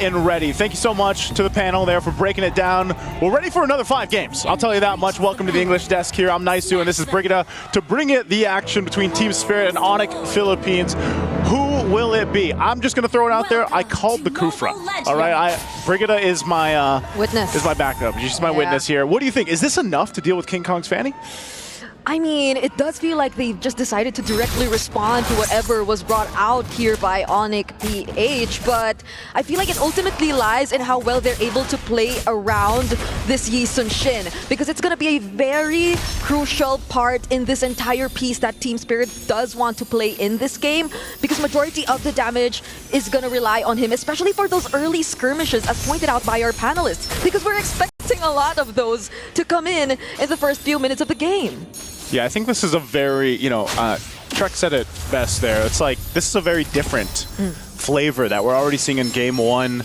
and ready. Thank you so much to the panel there for breaking it down. We're ready for another 5 games. I'll tell you that much. Welcome to the English desk here. I'm Naisu, and this is Brigida to bring it the action between Team Spirit and ONIC Philippines. Who will it be? I'm just going to throw it out there. I called the Kufra. All right, Brigida is my witness. Is my backup. She's my witness here. What do you think? Is this enough to deal with King Kong's Fanny? I mean, it does feel like they've just decided to directly respond to whatever was brought out here by ONIC PH, but I feel like it ultimately lies in how well they're able to play around this Yi Sun Shin, because it's going to be a very crucial part in this entire piece that Team Spirit does want to play in this game, because majority of the damage is going to rely on him, especially for those early skirmishes, as pointed out by our panelists, because we're expecting a lot of those to come in the first few minutes of the game. Yeah, I think this is a very, Trek said it best there. It's like, this is a very different flavor that we're already seeing in Game 1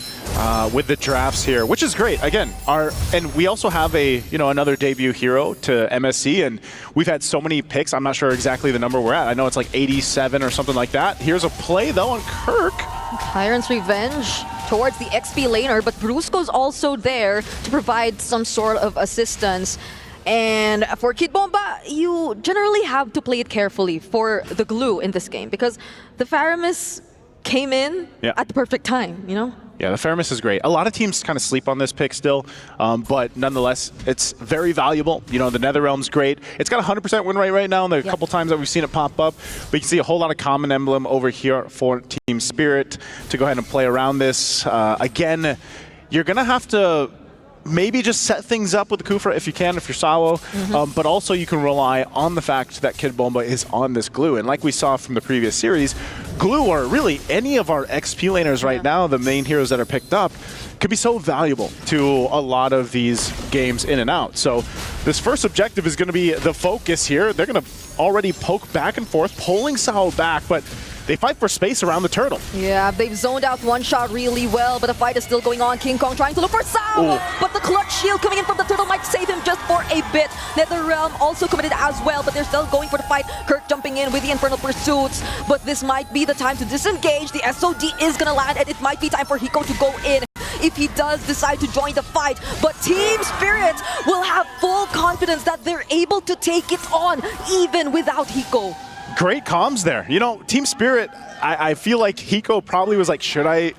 with the drafts here, which is great. Again, and we also have another debut hero to MSC, and we've had so many picks. I'm not sure exactly the number we're at. I know it's like 87 or something like that. Here's a play, though, on Kirk. Tyrant's Revenge towards the XP laner, but Brusco's also there to provide some sort of assistance. And for Kid Bomba, you generally have to play it carefully for the glue in this game, because the Faramis came in at the perfect time, Yeah, the Faramis is great. A lot of teams kind of sleep on this pick still, but nonetheless, it's very valuable. The NetherRealm's great. It's got a 100% win rate right now, and the couple times that we've seen it pop up. But you can see a whole lot of common emblem over here for Team Spirit to go ahead and play around this. Again, you're going to have to maybe just set things up with the Kufra if you can, if you're Sawo, but also you can rely on the fact that Kid Bomba is on this glue. And like we saw from the previous series, glue, or really any of our XP laners right now, the main heroes that are picked up, could be so valuable to a lot of these games in and out. So this first objective is going to be the focus here. They're going to already poke back and forth, pulling Sawo back, but they fight for space around the turtle. Yeah, they've zoned out one shot really well, but the fight is still going on. King Kong trying to look for Sawo, but the clutch shield coming in from the turtle might save him just for a bit. NetherRealm also committed as well, but they're still going for the fight. Kirk jumping in with the Infernal Pursuits, but this might be the time to disengage. The SOD is gonna land, and it might be time for Hiko to go in if he does decide to join the fight. But Team Spirit will have full confidence that they're able to take it on, even without Hiko. Great comms there. Team Spirit, I feel like Hiko probably was like, should I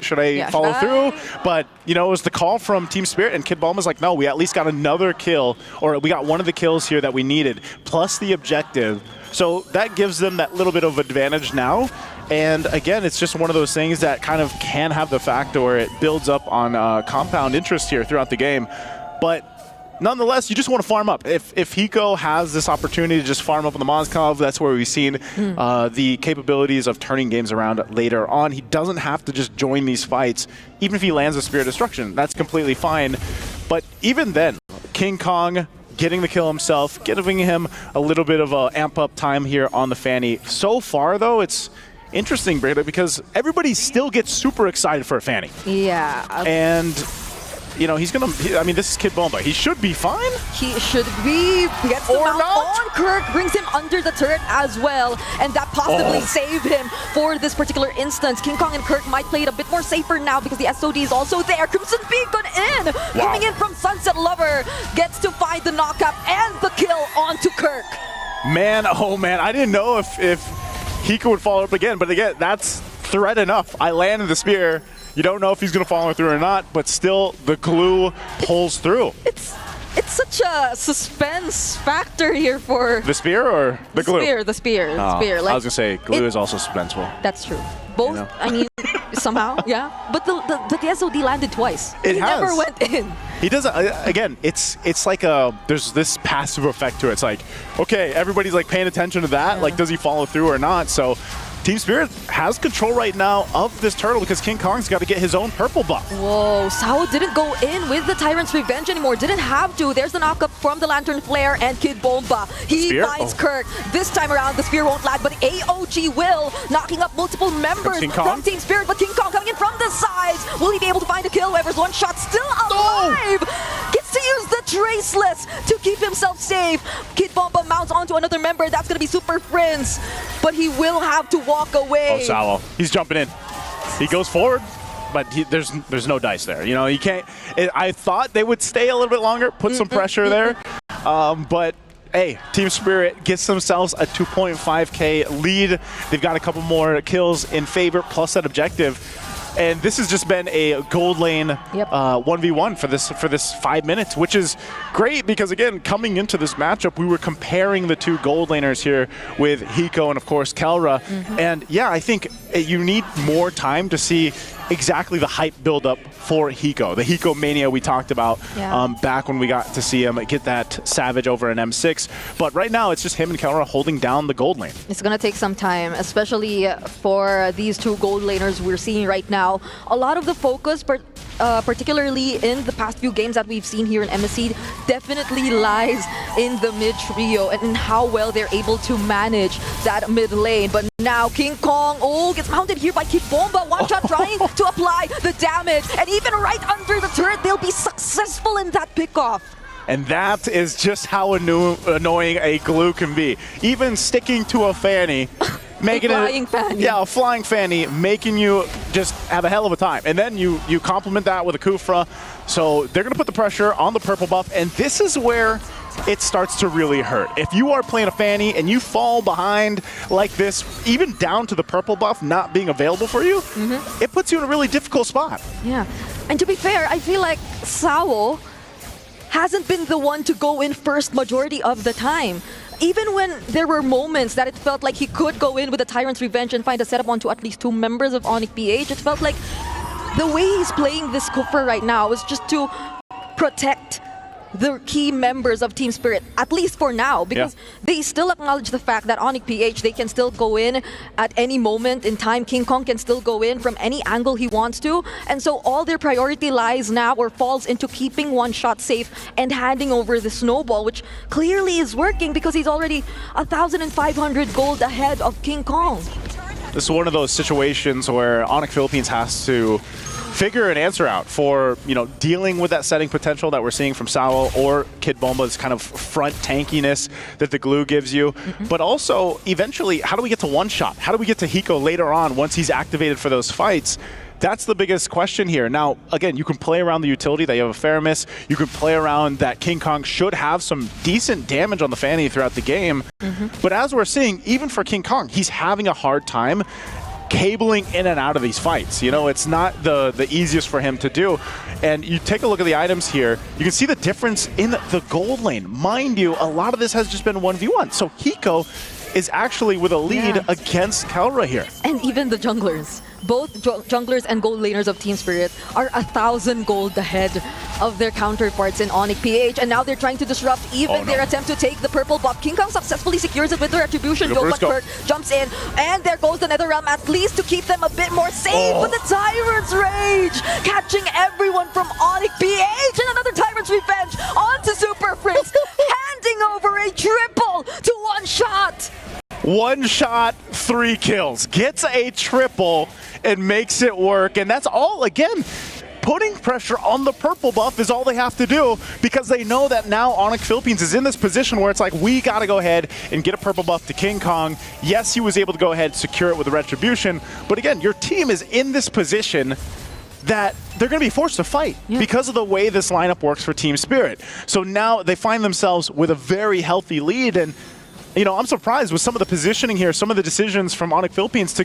follow through? But, it was the call from Team Spirit, and Kid Bomba's like, no, we at least got another kill, or we got one of the kills here that we needed, plus the objective. So that gives them that little bit of advantage now. And again, it's just one of those things that kind of can have the factor where it builds up on compound interest here throughout the game. But nonetheless, you just want to farm up. If Hiko has this opportunity to just farm up on the Mozkov, that's where we've seen the capabilities of turning games around later on. He doesn't have to just join these fights. Even if he lands a Spirit Destruction, that's completely fine. But even then, King Kong getting the kill himself, giving him a little bit of a amp-up time here on the Fanny. So far, though, it's interesting, Breda, because everybody still gets super excited for a Fanny. Yeah. And he's going to, this is Kid Bomba. He should be fine. He should be. Gets the mount on Kirk, brings him under the turret as well, and that possibly saved him for this particular instance. King Kong and Kirk might play it a bit more safer now because the SOD is also there. Crimson Beacon in! Coming in from Sunset Lover, gets to find the knockup and the kill onto Kirk. Man, oh man, I didn't know if Hiko would follow up again, but again, that's threat enough. I landed the spear. You don't know if he's going to follow through or not, but still the glue pulls through. It's such a suspense factor here for... The spear or the glue? The spear. I was going to say, glue is also suspenseful. That's true. Both, somehow, yeah. But the SOD landed twice. He never went in. He doesn't, again, it's like there's this passive effect to it. It's like, okay, everybody's like paying attention to that. Like, does he follow through or not? So Team Spirit has control right now of this turtle because King Kong's got to get his own purple buff. Whoa, Sawo didn't go in with the Tyrant's Revenge anymore. Didn't have to. There's the knockup from the Lantern Flare and Kid Bomba. He finds Kirk. This time around, the spear won't land, but AOG will, knocking up multiple members from Team Spirit. But King Kong coming in from the sides. Will he be able to find a kill? Weber's one shot still alive. Gets to use the Traceless to keep himself safe. Kid Bomba mounts onto another member. That's going to be Super Prince. But he will have to walk away. Oh, Sawo. He's jumping in. He goes forward. but there's no dice there. You know, you can't. I thought they would stay a little bit longer, put some pressure there, but. Hey, Team Spirit gets themselves a 2.5K lead. They've got a couple more kills in favor, plus that objective. And this has just been a gold lane 1v1 for this 5 minutes, which is great because, again, coming into this matchup, we were comparing the two gold laners here with Hiko and, of course, Kelra. And, yeah, I think you need more time to see exactly the hype buildup for Hiko. The Hiko mania we talked about back when we got to see him get that Savage over an M6. But right now, it's just him and Kelra holding down the gold lane. It's going to take some time, especially for these two gold laners we're seeing right now. A lot of the focus, particularly in the past few games that we've seen here in MSC, definitely lies in the mid trio and in how well they're able to manage that mid lane. But now King Kong, gets mounted here by Kid Bomba. One shot trying to apply the damage. And even right under the turret, they'll be successful in that pickoff. And that is just how annoying a glue can be. Even sticking to a fanny, making a flying fanny, making you just have a hell of a time. And then you complement that with a Kufra. So they're going to put the pressure on the purple buff. And this is where it starts to really hurt. If you are playing a fanny and you fall behind like this, even down to the purple buff not being available for you, it puts you in a really difficult spot. Yeah. And to be fair, I feel like Sao hasn't been the one to go in first majority of the time. Even when there were moments that it felt like he could go in with a Tyrant's Revenge and find a setup onto at least two members of ONIC PH, it felt like the way he's playing this Cooper right now is just to protect the key members of Team Spirit, at least for now, because they still acknowledge the fact that ONIC PH, they can still go in at any moment in time. King Kong can still go in from any angle he wants to. And so all their priority lies now or falls into keeping one shot safe and handing over the snowball, which clearly is working because he's already 1,500 gold ahead of King Kong. This is one of those situations where ONIC Philippines has to figure an answer out for, dealing with that setting potential that we're seeing from Sao or Kid Bomba's kind of front tankiness that the glue gives you. But also, eventually, how do we get to one shot? How do we get to Hiko later on once he's activated for those fights? That's the biggest question here. Now, again, you can play around the utility that you have a Faramis. You can play around that King Kong should have some decent damage on the Fanny throughout the game. But as we're seeing, even for King Kong, he's having a hard time cabling in and out of these fights. It's not the easiest for him to do. And you take a look at the items here, you can see the difference in the gold lane. Mind you, a lot of this has just been 1v1. So Hiko is actually with a lead against Kelra here. And even the junglers. Both junglers and gold laners of Team Spirit are 1,000 gold ahead of their counterparts in ONIC PH, and now they're trying to disrupt even their attempt to take the purple buff. King Kong successfully secures it with the retribution, though, but Kurt jumps in, and there goes the Netherrealm, at least to keep them a bit more safe. But the Tyrant's Rage catching everyone from ONIC PH, and another Tyrant's Revenge onto Super Prince, handing over a triple to one shot. One shot, 3 kills. Gets a triple and makes it work. And that's all, again, putting pressure on the purple buff is all they have to do because they know that now ONIC Philippines is in this position where it's like, we got to go ahead and get a purple buff to King Kong. Yes, he was able to go ahead and secure it with the retribution. But again, your team is in this position that they're going to be forced to fight because of the way this lineup works for Team Spirit. So now they find themselves with a very healthy lead. And I'm surprised with some of the positioning here, some of the decisions from ONIC Philippines to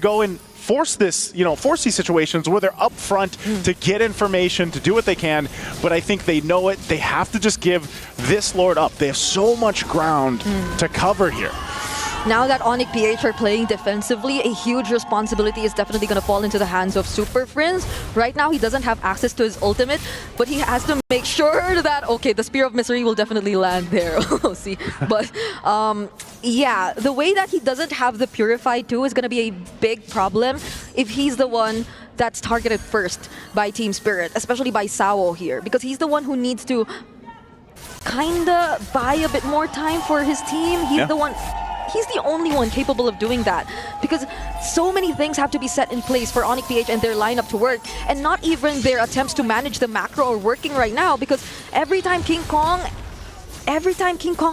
go and force this, force these situations where they're up front to get information, to do what they can. But I think they know it. They have to just give this Lord up. They have so much ground to cover here. Now that ONIC PH are playing defensively, a huge responsibility is definitely going to fall into the hands of Super Prince. Right now, he doesn't have access to his ultimate, but he has to make sure that, the Spear of Misery will definitely land there. We'll see. But, the way that he doesn't have the Purify too is going to be a big problem if he's the one that's targeted first by Team Spirit, especially by Sao here, because he's the one who needs to kinda buy a bit more time for his team. He's the only one capable of doing that because so many things have to be set in place for ONIC PH and their lineup to work, and not even their attempts to manage the macro are working right now because every time King Kong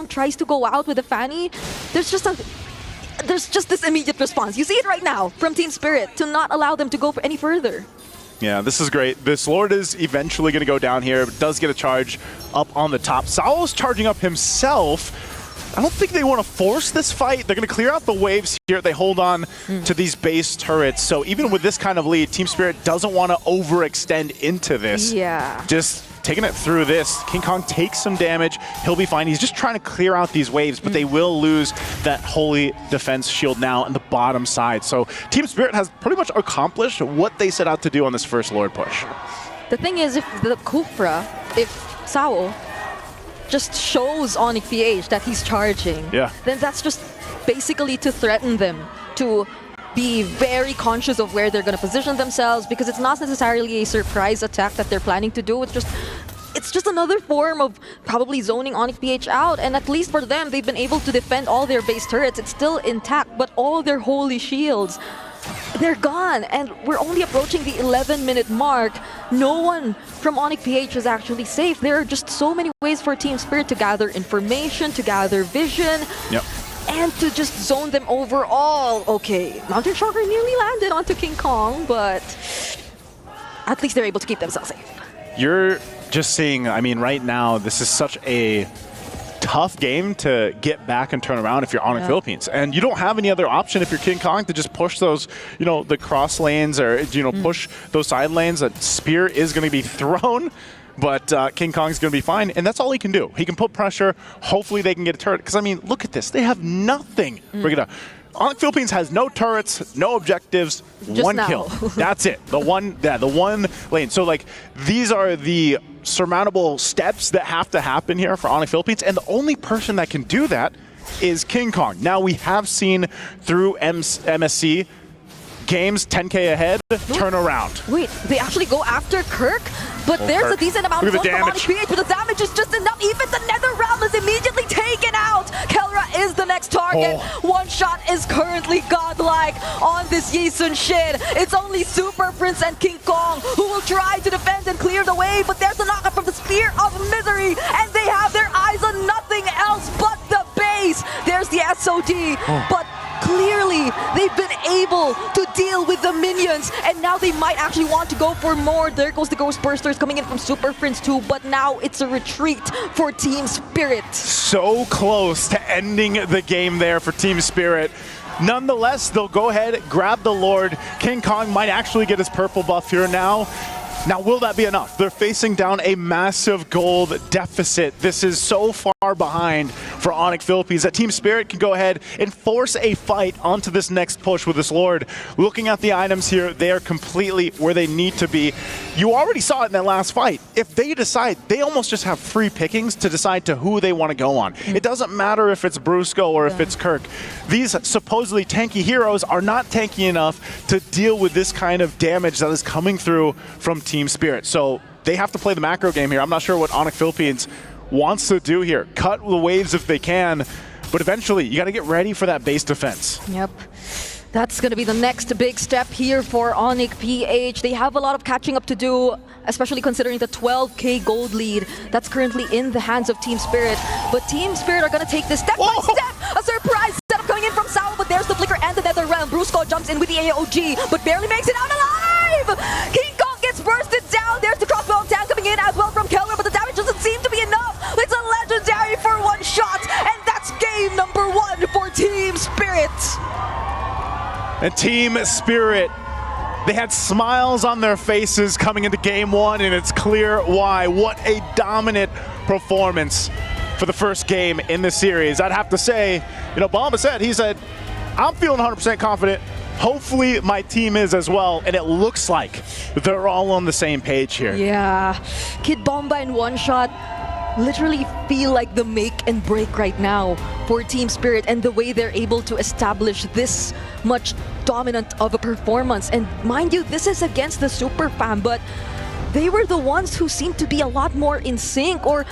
tries to go out with a Fanny, there's just this immediate response. You see it right now from Team Spirit to not allow them to go any further. Yeah, this is great. This Lord is eventually going to go down here. It does get a charge up on the top. Sao's charging up himself. I don't think they want to force this fight. They're going to clear out the waves here. They hold on to these base turrets. So even with this kind of lead, Team Spirit doesn't want to overextend into this. Yeah. Just taking it through this. King Kong takes some damage. He'll be fine. He's just trying to clear out these waves, but they will lose that holy defense shield now on the bottom side. So Team Spirit has pretty much accomplished what they set out to do on this first Lord push. The thing is, if the Kufra, if Sao just shows ONIC PH that he's charging, then that's just basically to threaten them, to be very conscious of where they're going to position themselves, because it's not necessarily a surprise attack that they're planning to do. It's just another form of probably zoning ONIC PH out, and at least for them, they've been able to defend all their base turrets. It's still intact, but all their holy shields, they're gone, and we're only approaching the 11-minute mark. No one from ONIC PH is actually safe. There are just so many ways for Team Spirit to gather information, to gather vision, and to just zone them overall. Okay, Mountain Shocker nearly landed onto King Kong, but at least they're able to keep themselves safe. You're just seeing, I mean, right now, this is such a tough game to get back and turn around if you're ONIC Philippines. And you don't have any other option if you're King Kong to just push those, you know, the cross lanes or, you know, push those side lanes. A spear is going to be thrown, but King Kong's going to be fine. And that's all he can do. He can put pressure. Hopefully they can get a turret. Because, I mean, look at this. They have nothing. ONIC Philippines has no turrets, no objectives, just one kill. That's it. The one lane. So, like, these are the surmountable steps that have to happen here for ONIC Philippines, and the only person that can do that is King Kong. Now, we have seen through MSC games 10K ahead, turn around. Wait, they actually go after Kirk? But there's a decent amount of damage from ONIC PH, but the damage is just enough. Even the Nether Realm is immediately taken out. Kelra is the next target. One shot is currently godlike on this Yisun Shin. It's only Super Prince and King Kong who will try to defend and clear the way, but there's a knockup from the Spear of Misery, and they have their eyes on nothing else but the base. There's the SOD, but clearly they've been able to deal with the minions, and now they might actually want to go for more. There goes the Ghost Bursters coming in from Super Prince too, but now it's a retreat for Team Spirit. So close to ending the game there for Team Spirit. Nonetheless, they'll go ahead, grab the Lord. King Kong might actually get his purple buff here now. Now, will that be enough? They're facing down a massive gold deficit. This is so far behind for ONIC Philippines that Team Spirit can go ahead and force a fight onto this next push with this Lord. Looking at the items here, they are completely where they need to be. You already saw it in that last fight. If they decide, they almost just have free pickings to decide to who they want to go on. It doesn't matter if it's Brusco or if it's Kirk. These supposedly tanky heroes are not tanky enough to deal with this kind of damage that is coming through from Team Spirit. So they have to play the macro game here. I'm not sure what ONIC Philippines wants to do here. Cut the waves if they can, but eventually you got to get ready for that base defense. Yep. That's going to be the next big step here for ONIC PH. They have a lot of catching up to do, especially considering the 12K gold lead that's currently in the hands of Team Spirit. But Team Spirit are going to take this step by step. A surprise setup coming in from Sao, but there's the Flicker and the Nether Realm. Brusco jumps in with the AOG, but barely makes it out alive! King Kong gets bursted down. There's the crossbow tank coming in as well from Kelra, but the damage doesn't seem to be enough. It's a legendary for one shot, and that's game number 1 for Team Spirit. And Team Spirit, they had smiles on their faces coming into game 1, and it's clear why. What a dominant performance for the first game in the series. I'd have to say, you know, Bomba said, I'm feeling 100% confident. Hopefully my team is as well, and it looks like they're all on the same page here. Yeah, Kid Bomba and One Shot literally feel like the make and break right now for Team Spirit, and the way they're able to establish this much dominant of a performance. And mind you, this is against the Super Fam, but they were the ones who seem to be a lot more in sync, or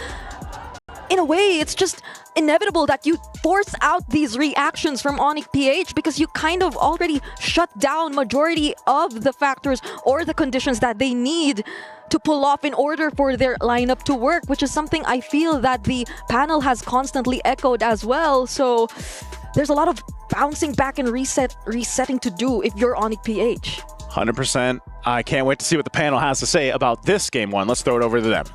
in a way, it's just inevitable that you force out these reactions from ONIC PH because you kind of already shut down majority of the factors or the conditions that they need to pull off in order for their lineup to work, which is something I feel that the panel has constantly echoed as well. So there's a lot of bouncing back and resetting to do if you're ONIC PH. 100%. I can't wait to see what the panel has to say about this game one. Let's throw it over to them.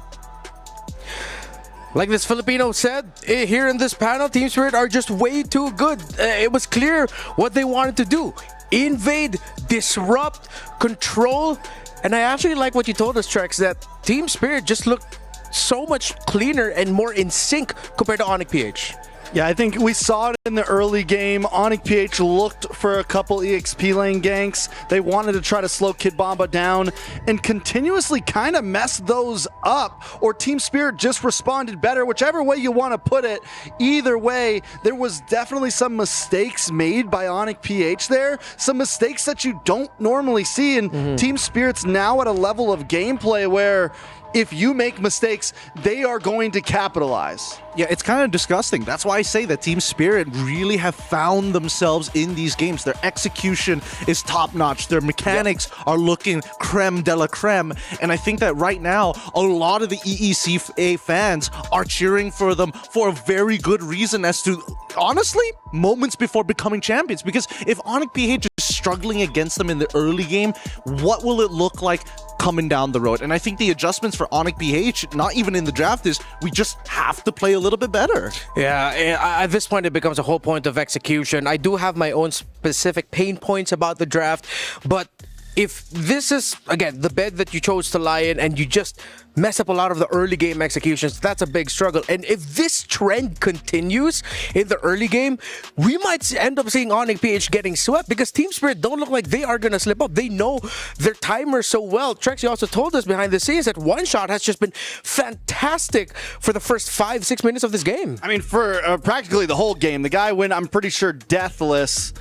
Like this Filipino said, here in this panel, Team Spirit are just way too good. It was clear what they wanted to do. Invade, disrupt, control. And I actually like what you told us, Trex, that Team Spirit just looked so much cleaner and more in sync compared to ONIC PH. Yeah, I think we saw it in the early game. ONIC PH looked for a couple EXP lane ganks. They wanted to try to slow Kid Bomba down and continuously kind of mess those up, or Team Spirit just responded better, whichever way you want to put it. Either way, there was definitely some mistakes made by ONIC PH there, some mistakes that you don't normally see, and Team Spirit's now at a level of gameplay where if you make mistakes, they are going to capitalize. Yeah, it's kind of disgusting. That's why I say that Team Spirit really have found themselves in these games. Their execution is top-notch. Their mechanics are looking creme de la creme. And I think that right now, a lot of the EECA fans are cheering for them for a very good reason as to, honestly, moments before becoming champions. Because if ONIC PH is struggling against them in the early game, what will it look like coming down the road? And I think the adjustments for ONIC PH, not even in the draft, is we just have to play a little bit better. Yeah, at this point it becomes a whole point of execution. I do have my own specific pain points about the draft, but if this is, again, the bed that you chose to lie in and you just mess up a lot of the early game executions, that's a big struggle. And if this trend continues in the early game, we might end up seeing ONIC PH getting swept because Team Spirit don't look like they are going to slip up. They know their timer so well. Trex, you also told us behind the scenes that One Shot has just been fantastic for the first 5-6 minutes of this game. I mean, for practically the whole game. The guy went, I'm pretty sure, deathless.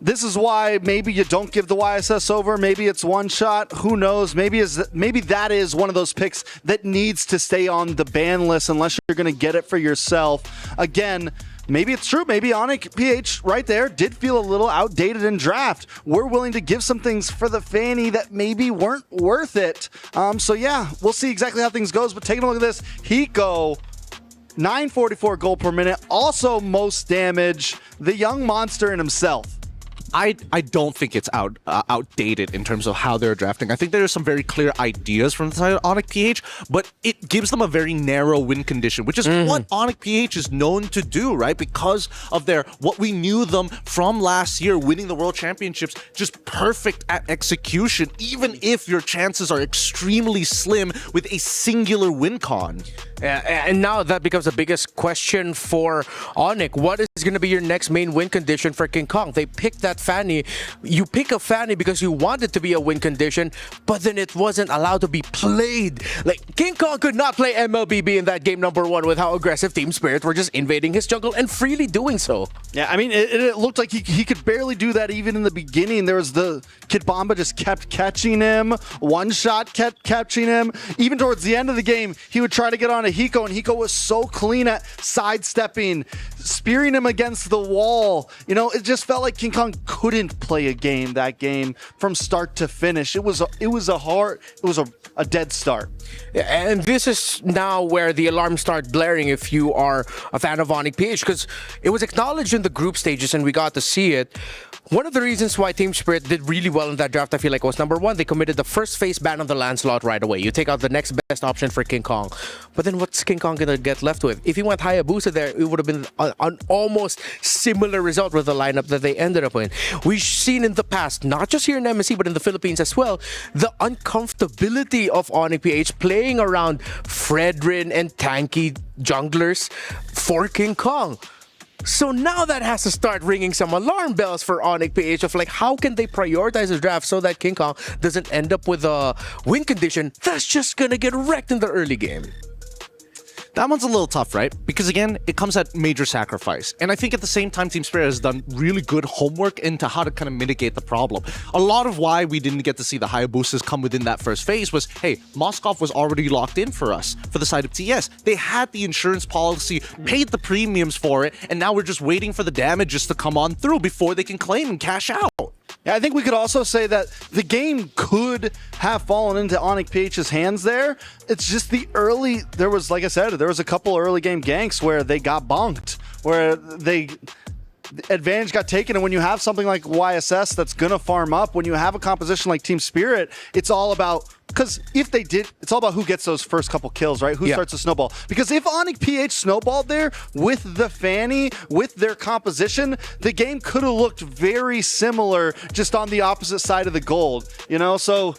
This is why maybe you don't give the YSS over. Maybe it's One Shot. Who knows? Maybe that is one of those picks that needs to stay on the ban list unless you're going to get it for yourself. Again, maybe it's true. Maybe ONIC PH right there did feel a little outdated in draft. We're willing to give some things for the fanny that maybe weren't worth it. So yeah, we'll see exactly how things goes. But taking a look at this, Hiko, 944 gold per minute. Also most damage. The young monster in himself. I don't think it's outdated in terms of how they're drafting. I think there are some very clear ideas from the side of ONIC PH, but it gives them a very narrow win condition, which is what ONIC PH is known to do, right? Because of what we knew them from last year, winning the World Championships, just perfect at execution, even if your chances are extremely slim with a singular win con. And now that becomes the biggest question for ONIC. What is going to be your next main win condition for King Kong? They picked that Fanny. You pick a Fanny because you want it to be a win condition, but then it wasn't allowed to be played. Like, King Kong could not play MLBB in that game number 1 with how aggressive Team Spirit were just invading his jungle and freely doing so. Yeah, I mean, it looked like he could barely do that even in the beginning. There was the Kid Bomba just kept catching him. One Shot kept catching him. Even towards the end of the game, he would try to get on a Hiko, and Hiko was so clean at sidestepping, spearing him against the wall. You know, it just felt like King Kong couldn't play that game from start to finish. It was a dead start. Yeah, and this is now where the alarms start blaring if you are a fan of ONIC PH, because it was acknowledged in the group stages and we got to see it. One of the reasons why Team Spirit did really well in that draft, I feel like, was number 1, they committed the first phase ban on the Lancelot right away. You take out the next best option for King Kong. But then what's King Kong going to get left with? If he went Hayabusa there, it would have been an almost similar result with the lineup that they ended up in. We've seen in the past, not just here in MSC, but in the Philippines as well, the uncomfortability of ONIC PH playing around Fredrin and tanky junglers for King Kong. So now that has to start ringing some alarm bells for ONIC PH of like, how can they prioritize the draft so that King Kong doesn't end up with a win condition that's just gonna get wrecked in the early game. That one's a little tough, right? Because again, it comes at major sacrifice. And I think at the same time, Team Spirit has done really good homework into how to kind of mitigate the problem. A lot of why we didn't get to see the Hayabusas come within that first phase was, hey, Moskov was already locked in for us, for the side of TS. They had the insurance policy, paid the premiums for it, and now we're just waiting for the damages to come on through before they can claim and cash out. Yeah, I think we could also say that the game could have fallen into ONIC PH's hands there. It's just there was, like I said, there was a couple early game ganks where they got bonked, where they advantage got taken. And when you have something like YSS that's going to farm up, when you have a composition like Team Spirit, it's all about, because if they did, it's all about who gets those first couple kills, right? Who starts a snowball. Because if ONIC PH snowballed there with the Fanny, with their composition, the game could have looked very similar, just on the opposite side of the gold, you know? So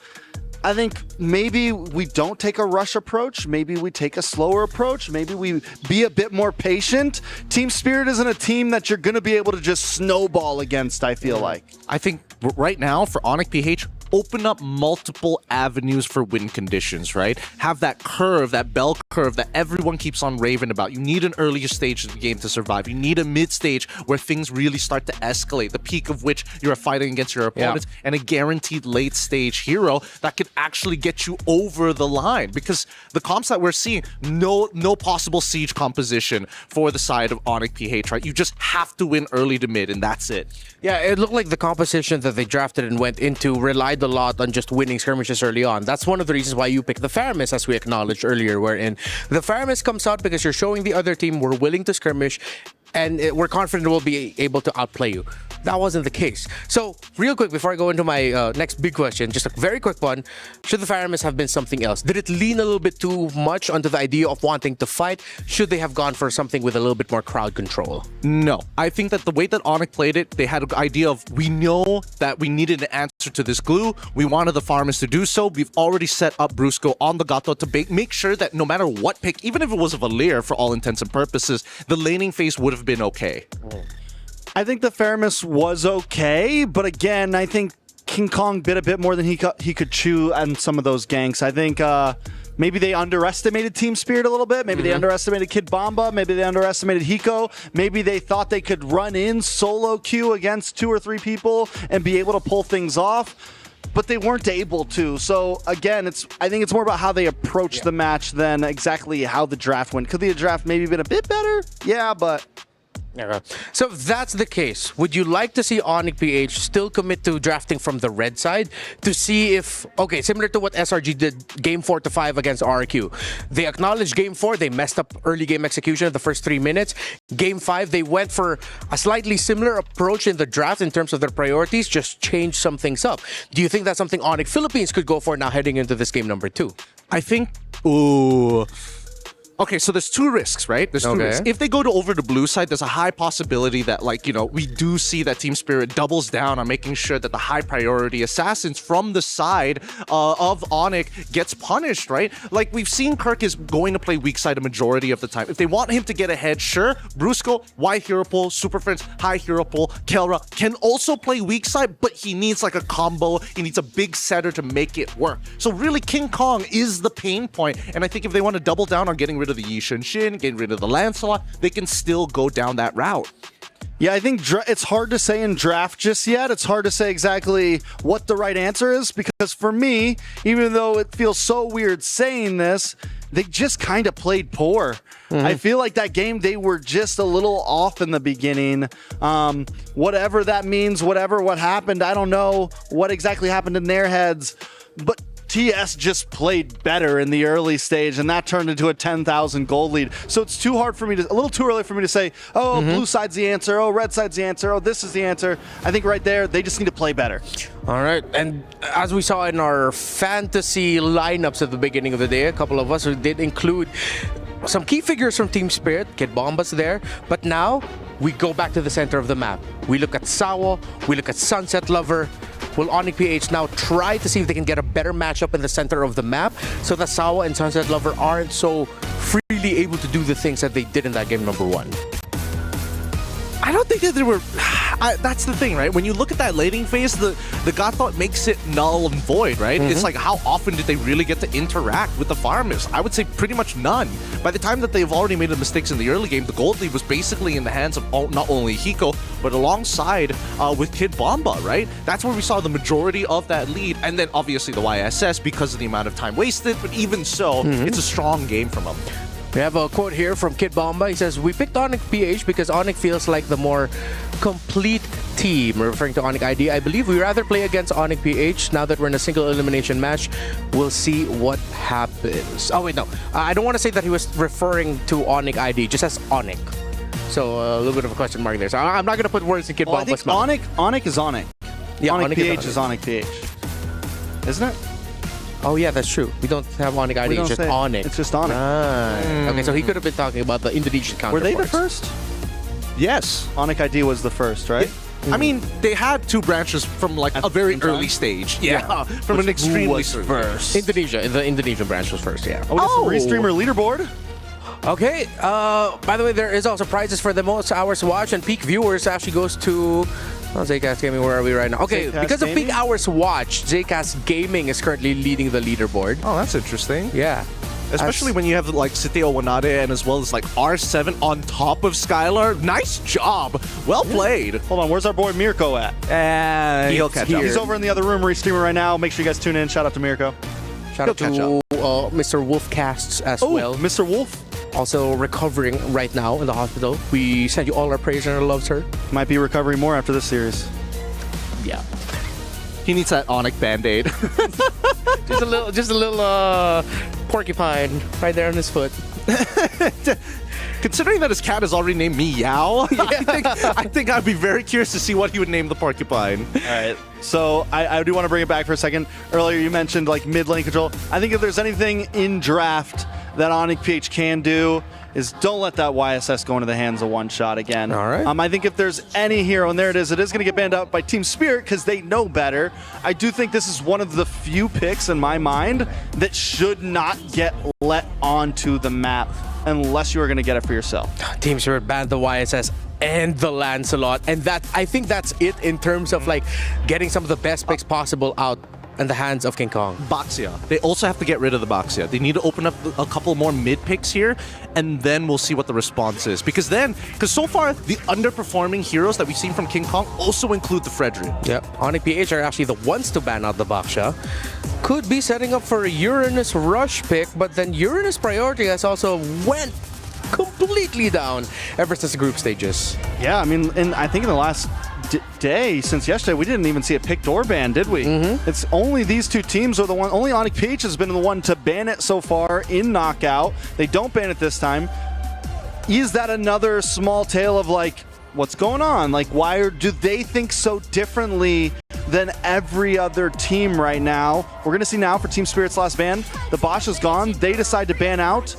I think maybe we don't take a rush approach. Maybe we take a slower approach. Maybe we be a bit more patient. Team Spirit isn't a team that you're going to be able to just snowball against, I feel like. I think right now for ONIC PH, open up multiple avenues for win conditions, right? Have that curve, that bell curve that everyone keeps on raving about. You need an earlier stage of the game to survive. You need a mid stage where things really start to escalate, the peak of which you're fighting against your opponents, and a guaranteed late stage hero that could actually get you over the line. Because the comps that we're seeing, no possible siege composition for the side of ONIC PH, right? You just have to win early to mid, and that's it. Yeah, it looked like the composition that they drafted and went into relied a lot on just winning skirmishes early on. That's one of the reasons why you picked the Faramis, as we acknowledged earlier, wherein the Faramis comes out because you're showing the other team we're willing to skirmish and we're confident we'll be able to outplay you. That wasn't the case. So, real quick, before I go into my next big question, just a very quick one. Should the Faramis have been something else? Did it lean a little bit too much onto the idea of wanting to fight? Should they have gone for something with a little bit more crowd control? No. I think that the way that ONIC played it, they had an idea of, we know that we needed an answer to this glue. We wanted the Faramis to do so. We've already set up Brusco on the Gato to make sure that no matter what pick, even if it was a Valir for all intents and purposes, the laning phase would have been okay. I think the Faramis was okay, but again, I think King Kong bit a bit more than he could chew on some of those ganks. I think maybe they underestimated Team Spirit a little bit. Maybe they underestimated Kid Bomba. Maybe they underestimated Hiko. Maybe they thought they could run in solo queue against 2 or 3 people and be able to pull things off. But they weren't able to. So again, I think it's more about how they approached the match than exactly how the draft went. Could the draft maybe been a bit better? Yeah, but... So if that's the case, would you like to see ONIC PH still commit to drafting from the red side to see if, okay, similar to what SRG did game 4 to 5 against RQ. They acknowledged game 4, they messed up early game execution of the first 3 minutes. Game 5, they went for a slightly similar approach in the draft in terms of their priorities, just changed some things up. Do you think that's something ONIC Philippines could go for now heading into this game number 2? I think, okay, so there's 2 risks, right? There's 2 risks. If they go to over the blue side, there's a high possibility that, like, you know, we do see that Team Spirit doubles down on making sure that the high priority assassins from the side of ONIC gets punished, right? Like, we've seen Kirk is going to play weak side a majority of the time. If they want him to get ahead, sure, Brusco, Y hero pull, Super Friends, high hero pull, Kelra can also play weak side, but he needs like a combo. He needs a big setter to make it work. So really, King Kong is the pain point, and I think if they want to double down on getting rid of the Yi Shin Shin, getting rid of the Lancelot, they can still go down that route. Yeah, I think it's hard to say in draft just yet. It's hard to say exactly what the right answer is, because for me, even though it feels so weird saying this, they just kind of played poor. I feel like that game, they were just a little off in the beginning. Whatever that means, what happened, I don't know what exactly happened in their heads, but TS just played better in the early stage, and that turned into a 10,000 gold lead. So it's a little too early for me to say, oh, blue side's the answer, oh, red side's the answer, oh, this is the answer. I think right there, they just need to play better. All right, and as we saw in our fantasy lineups at the beginning of the day, a couple of us did include some key figures from Team Spirit. Kid Bomba's there, but now we go back to the center of the map. We look at Sawo, we look at Sunset Lover. Will ONIC PH now try to see if they can get a better matchup in the center of the map so that Sawo and Sunset Lover aren't so freely able to do the things that they did in that game number 1? I don't think that they were... that's the thing, right? When you look at that laning phase, the Gothot makes it null and void, right? It's like, how often did they really get to interact with the farmers? I would say pretty much none. By the time that they've already made the mistakes in the early game, the gold lead was basically in the hands of not only Hiko, but alongside with Kid Bomba, right? That's where we saw the majority of that lead. And then obviously the YSS because of the amount of time wasted, but even so, it's a strong game from them. We have a quote here from Kid Bomba. He says, "We picked ONIC PH because ONIC feels like the more complete team," referring to ONIC ID. "I believe we rather play against ONIC PH. Now that we're in a single elimination match, we'll see what happens." Oh, wait, no. I don't want to say that he was referring to ONIC ID, just as ONIC. So a little bit of a question mark there. So I'm not going to put words in Kid Well, I think Bomba's mouth. ONIC is ONIC. Yeah, ONIC PH is is ONIC PH. Isn't it? Oh, yeah, that's true. We don't have ONIC ID. It's just ONIC. It's just ONIC. Okay, so he could have been talking about the Indonesian counterparts. Were they the first? Yes. ONIC ID was the first, right? I mean, they had two branches from like a very early stage. Yeah, from an extremely first. Indonesia. The Indonesian branch was first, yeah. Oh, we got some Restreamer leaderboard. Okay, by the way, there is also prizes for the most hours watched, and peak viewers actually goes to Zcast Gaming. Where are we right now? Okay, Zcast because Gaming? of peak hours watched, Zcast Gaming is currently leading the leaderboard. Oh, that's interesting. Yeah. Especially when you have like Siteo Wanade and as well as like R7 on top of Skylar. Nice job. Well played. Hold on, where's our boy Mirko at? He'll catch up. He's over in the other room Restreamer right now. Make sure you guys tune in. Shout out to Mirko. Shout out to Mr. Wolfcasts as well. Mr. Wolf. Also recovering right now in the hospital. We send you all our praise and our love, sir. Might be recovering more after this series. Yeah. He needs that ONIC Band-Aid. just a little porcupine right there on his foot. Considering that his cat is already named Meow, I think I'd be very curious to see what he would name the porcupine. All right. So I do want to bring it back for a second. Earlier you mentioned like mid lane control. I think if there's anything in draft that ONIC PH can do is don't let that YSS go into the hands of one shot again. All right. I think if there's any hero, and there it is going to get banned out by Team Spirit because they know better. I do think this is one of the few picks in my mind that should not get let onto the map unless you are going to get it for yourself. Team Spirit banned the YSS and the Lancelot, and that I think that's it in terms of like getting some of the best picks possible out in the hands of King Kong. Boxia. They also have to get rid of the Boxia. They need to open up a couple more mid picks here, and then we'll see what the response is. Because so far, the underperforming heroes that we've seen from King Kong also include the Fredrin. Yep. ONIC PH are actually the ones to ban out the Boxia. Could be setting up for a Uranus rush pick, but then Uranus priority has also went completely down ever since the group stages. Yeah, I mean, and I think in the last day since yesterday, we didn't even see a picked or ban, did we? It's only these two teams are the one. Only ONIC PH has been the one to ban it so far in Knockout. They don't ban it this time. Is that another small tale of like, what's going on? Like, why do they think so differently than every other team right now? We're going to see now for Team Spirit's last ban. The Bosch is gone. They decide to ban out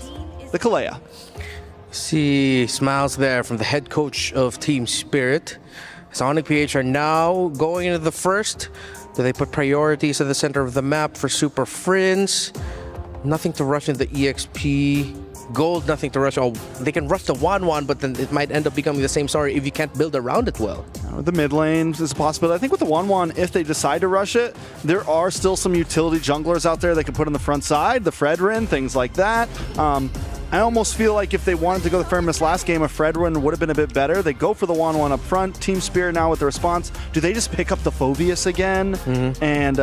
the Kalea. See smiles there from the head coach of Team Spirit. ONIC PH are now going into the first. Do they put priorities at the center of the map for Super Friends? Nothing to rush in the EXP. Gold, nothing to rush. Oh, they can rush the 1-1, but then it might end up becoming the same story if you can't build around it well. The mid lanes is a possibility. I think with the 1-1, if they decide to rush it, there are still some utility junglers out there they can put on the front side, the Fredrin, things like that. I almost feel like if they wanted to go the Firmus last game, a Fredrin would have been a bit better. They go for the 1-1 up front. Team Spirit now with the response. Do they just pick up the Phoveus again? And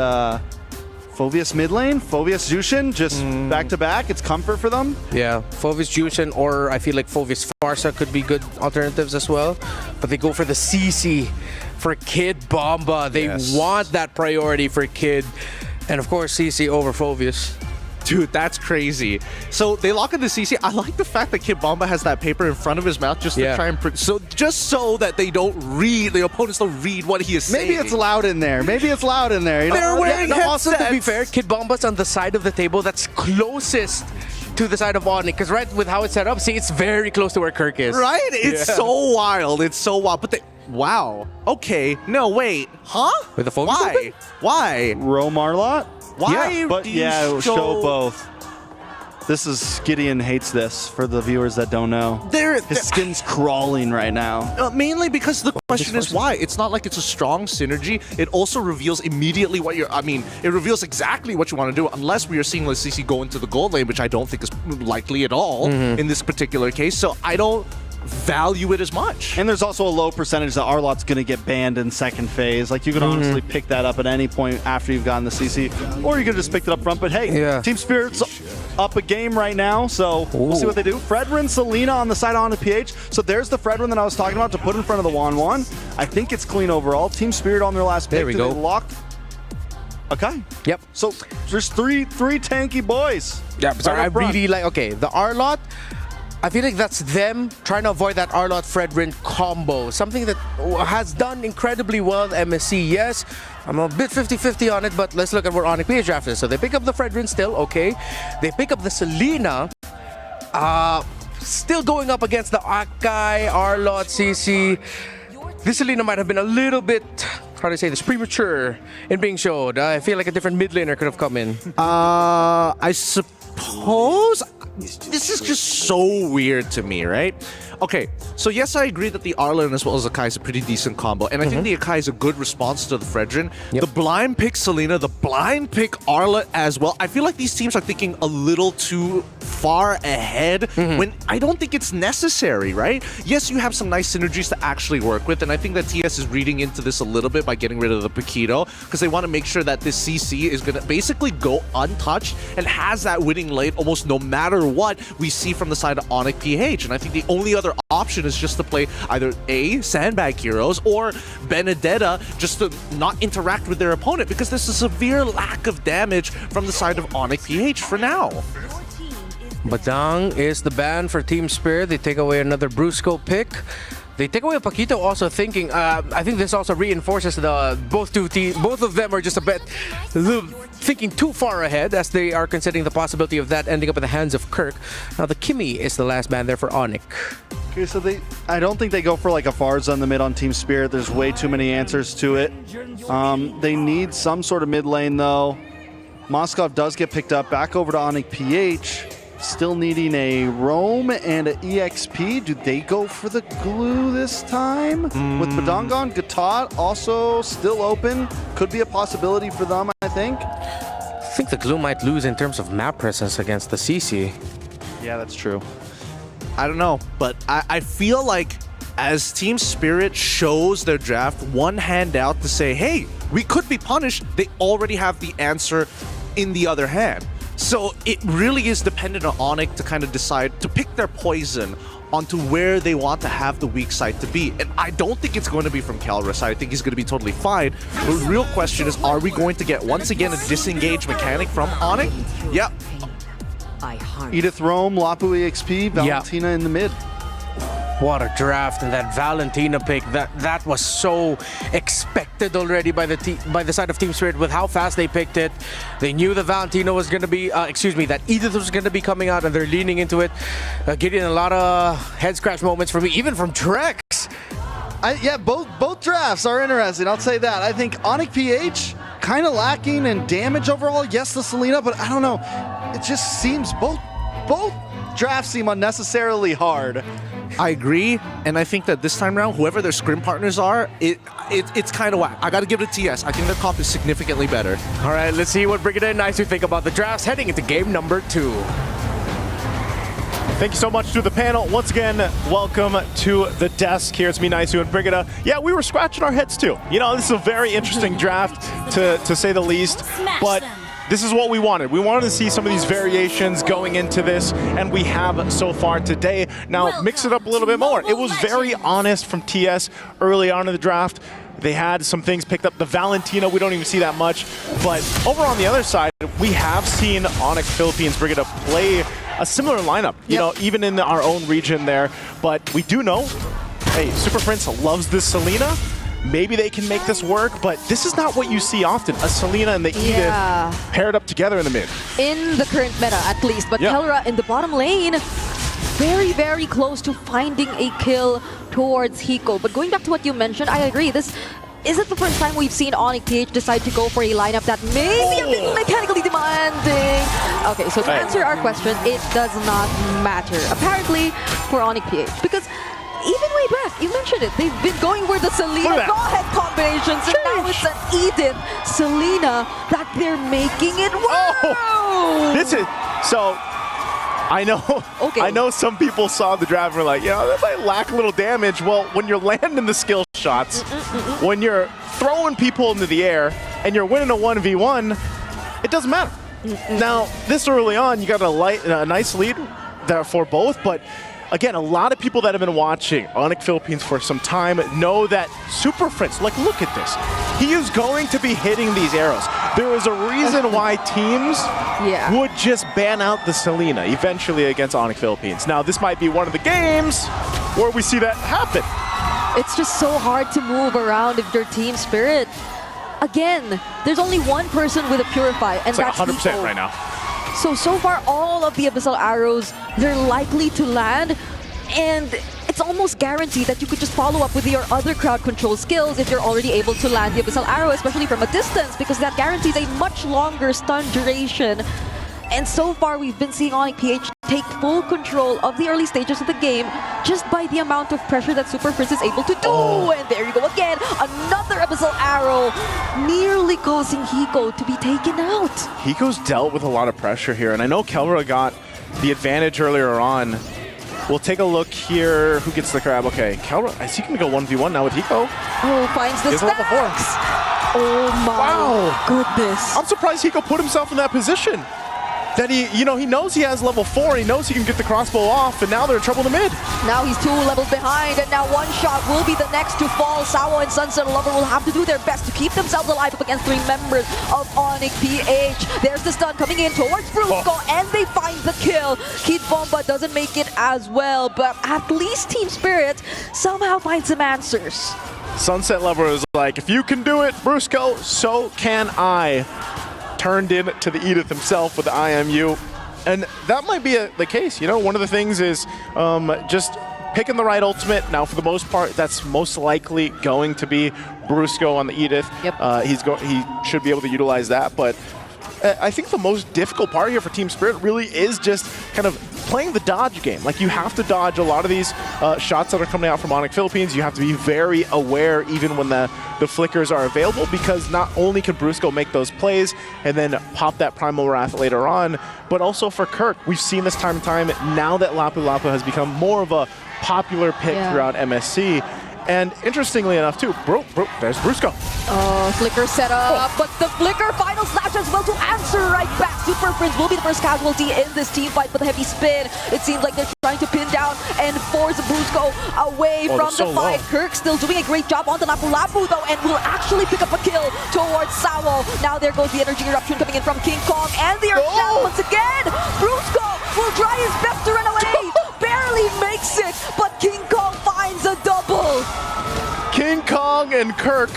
Phoveus mid lane, Phoveus Jushin, just back to back. It's comfort for them. Yeah, Phoveus Jushin, or I feel like Phoveus Farsa could be good alternatives as well. But they go for the CC for Kid Bomba. They want that priority for Kid. And of course, CC over Phoveus. Dude, that's crazy. So they lock in the CC. I like the fact that Kid Bomba has that paper in front of his mouth just to try and so that they don't read, the opponents don't read what he is saying. Maybe it's loud in there. Maybe it's loud in there. You They're know? wearing headsets. Also, to be fair, Kid Bomba's on the side of the table that's closest to the side of ONIC, because right with how it's set up, see, it's very close to where Kirk is. Right? It's so wild. It's so wild. But wow. Okay. No, wait. Huh? With the Phoveus Why? open? Why? Romarlot? Why? But yeah, show both. This is Gideon hates this for the viewers that don't know. His skin's crawling right now. Mainly because the question is why. It's not like it's a strong synergy. It also reveals immediately what you're. It reveals exactly what you want to do, unless we are seeing LaCC go into the gold lane, which I don't think is likely at all in this particular case. So I don't value it as much. And there's also a low percentage that Arlot's going to get banned in second phase. Like, you could honestly pick that up at any point after you've gotten the CC, or you could just pick it up front. But hey, Team Spirit's up a game right now, so we'll see what they do. Fredrin, Selena on the side on the PH. So there's the Fredrin that I was talking about to put in front of the 1-1. I think it's clean overall. Team Spirit on their last pick. There we go. Lock. Okay. Yep. So there's three tanky boys. Yeah, but I really like, the Arlot, I feel like that's them trying to avoid that Arlott Fredrin combo. Something that has done incredibly well at MSC. Yes, I'm a bit 50-50 on it, but let's look at where ONIC PH draft is. So they pick up the Fredrin still, okay. They pick up the Selena. Still going up against the Akai, Arlott, CC. This Selena might have been a little bit, how do I say this, premature in being showed. I feel like a different mid laner could have come in. I suppose this is just so weird to me, right? Okay, so yes, I agree that the Arlen as well as Akai is a pretty decent combo, and I think the Akai is a good response to the Fredrin. The blind pick Selena, the blind pick Arlet as well. I feel like these teams are thinking a little too far ahead when I don't think it's necessary, right? Yes, you have some nice synergies to actually work with, and I think that TS is reading into this a little bit by getting rid of the Paquito, because they want to make sure that this CC is going to basically go untouched and has that winning lane almost no matter what we see from the side of ONIC PH. And I think the only other option is just to play either A, Sandbag Heroes, or Benedetta, just to not interact with their opponent, because there's a severe lack of damage from the side of ONIC PH for now. Badang is the ban for Team Spirit. They take away another Brusco pick. They take away Paquito, also thinking, I think this also reinforces the both of them are just a bit thinking too far ahead, as they are considering the possibility of that ending up in the hands of Kirk. Now the Kimmy is the last man there for ONIC. Okay, so I don't think they go for like a Farza in the mid on Team Spirit. There's way too many answers to it. They need some sort of mid lane though. Moskov does get picked up back over to ONIC PH. Still needing a Roam and an EXP. Do they go for the glue this time? With Badangon, Gatot also still open. Could be a possibility for them, I think. I think the glue might lose in terms of map presence against the CC. Yeah, that's true. I don't know, but I feel like as Team Spirit shows their draft one hand out to say, hey, we could be punished, they already have the answer in the other hand. So it really is dependent on ONIC to kind of decide to pick their poison onto where they want to have the weak side to be. And I don't think it's going to be from Calrus. I think he's going to be totally fine. The real question is, are we going to get, once again, a disengage mechanic from ONIC? Yep. Edith Rome, Lapu EXP, Valentina in the mid. What a draft, and that Valentina pick, that was so expected already by the side of Team Spirit with how fast they picked it. They knew that Valentina was going to be, that Edith was going to be coming out, and they're leaning into it. Getting a lot of head scratch moments from me, even from Trex. Yeah, both drafts are interesting, I'll say that. I think ONIC PH kind of lacking in damage overall. Yes, the Selena, but I don't know. It just seems both drafts seem unnecessarily hard. I agree, and I think that this time around, whoever their scrim partners are, it's kind of whack. I got to give it to TS. I think their comp is significantly better. All right, let's see what Brigida and Nice think about the drafts heading into game number 2. Thank you so much to the panel. Once again, welcome to the desk. Here it's me, Naisu, and Brigida. Yeah, we were scratching our heads too. You know, this is a very interesting draft, to say the least, but this is what we wanted. We wanted to see some of these variations going into this, and we have so far today. Now, mix it up a little bit more. It was very honest from TS early on in the draft. They had some things picked up. The Valentina, we don't even see that much. But over on the other side, we have seen ONIC Philippines Brigida play a similar lineup, you know, even in our own region there. But we do know, hey, Super Prince loves this Selena. Maybe they can make this work, but this is not what you see often. A Selena and the Edith paired up together in the mid. In the current meta, at least. But Kelra in the bottom lane, very, very close to finding a kill towards Hiko. But going back to what you mentioned, I agree. This isn't the first time we've seen ONIC PH decide to go for a lineup that may be a bit mechanically demanding. Okay, so to answer our question, it does not matter, apparently, for ONIC PH. Because even way back, you mentioned it, they've been going for the Selena go-ahead combinations, and now it's an Edith Selena that they're making it work. This is, so, I know some people saw the draft and were like, that might lack a little damage. Well, when you're landing the skill shots, when you're throwing people into the air, and you're winning a 1v1, it doesn't matter. Now, this early on, you got a nice lead there for both, but again, a lot of people that have been watching ONIC Philippines for some time know that Super Prince, like, look at this. He is going to be hitting these arrows. There is a reason why teams would just ban out the Selena eventually against ONIC Philippines. Now, this might be one of the games where we see that happen. It's just so hard to move around if you're Team Spirit. Again, there's only one person with a Purify, and it's like that's 100% Hiko. right now. So far, all of the Abyssal Arrows, they're likely to land, and it's almost guaranteed that you could just follow up with your other crowd control skills if you're already able to land the Abyssal Arrow, especially from a distance, because that guarantees a much longer stun duration. And so far, we've been seeing ONIC PH take full control of the early stages of the game just by the amount of pressure that Super Prince is able to do. And there you go again, another Abyssal Arrow, nearly causing Hiko to be taken out. Hiko's dealt with a lot of pressure here, and I know Kelra got the advantage earlier on. We'll take a look here. Who gets the grab? Okay, Kelra, is he going to go 1v1 now with Hiko? Oh, finds the stacks. Oh my goodness. I'm surprised Hiko put himself in that position. That he knows he has level 4, he knows he can get the crossbow off, and now they're in trouble in the mid. Now he's 2 levels behind, and now one shot will be the next to fall. Sawo and Sunset Lover will have to do their best to keep themselves alive up against 3 members of ONIC PH. There's the stun coming in towards Brusco, and they find the kill. Kid Bomba doesn't make it as well, but at least Team Spirit somehow finds some answers. Sunset Lover is like, if you can do it, Brusco, so can I. Turned in to the Edith himself with the IMU. And that might be the case. You know, one of the things is just picking the right ultimate. Now, for the most part, that's most likely going to be Brusco on the Edith. Yep. He should be able to utilize that. But I think the most difficult part here for Team Spirit really is just kind of playing the dodge game. Like, you have to dodge a lot of these shots that are coming out from ONIC Philippines. You have to be very aware even when the flickers are available, because not only can Brusco make those plays and then pop that Primal Wrath later on, but also for Kirk, we've seen this time and time now that Lapu Lapu has become more of a popular pick throughout MSC. And interestingly enough, too, there's Brusco. Oh, Flicker set up, but the Flicker final slash as well to answer right back. Super Prince will be the first casualty in this team fight, but the heavy spin, it seems like they're trying to pin down and force Brusco away from the fight. Kirk still doing a great job on the Lapu Lapu, though, and will actually pick up a kill towards Sawo. Now there goes the energy eruption coming in from King Kong, and the Earth Shadow once again. Brusco will try his best to run away. Barely makes it, but King Kong finds a double. King Kong and Kirk,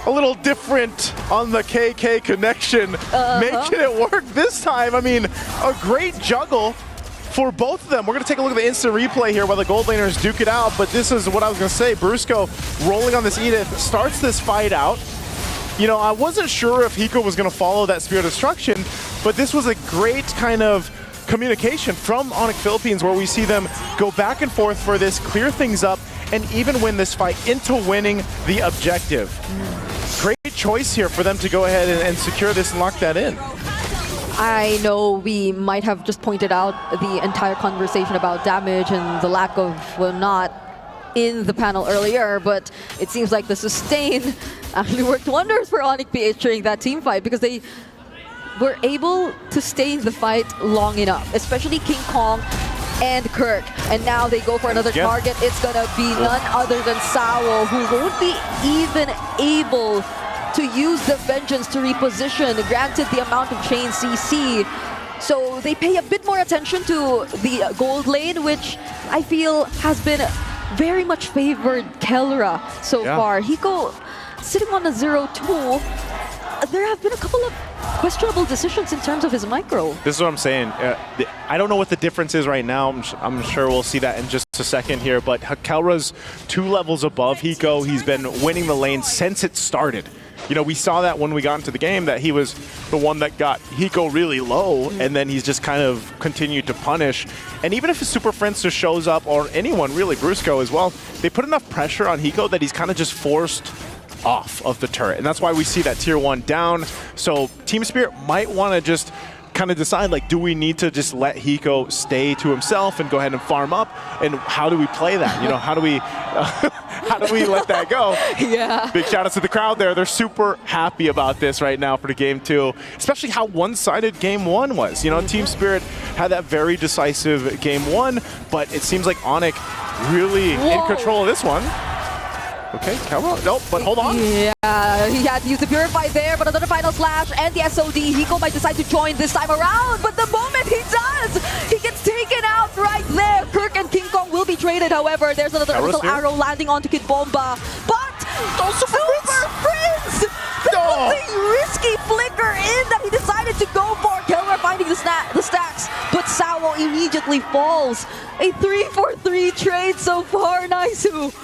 a little different on the KK connection, making it work this time. I mean, a great juggle for both of them. We're going to take a look at the instant replay here while the gold laners duke it out, but this is what I was going to say. Brusco rolling on this Edith starts this fight out. You know, I wasn't sure if Hiko was going to follow that Spear of Destruction, but this was a great kind of communication from ONIC Philippines where we see them go back and forth for this, clear things up, and even win this fight into winning the objective. Great choice here for them to go ahead and secure this and lock that in. I know we might have just pointed out the entire conversation about damage and the lack of, well, not in the panel earlier, but it seems like the sustain actually worked wonders for ONIC PH during that team fight, because they were able to stay in the fight long enough, especially King Kong and Kirk. And now they go for another target. It's gonna be none other than Sawo, who won't be even able to use the Vengeance to reposition, granted the amount of chain CC. So they pay a bit more attention to the gold lane, which I feel has been very much favored Kelra so far. Hiko sitting on a 0-2. There have been a couple of questionable decisions in terms of his micro. This is what I'm saying. I don't know what the difference is right now. I'm sure we'll see that in just a second here, but Kelra's 2 levels above Hiko. He's been winning the lane since it started. You know, we saw that when we got into the game, that he was the one that got Hiko really low, and then he's just kind of continued to punish. And even if a Super Prince just shows up, or anyone really, Brusco as well, they put enough pressure on Hiko that he's kind of just forced off of the turret. And that's why we see that tier 1 down. So Team Spirit might want to just kind of decide, like, do we need to just let Hiko stay to himself and go ahead and farm up? And how do we play that? You know, how do How do we let that go? Yeah. Big shout out to the crowd there. They're super happy about this right now for the game 2, especially how one-sided game 1 was. You know, Team Spirit had that very decisive game 1, but it seems like ONIC really in control of this one. Okay, Kelra. Nope, but hold on. Yeah, he had to use the Purify there, but another final slash and the SOD. Hiko might decide to join this time around, but the moment he does, he gets taken out right there. Kirk and King Kong will be traded, however. There's another little arrow landing onto Kid Bomba, but Super Prince! The risky flicker in that he decided to go for. Kelra finding the stacks, but Sawo immediately falls. A 3-for-3 trade so far, Naisu.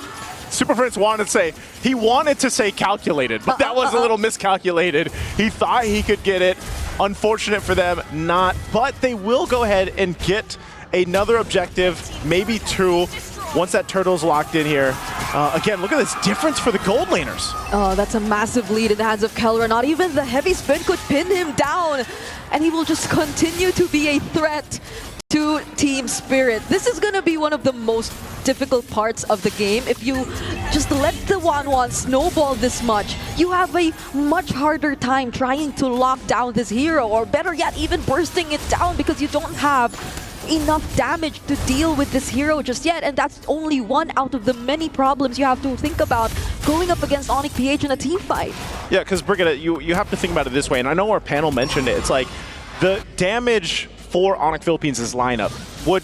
Super Prince wanted to say calculated, but that was a little miscalculated. He thought he could get it. Unfortunate for them, not. But they will go ahead and get another objective, maybe 2, once that turtle's locked in here. Again, look at this difference for the gold laners. Oh, that's a massive lead in the hands of Kelra. Not even the heavy spin could pin him down, and he will just continue to be a threat to Team Spirit. This is going to be one of the most difficult parts of the game. If you just let the 1-1 snowball this much, you have a much harder time trying to lock down this hero, or better yet, even bursting it down, because you don't have enough damage to deal with this hero just yet, and that's only one out of the many problems you have to think about going up against ONIC PH in a team fight. Yeah, because Brigitte, you have to think about it this way, and I know our panel mentioned it. It's like the damage for ONIC Philippines' lineup would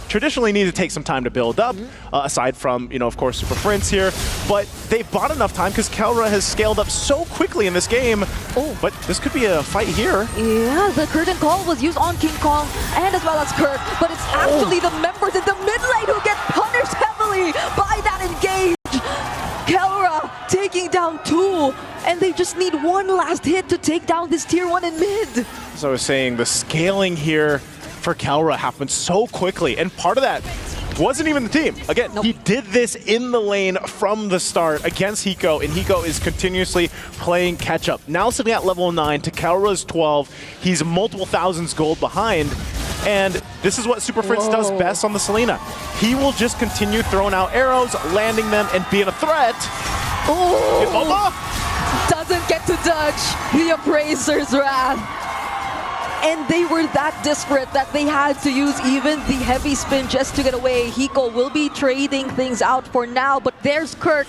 traditionally need to take some time to build up, aside from, you know, of course, Super Prince here. But they've bought enough time because Kelra has scaled up so quickly in this game. Oh, but this could be a fight here. Yeah, the curtain call was used on King Kong and as well as Kirk, but it's actually the members in the mid lane who get punished heavily by that engage. Kelra taking down 2, and they just need one last hit to take down this tier 1 in mid. As I was saying, the scaling here for Kelra happened so quickly, and part of that wasn't even the team. Again, he did this in the lane from the start against Hiko, and Hiko is continuously playing catch-up. Now sitting at level 9 to Kelra's 12, he's multiple thousands gold behind, and this is what Super Prince does best on the Selena. He will just continue throwing out arrows, landing them, and being a threat. Doesn't get to dodge the Appraiser's Wrath. And they were that desperate that they had to use even the heavy spin just to get away. Hiko will be trading things out for now, but there's Kirk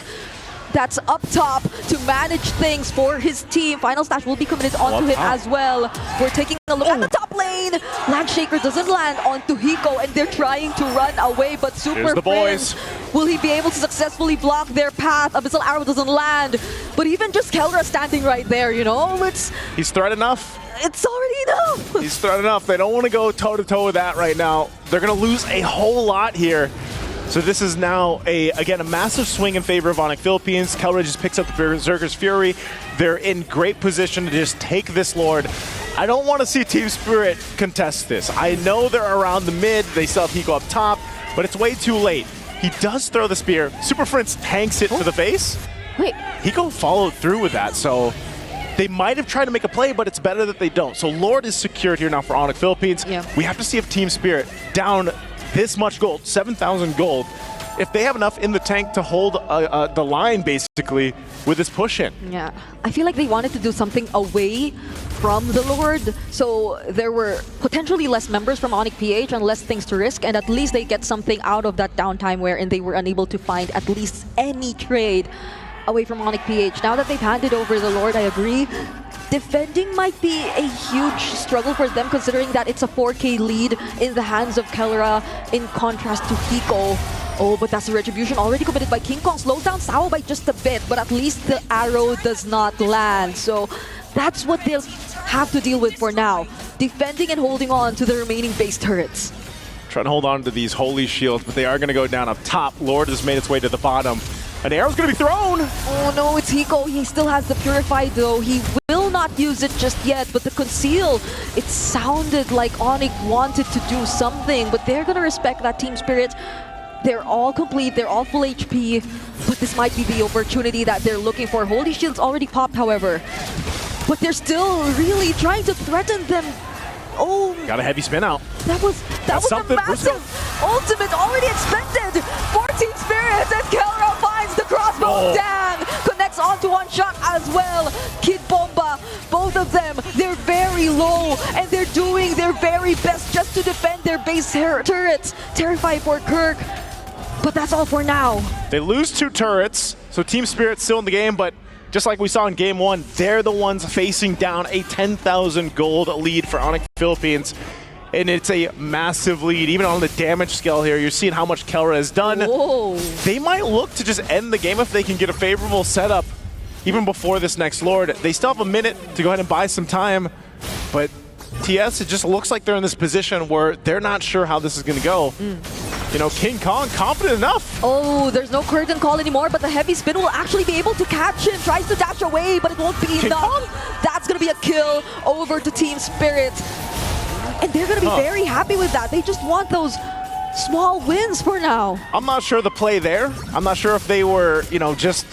that's up top to manage things for his team. Final Stash will be committed onto him as well. We're taking a look at the top lane. Landshaker doesn't land onto Hiko, and they're trying to run away, but Super Prince, will he be able to successfully block their path? Abyssal Arrow doesn't land, but even just Kelra standing right there, you know, he's threat enough. It's already enough. He's threat enough. They don't want to go toe-to-toe with that right now. They're going to lose a whole lot here. So this is now, again, a massive swing in favor of ONIC Philippines. Kelra just picks up the Berserker's Fury. They're in great position to just take this Lord. I don't want to see Team Spirit contest this. I know they're around the mid. They still have Hiko up top, but it's way too late. He does throw the spear. Super Prince tanks it to the face. Wait. Hiko followed through with that, so they might have tried to make a play, but it's better that they don't. So Lord is secured here now for ONIC Philippines. Yeah. We have to see if Team Spirit down this much gold, 7,000 gold, if they have enough in the tank to hold the line, basically, with this push in. Yeah, I feel like they wanted to do something away from the Lord, so there were potentially less members from ONIC PH and less things to risk, and at least they get something out of that downtime wherein they were unable to find at least any trade away from ONIC PH. Now that they've handed over the Lord, I agree. Defending might be a huge struggle for them, considering that it's a 4K lead in the hands of Kelra in contrast to Hiko. Oh, but that's a retribution already committed by King Kong. Slows down Sao by just a bit, but at least the arrow does not land. So that's what they'll have to deal with for now. Defending and holding on to the remaining base turrets. Trying to hold on to these holy shields, but they are going to go down up top. Lord has made its way to the bottom. An arrow's going to be thrown! Oh no, it's Hiko. He still has the Purify though. He will not use it just yet, but the Conceal, it sounded like ONIC wanted to do something, but they're going to respect that Team Spirit. They're all complete, they're all full HP, but this might be the opportunity that they're looking for. Holy Shield's already popped, however, but they're still really trying to threaten them. Oh, got a heavy spin out. That was a massive. ultimate already expected for Team Spirit, and Kelra finds the crossbow. Dang! Connects onto one shot as well. Kid Bomba, both of them, they're very low, and they're doing their very best just to defend their base turrets. Terrified for Kirk, but that's all for now. They lose 2 turrets, so Team Spirit's still in the game, but just like we saw in Game 1, they're the ones facing down a 10,000 gold lead for ONIC Philippines. And it's a massive lead, even on the damage scale here. You're seeing how much Kelra has done. Whoa. They might look to just end the game if they can get a favorable setup, even before this next Lord. They still have a minute to go ahead and buy some time, but TS, it just looks like they're in this position where they're not sure how this is going to go. You know, King Kong confident enough. Oh, there's no curtain call anymore, but the heavy spin will actually be able to catch him. Tries to dash away, but it won't be King enough. Kong? That's going to be a kill over to Team Spirit. And they're going to be very happy with that. They just want those small wins for now. I'm not sure the play there. I'm not sure if they were, you know, just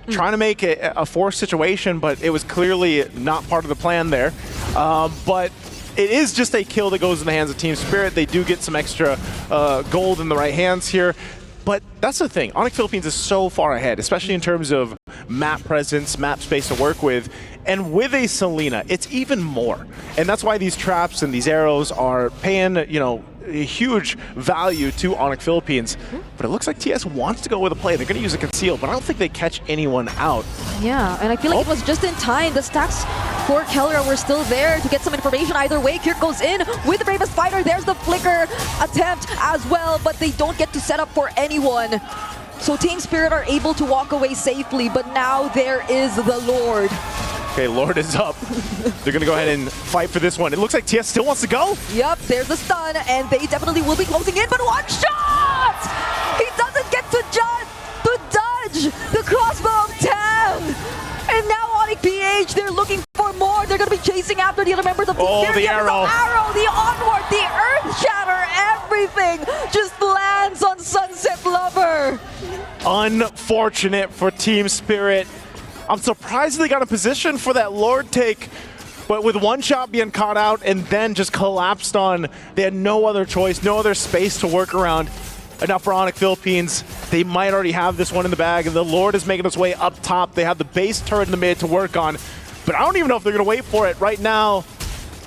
trying to make it a forced situation, but it was clearly not part of the plan there. But it is just a kill that goes in the hands of Team Spirit. They do get some extra gold in the right hands here. But that's the thing. ONIC Philippines is so far ahead, especially in terms of map presence, map space to work with. And with a Selena, it's even more. And that's why these traps and these arrows are paying, you know, a huge value to ONIC Philippines. But it looks like TS wants to go with a play. They're going to use a conceal, but I don't think they catch anyone out. Yeah, and I feel like it was just in time. The stacks for Kelra were still there to get some information. Either way, Kirk goes in with the bravest fighter. There's the flicker attempt as well, but they don't get to set up for anyone. So Team Spirit are able to walk away safely, but now there is the Lord. Okay, Lord is up. They're going to go ahead and fight for this one. It looks like TS still wants to go. Yep, there's the stun, and they definitely will be closing in, but one shot! He doesn't get to dodge the crossbow of 10! And now ONIC PH, they're looking for more. They're going to be chasing after the other members of Team Spirit. The arrow. The onward, the earth shatter, everything just lands on Sunset Lover. Unfortunate for Team Spirit. I'm surprised they got a position for that Lord take, but with one shot being caught out and then just collapsed on, they had no other choice, no other space to work around. Enough for ONIC Philippines. They might already have this one in the bag, and the Lord is making its way up top. They have the base turret in the mid to work on, but I don't even know if they're going to wait for it. Right now,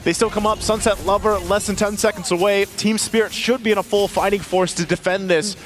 they still come up. Sunset Lover less than 10 seconds away. Team Spirit should be in a full fighting force to defend this,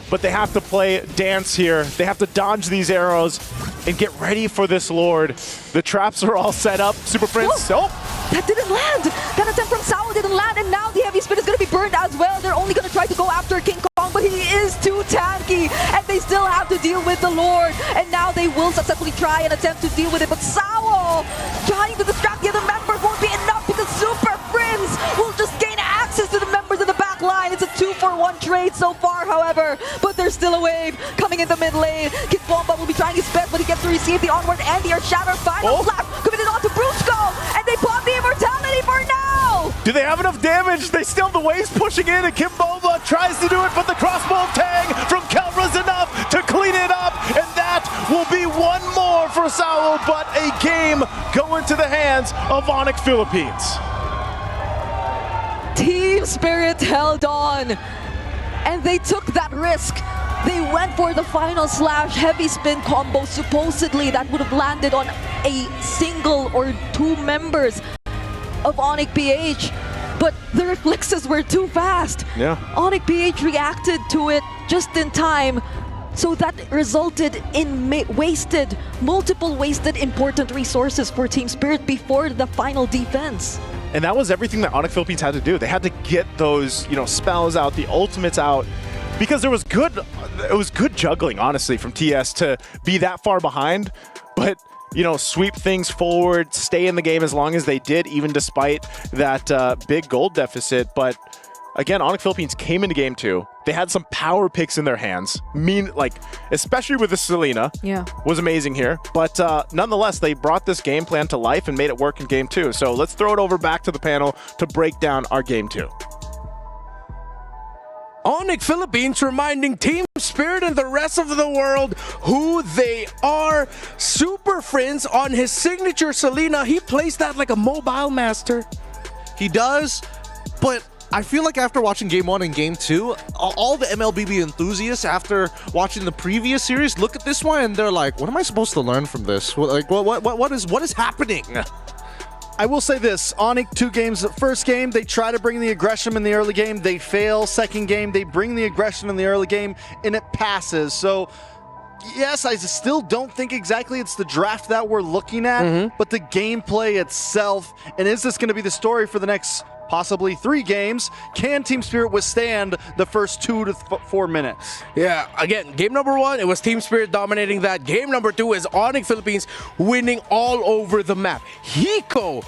but they have to play dance here. They have to dodge these arrows and get ready for this Lord. The traps are all set up. Super Prince, that didn't land. That attempt from Sao didn't land, and now the heavy spin is going to be burned as well. They're only going to try to go after King Kong, but he is too tanky, and they still have to deal with the Lord. And now they will successfully try and attempt to deal with it, but Sao trying to distract the other members won't be enough because Super Prince will just gain access to the members in the back line. It's a 2-for-1 trade so far, however, but there's still a wave coming in the mid lane. Kid Bomba will be trying his best, but he gets to receive the onward and the Earth Shatter. Final flash committed onto Bruchko, and they pop the immortality for now! do they have enough damage? They still have the waves pushing in, and Kim Bomba tries to do it, but the crossbow tang from Kelra's enough to clean it up, and that will be one more for Sao, but a game going to the hands of ONIC Philippines. Team Spirit held on, and they took that risk. They went for the final slash heavy spin combo. Supposedly that would have landed on a single or two members of ONIC PH, but the reflexes were too fast. Yeah. ONIC PH reacted to it just in time, so that resulted in multiple wasted important resources for Team Spirit before the final defense. And that was everything that ONIC Philippines had to do. They had to get those, spells out, the ultimates out, because it was good juggling, honestly, from TS to be that far behind, but sweep things forward, stay in the game as long as they did, even despite that big gold deficit. But again, ONIC Philippines came into game 2. They had some power picks in their hands. Especially with the Selena. Yeah. Was amazing here. But nonetheless, they brought this game plan to life and made it work in game 2. So let's throw it over back to the panel to break down our game 2. ONIC Philippines reminding Team Spirit and the rest of the world who they are. Super Prince on his signature Selena, he plays that like a mobile master. He does, but I feel like after watching Game 1 and Game 2, all the MLBB enthusiasts, after watching the previous series, look at this one and they're like, what am I supposed to learn from this? What is happening? I will say this, ONIC 2 games. First game, they try to bring the aggression in the early game. They fail. Second game, they bring the aggression in the early game, and it passes. So, yes, I still don't think exactly it's the draft that we're looking at, but the gameplay itself. And is this going to be the story for the next possibly 3 games? Can Team Spirit withstand the first 2 to 4 minutes? Yeah, again, game number 1, it was Team Spirit dominating that. Game number 2 is ONIC Philippines winning all over the map. Hiko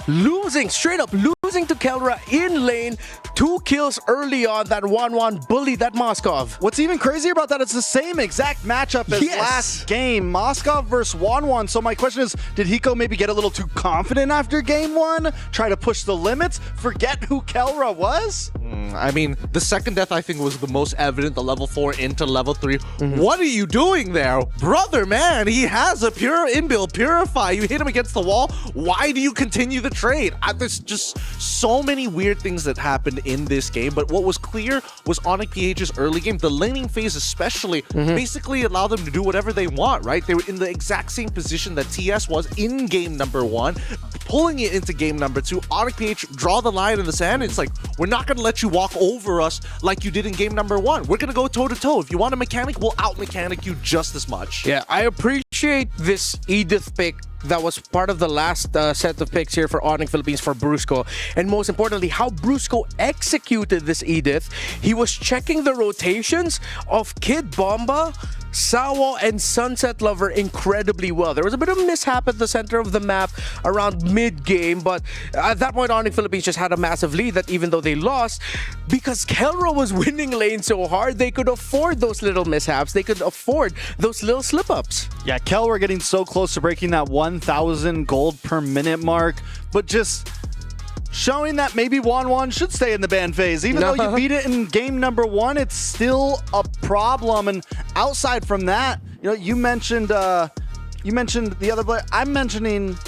losing, straight up losing to Kelra in lane. 2 kills early on. That 1-1 bullied that Moskov. What's even crazier about that, it's the same exact matchup as last game. Moskov versus 1-1. So my question is, did Hiko maybe get a little too confident after game 1? Try to push the limits? Forget who Kelra was? I mean, the second death I think was the most evident, the level 4 into level 3. What are you doing there? Brother, man, he has a pure inbuild, Purify. You hit him against the wall. Why do you continue the trade? There's just so many weird things that happened in this game, but what was clear was ONIC PH's early game, the laning phase especially, basically allowed them to do whatever they want, right? They were in the exact same position that TS was in game number 1, pulling it into game number 2. ONIC PH draw the line in the sand. It's like, we're not going to let you walk over us like you did in game number 1. We're going to go toe-to-toe. If you want a mechanic, we'll out-mechanic you just as much. Yeah, I appreciate this Edith pick that was part of the last set of picks here for ONIC Philippines for Brusco. And most importantly, how Brusco executed this Edith. He was checking the rotations of Kid Bomba, Sawo, and Sunset Lover incredibly well. There was a bit of a mishap at the center of the map around mid-game, but at that point, ONIC Philippines just had a massive lead that even though they lost, because Kelra was winning lane so hard, they could afford those little mishaps. They could afford those little slip-ups. Yeah, Kelra getting so close to breaking that 1,000 gold per minute mark, but just showing that maybe 1-1 should stay in the ban phase. Even though you beat it in game number 1, it's still a problem. And outside from that, you know, you mentioned the other player. I'm mentioning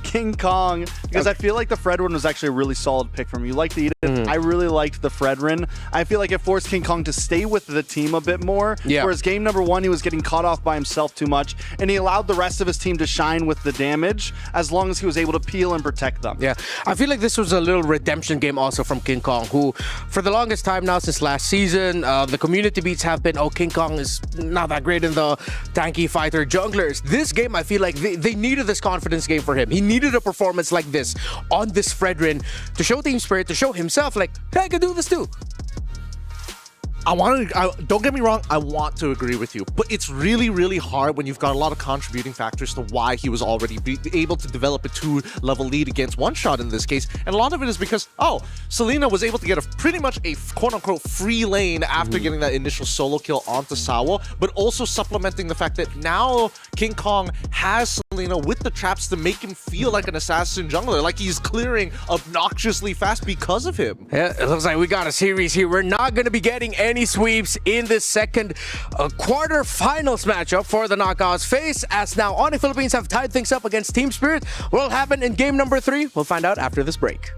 King Kong because I feel like the Fredrin was actually a really solid pick from you. Like the Edith, I really liked the Fredrin. I feel like it forced King Kong to stay with the team a bit more. Yeah. Whereas game number 1, he was getting caught off by himself too much, and he allowed the rest of his team to shine with the damage as long as he was able to peel and protect them. Yeah, I feel like this was a little redemption game also from King Kong, who for the longest time now since last season, the community beats have been, oh, King Kong is not that great in the tanky fighter junglers. This game, I feel like they needed this confidence game for him. He needed a performance like this on this Fredrin to show Team Spirit, to show himself like, hey, I can do this too. Don't get me wrong, I want to agree with you, but it's really, really hard when you've got a lot of contributing factors to why he was already able to develop a 2-level lead against One Shot in this case. And a lot of it is because, Selena was able to get pretty much a quote-unquote free lane after getting that initial solo kill onto Sawo, but also supplementing the fact that now King Kong has Selena with the traps to make him feel like an assassin jungler, like he's clearing obnoxiously fast because of him. Yeah, it looks like we got a series here. We're not going to be getting any sweeps in this second quarterfinals matchup for the knockouts phase, as now ONIC Philippines have tied things up against Team Spirit. What will happen in game number 3? We'll find out after this break.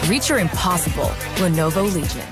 Reach your impossible. Lenovo Legion.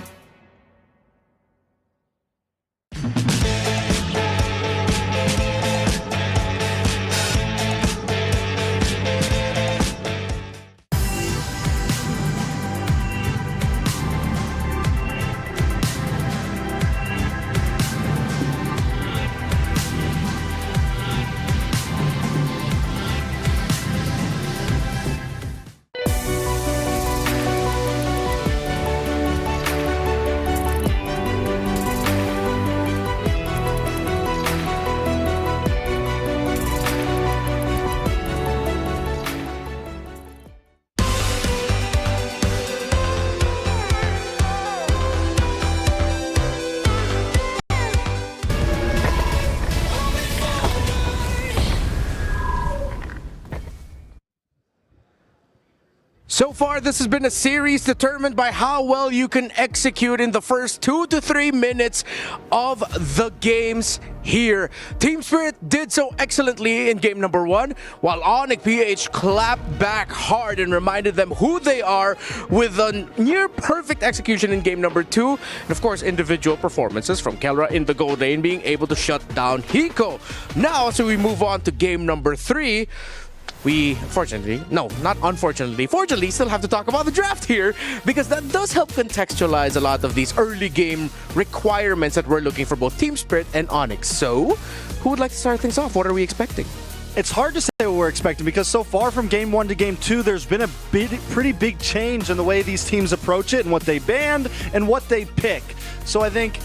So far, this has been a series determined by how well you can execute in the first 2 to 3 minutes of the games here. Team Spirit did so excellently in game number 1, while ONIC PH clapped back hard and reminded them who they are with a near-perfect execution in game number 2. And of course, individual performances from Kelra in the gold lane being able to shut down Hiko. Now, so we move on to game number 3. We, fortunately still have to talk about the draft here, because that does help contextualize a lot of these early game requirements that we're looking for both Team Spirit and ONIC. So, who would like to start things off? What are we expecting? It's hard to say what we're expecting, because so far from game 1 to game 2, there's been a pretty big change in the way these teams approach it and what they banned and what they pick. So I think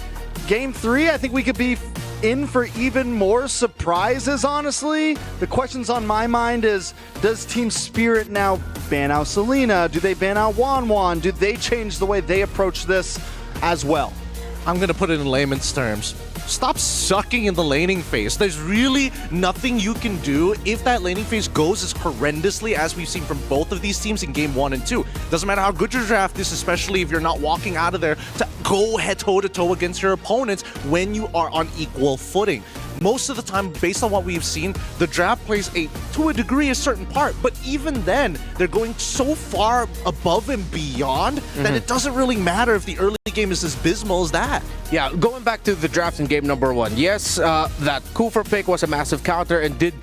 game 3, I think we could be in for even more surprises, honestly. The questions on my mind is, does Team Spirit now ban out Selena? Do they ban out Wanwan? Do they change the way they approach this as well? I'm going to put it in layman's terms. Stop sucking in the laning phase. There's really nothing you can do if that laning phase goes as horrendously as we've seen from both of these teams in game 1 and 2. Doesn't matter how good your draft is, especially if you're not walking out of there to go head toe-to-toe against your opponents when you are on equal footing. Most of the time, based on what we've seen, the draft plays to a degree a certain part, but even then, they're going so far above and beyond that it doesn't really matter if the early game is as abysmal as that. Yeah, going back to the draft in game number 1, yes, that Kufa pick was a massive counter and did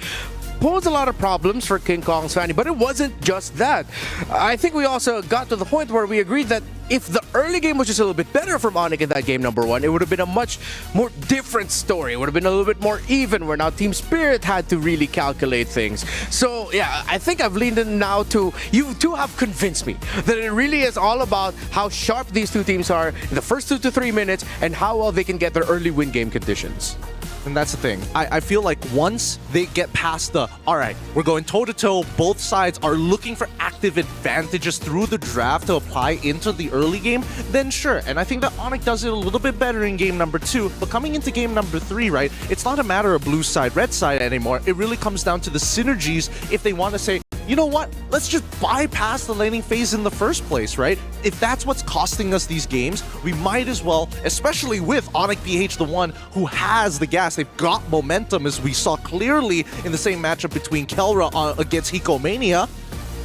pose a lot of problems for King Kong's Fanny, but it wasn't just that. I think we also got to the point where we agreed that if the early game was just a little bit better from ONIC in that game number 1, it would have been a much more different story. It would have been a little bit more even, where now Team Spirit had to really calculate things. So yeah, I think I've leaned in now to, you two have convinced me that it really is all about how sharp these two teams are in the first 2 to 3 minutes and how well they can get their early win game conditions. And that's the thing. I feel like once they get past the, all right, we're going toe-to-toe, both sides are looking for active advantages through the draft to apply into the early game, then sure. And I think that ONIC does it a little bit better in game number 2. But coming into game number 3, right, it's not a matter of blue side, red side anymore. It really comes down to the synergies if they want to say, you know what, let's just bypass the laning phase in the first place, right? If that's what's costing us these games, we might as well, especially with ONIC PH, the one who has the gas. They've got momentum, as we saw clearly in the same matchup between Kelra against Hikomania.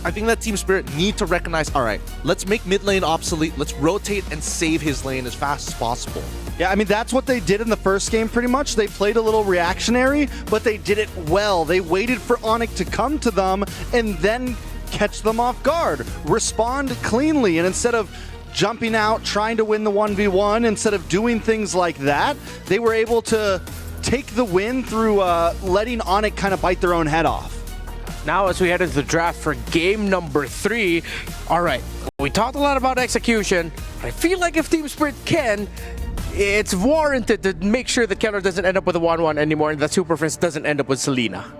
I think that Team Spirit need to recognize, all right, let's make mid lane obsolete, let's rotate and save his lane as fast as possible. Yeah, I mean, that's what they did in the first game pretty much. They played a little reactionary, but they did it well. They waited for ONIC to come to them and then catch them off guard, respond cleanly, and instead of jumping out, trying to win the 1v1, instead of doing things like that, they were able to take the win through letting ONIC kind of bite their own head off. Now, as we head into the draft for game number 3, all right, we talked a lot about execution, but I feel like if Team Spirit can, it's warranted to make sure that Keller doesn't end up with a 1-1 anymore and that Super Prince doesn't end up with Selena.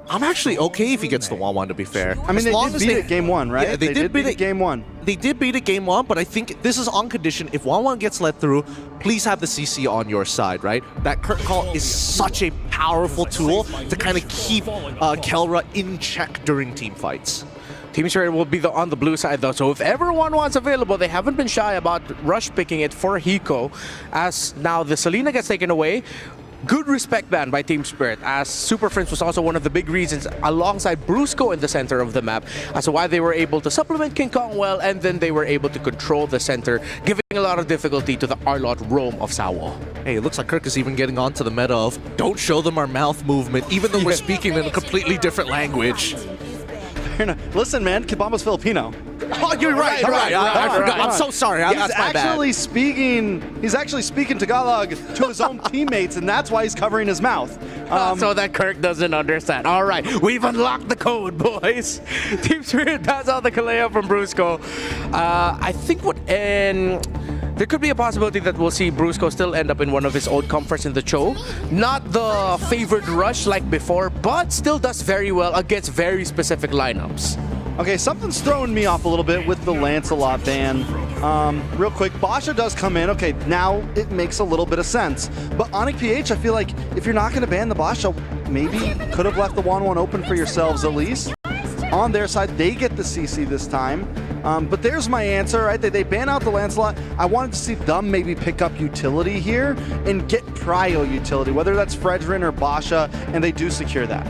I'm actually okay if he gets the 1-1, to be fair. I mean, they did beat it game 1, right? Yeah, they did beat it game 1. They did beat it game 1, but I think this is on condition. If 1-1 gets let through, please have the CC on your side, right? That curtain call is such a powerful tool to kind of keep Kelra in check during team fights. Team Spirit will be on the blue side though, so if ever 1-1's available, they haven't been shy about rush picking it for Hiko, as now the Selena gets taken away. good respect ban by Team Spirit, as Super Friends was also one of the big reasons, alongside Brusco in the center of the map, as to why they were able to supplement King Kong well, and then they were able to control the center, giving a lot of difficulty to the Arlot roam of Sawo. Hey, it looks like Kirk is even getting onto the meta of don't show them our mouth movement, even though we're speaking in a completely different language. Listen, man, Kibama's Filipino. Oh, you're right. I forgot. I'm so sorry. That's my bad. He's actually speaking Tagalog to his own teammates, and that's why he's covering his mouth. So that Kirk doesn't understand. All right, we've unlocked the code, boys. Team Spirit passes out the Kaleo from Brusco. I think there could be a possibility that we'll see Brusco still end up in one of his old comforts in the Cho. Not the favored rush like before, but still does very well against very specific lineups. Okay, something's throwing me off a little bit with the Lancelot ban. Real quick, Basha does come in. Okay, now it makes a little bit of sense. But ONIC PH, I feel like if you're not going to ban the Basha, maybe could have left the 1-1 open for yourselves at least. On their side, they get the CC this time. But there's my answer, right? They ban out the Lancelot. I wanted to see them maybe pick up utility here and get prio utility, whether that's Fredrin or Basha, and they do secure that.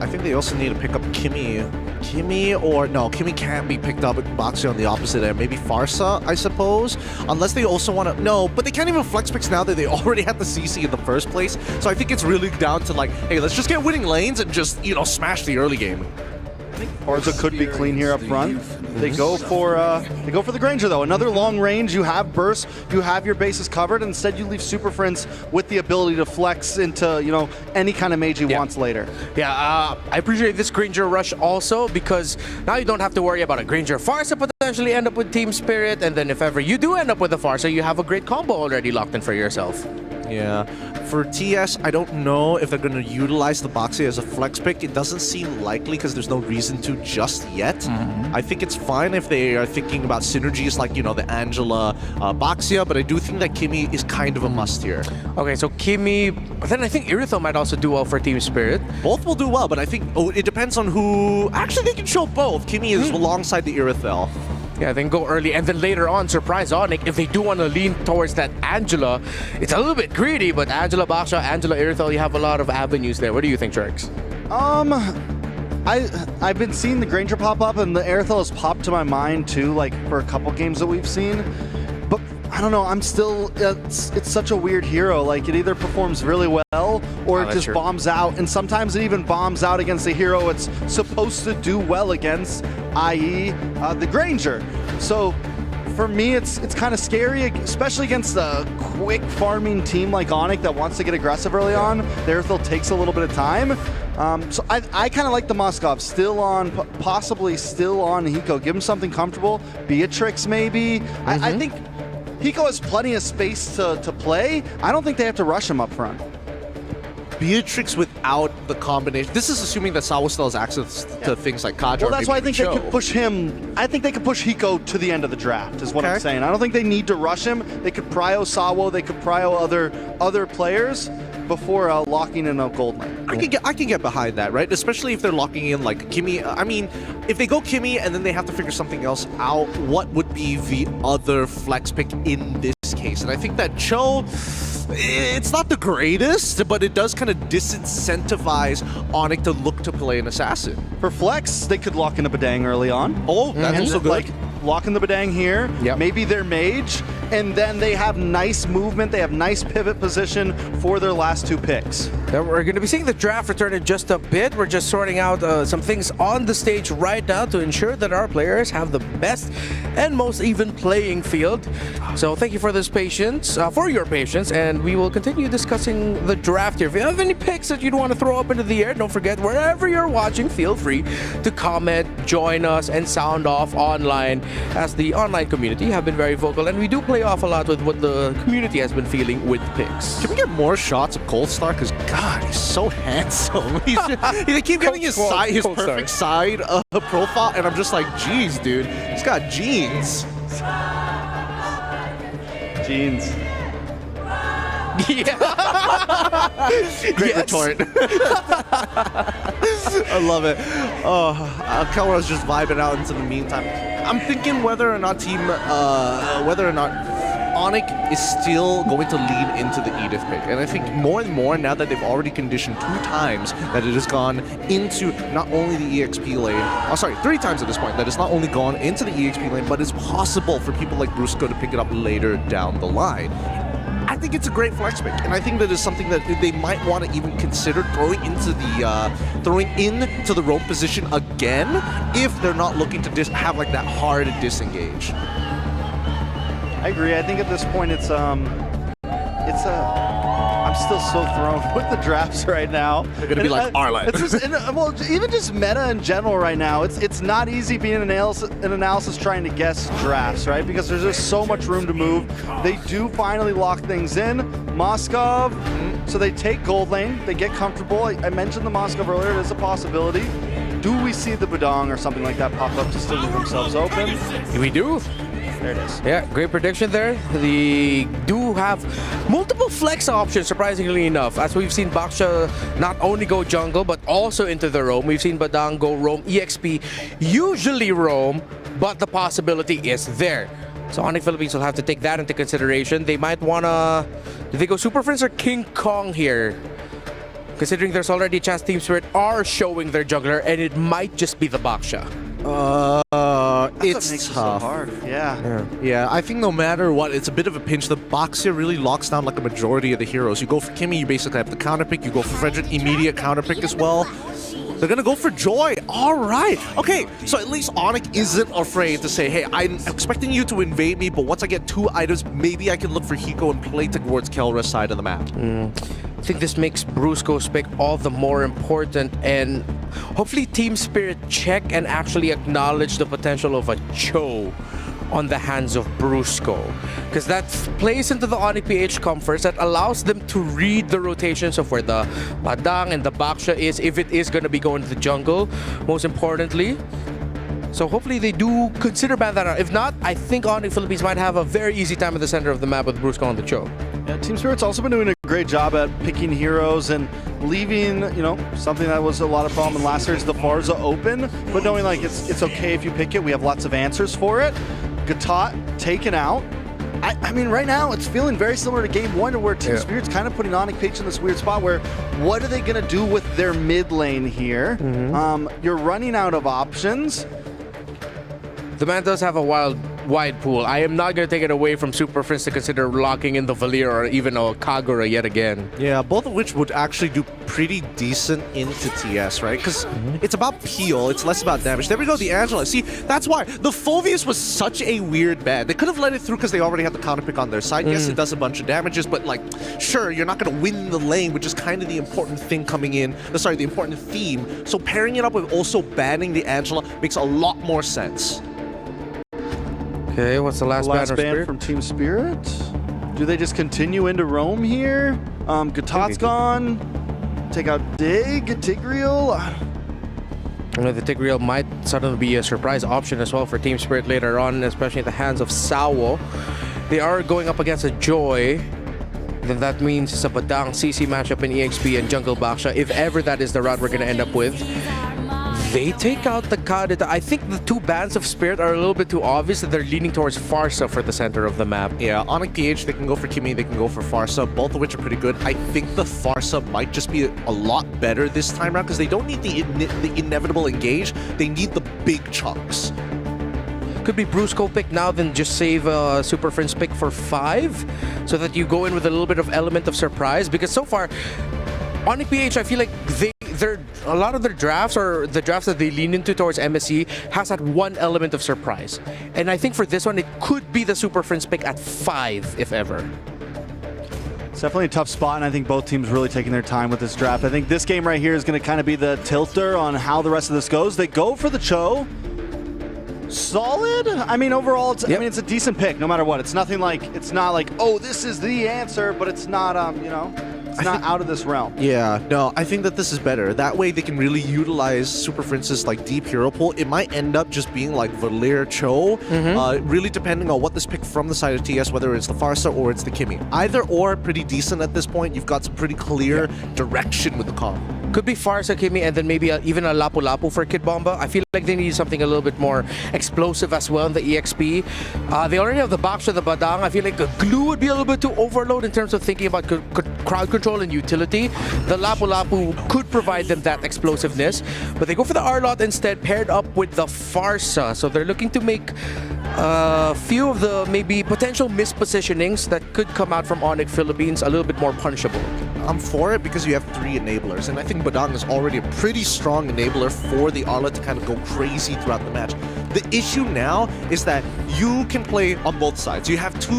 I think they also need to pick up Kimmy. Kimmy can't be picked up with Boxy on the opposite end. Maybe Farsa, I suppose. Unless they also want to... No, but they can't even flex picks now that they already had the CC in the first place. So I think it's really down to like, hey, let's just get winning lanes and just, smash the early game. I think Forza could be clean here up front. They go for the Granger though. Another long range. You have burst. You have your bases covered. Instead, you leave Super Friends with the ability to flex into any kind of mage he wants later. Yeah, I appreciate this Granger rush also because now you don't have to worry about a Granger Farsa potentially end up with Team Spirit, and then if ever you do end up with a Farsa, you have a great combo already locked in for yourself. Yeah. For TS, I don't know if they're going to utilize the Boxy as a flex pick. It doesn't seem likely because there's no reason to just yet. I think it's fine if they are thinking about synergies like, the Angela Boxia, but I do think that Kimmy is kind of a must here. Okay, so Kimmy, but then I think Irithel might also do well for Team Spirit. Both will do well, but I think it depends on who... Actually, they can show both. Kimmy is alongside the Irithel. Yeah, then go early, and then later on, surprise ONIC. If they do want to lean towards that Angela, it's a little bit greedy, but Angela Basha, Angela Irithel, you have a lot of avenues there. What do you think, Jerks? I've been seeing the Granger pop up, and the Irithel has popped to my mind too, like for a couple games that we've seen. But I don't know, I'm still, it's such a weird hero. Like it either performs really well or it just bombs out, and sometimes it even bombs out against the hero it's supposed to do well against, i.e. The Granger. So for me, it's kind of scary, especially against a quick farming team like ONIC that wants to get aggressive early on. The Irithel takes a little bit of time. So I kind of like the Moskov, possibly still on Hiko. Give him something comfortable. Beatrix maybe. I think Hiko has plenty of space to play. I don't think they have to rush him up front. Beatrix without the combination. This is assuming that Sawo still has access to things like Kadra. Well, that's why I think they could push him. I think they could push Hiko to the end of the draft, is what I'm saying. I don't think they need to rush him. They could prio Sawo. They could prio other players before locking in a gold lane. I can get behind that, right? Especially if they're locking in like Kimmy. I mean, if they go Kimmy and then they have to figure something else out, what would be the other flex pick in this case? And I think that Cho, it's not the greatest, but it does kind of disincentivize ONIC to look to play an assassin. For flex, they could lock in a Badang early on. Oh, that's also good. Like, lock in the Badang here, maybe their mage, and then they have nice movement, they have nice pivot position for their last two picks. We're going to be seeing the draft return in just a bit. We're just sorting out some things on the stage right now to ensure that our players have the best and most even playing field. So thank you for this patience, for your patience, and we will continue discussing the draft here. If you have any picks that you'd want to throw up into the air, don't forget, wherever you're watching, feel free to comment, join us, and sound off online, as the online community have been very vocal, and we do play off a lot with what the community has been feeling with picks. Can we get more shots of Cold Star? Because God, he's so handsome. They keep getting his perfect side profile, and I'm just like, geez, dude, he's got jeans. Jeans. Yeah. Great retort. I love it. Oh, Kelra's just vibing out into the meantime. I'm thinking whether or not ONIC is still going to lean into the Edith pick. And I think more and more, now that they've already conditioned 2 times, that it has gone into not only the EXP lane, 3 times at this point, that it's not only gone into the EXP lane, but it's possible for people like Brusco to pick it up later down the line. I think it's a great flex pick, and I think that is something that they might want to even consider throwing into the roam position again if they're not looking to have like that hard disengage. I agree. I think at this point I'm still so thrown with the drafts right now. They're gonna be like Arlen. It's just, well, even just meta in general right now. It's not easy being an analysis trying to guess drafts, right? Because there's just so much room to move. They do finally lock things in. Moskov, so they take gold lane. They get comfortable. I mentioned the Moskov earlier. There's a possibility. Do we see the Badong or something like that pop up to still leave themselves open? We do. There it is. Yeah, great prediction there. They do have multiple flex options, surprisingly enough. As we've seen Baksha not only go jungle, but also into the roam. We've seen Badang go roam, EXP usually roam, but the possibility is there. So ONIC Philippines will have to take that into consideration. They might want to... Do they go Super Friends or King Kong here? Considering there's already a chance Team Spirit are showing their jungler, and it might just be the Baksha. It's tough. So hard. Yeah, I think no matter what, it's a bit of a pinch. The Baksha really locks down like a majority of the heroes. You go for Kimmy, you basically have the counter pick. You go for Frederick, immediate counter pick as well. They're gonna go for Joy. All right. Okay, so at least ONIC isn't afraid to say, hey, I'm expecting you to invade me, but once I get 2 items, maybe I can look for Hiko and play towards Kelra's side of the map. I think this makes Brusco's pick all the more important, and hopefully Team Spirit check and actually acknowledge the potential of a Cho on the hands of Brusco, because that plays into the ONIC PH comforts that allows them to read the rotations of where the Badang and the Baksha is, if it is going to be going to the jungle, most importantly. So hopefully they do consider ban that out. If not, I think ONIC Philippines might have a very easy time at the center of the map with Brusco on the Cho. Yeah, Team Spirit's also been doing a great job at picking heroes and leaving, something that was a lot of problem in last year's the Farza open, but knowing like it's okay if you pick it. We have lots of answers for it. Gatot taken out. I mean, right now it's feeling very similar to Game 1 where Team Spirit's kind of putting ONIC PH in this weird spot where what are they going to do with their mid lane here? You're running out of options. The man does have a wide pool. I am not going to take it away from Super Friends to consider locking in the Valir or even a Kagura yet again. Yeah, both of which would actually do pretty decent into TS, right? Because it's about peel, it's less about damage. There we go, the Angela. See, that's why the Phoveus was such a weird bet. They could have let it through because they already had the counter pick on their side. Yes, it does a bunch of damages, but like, sure, you're not going to win the lane, which is kind of the important thing coming in. Sorry, the important theme. So pairing it up with also banning the Angela makes a lot more sense. Okay, what's the last ban from Team Spirit? Do they just continue into Rome here? Gatot's gone. Take out Tigreal. The Tigreal might suddenly be a surprise option as well for Team Spirit later on, especially in the hands of Sawo. They are going up against a Joy. Then that means it's a Badang CC matchup in EXP and Jungle Baksha. If ever that is the route we're going to end up with. They take out the Kadita. I think the 2 bans of Spirit are a little bit too obvious that they're leaning towards Farsa for the center of the map. Yeah, ONIC PH, they can go for Kimmy, they can go for Farsa, both of which are pretty good. I think the Farsa might just be a lot better this time around because they don't need the inevitable engage, they need the big chunks. Could be Brusco pick now, then just save Super Friends pick for 5 so that you go in with a little bit of element of surprise, because so far ONIC PH, I feel like a lot of their drafts, or the drafts that they lean into towards MSC, has that one element of surprise. And I think for this one, it could be the Super Friends pick at 5, if ever. It's definitely a tough spot, and I think both teams really taking their time with this draft. I think this game right here is going to kind of be the tilter on how the rest of this goes. They go for the Cho. Solid. I mean, overall, it's, I mean, it's a decent pick, no matter what. It's nothing like, it's not like, oh, this is the answer, but it's not, It's not out of this realm. Yeah, no, I think that this is better. That way they can really utilize Super Prince's like deep hero pool. It might end up just being like Valir Cho, really depending on what this pick from the side of TS, whether it's the Farsa or it's the Kimmy. Either or, pretty decent at this point. You've got some pretty clear direction with the comp. Could be Farsa, Kimmy, and then maybe even a Lapu Lapu for Kid Bomba. I feel like they need something a little bit more explosive as well in the EXP. They already have the box for the Badang. I feel like the glue would be a little bit too overload in terms of thinking about crowd control and utility. The Lapu Lapu could provide them that explosiveness, but they go for the Arlot instead, paired up with the Farsa. So they're looking to make a few of the maybe potential mispositionings that could come out from ONIC Philippines a little bit more punishable. I'm for it because you have 3 enablers, and I think Badang is already a pretty strong enabler for the Arla to kind of go crazy throughout the match. The issue now is that you can play on both sides. You have two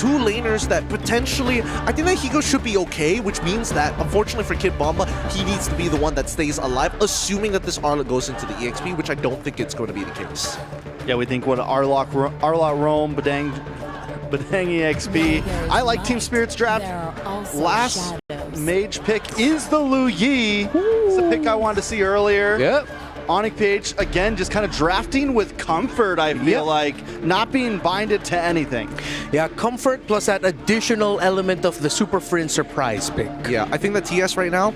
laners that potentially, I think that Higo should be okay, which means that, unfortunately for Kid Bomba, he needs to be the one that stays alive, assuming that this Arla goes into the EXP, which I don't think it's going to be the case. Yeah, we think what Arlot Rome, Badang EXP. I like Team Spirit's draft. Last mage pick is the Lu Yi. It's the pick I wanted to see earlier. Yep. ONIC PH, again, just kind of drafting with comfort, I feel like. Not being binded to anything. Yeah, comfort plus that additional element of the Super Friend surprise pick. Yeah, I think that TS right now,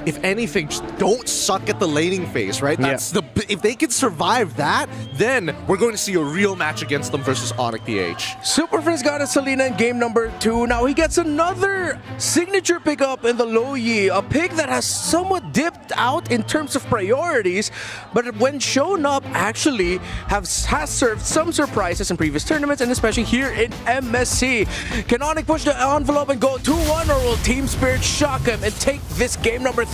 if anything, just don't suck at the laning phase, right? That's if they can survive that, then we're going to see a real match against them versus ONIC PH. Super Friends got a Selena in game number 2. Now he gets another signature pickup in the Lo Yi, a pick that has somewhat dipped out in terms of priorities, but when shown up, actually has served some surprises in previous tournaments, and especially here in MSC. Can ONIC push the envelope and go 2-1, or will Team Spirit shock him and take this game number 3?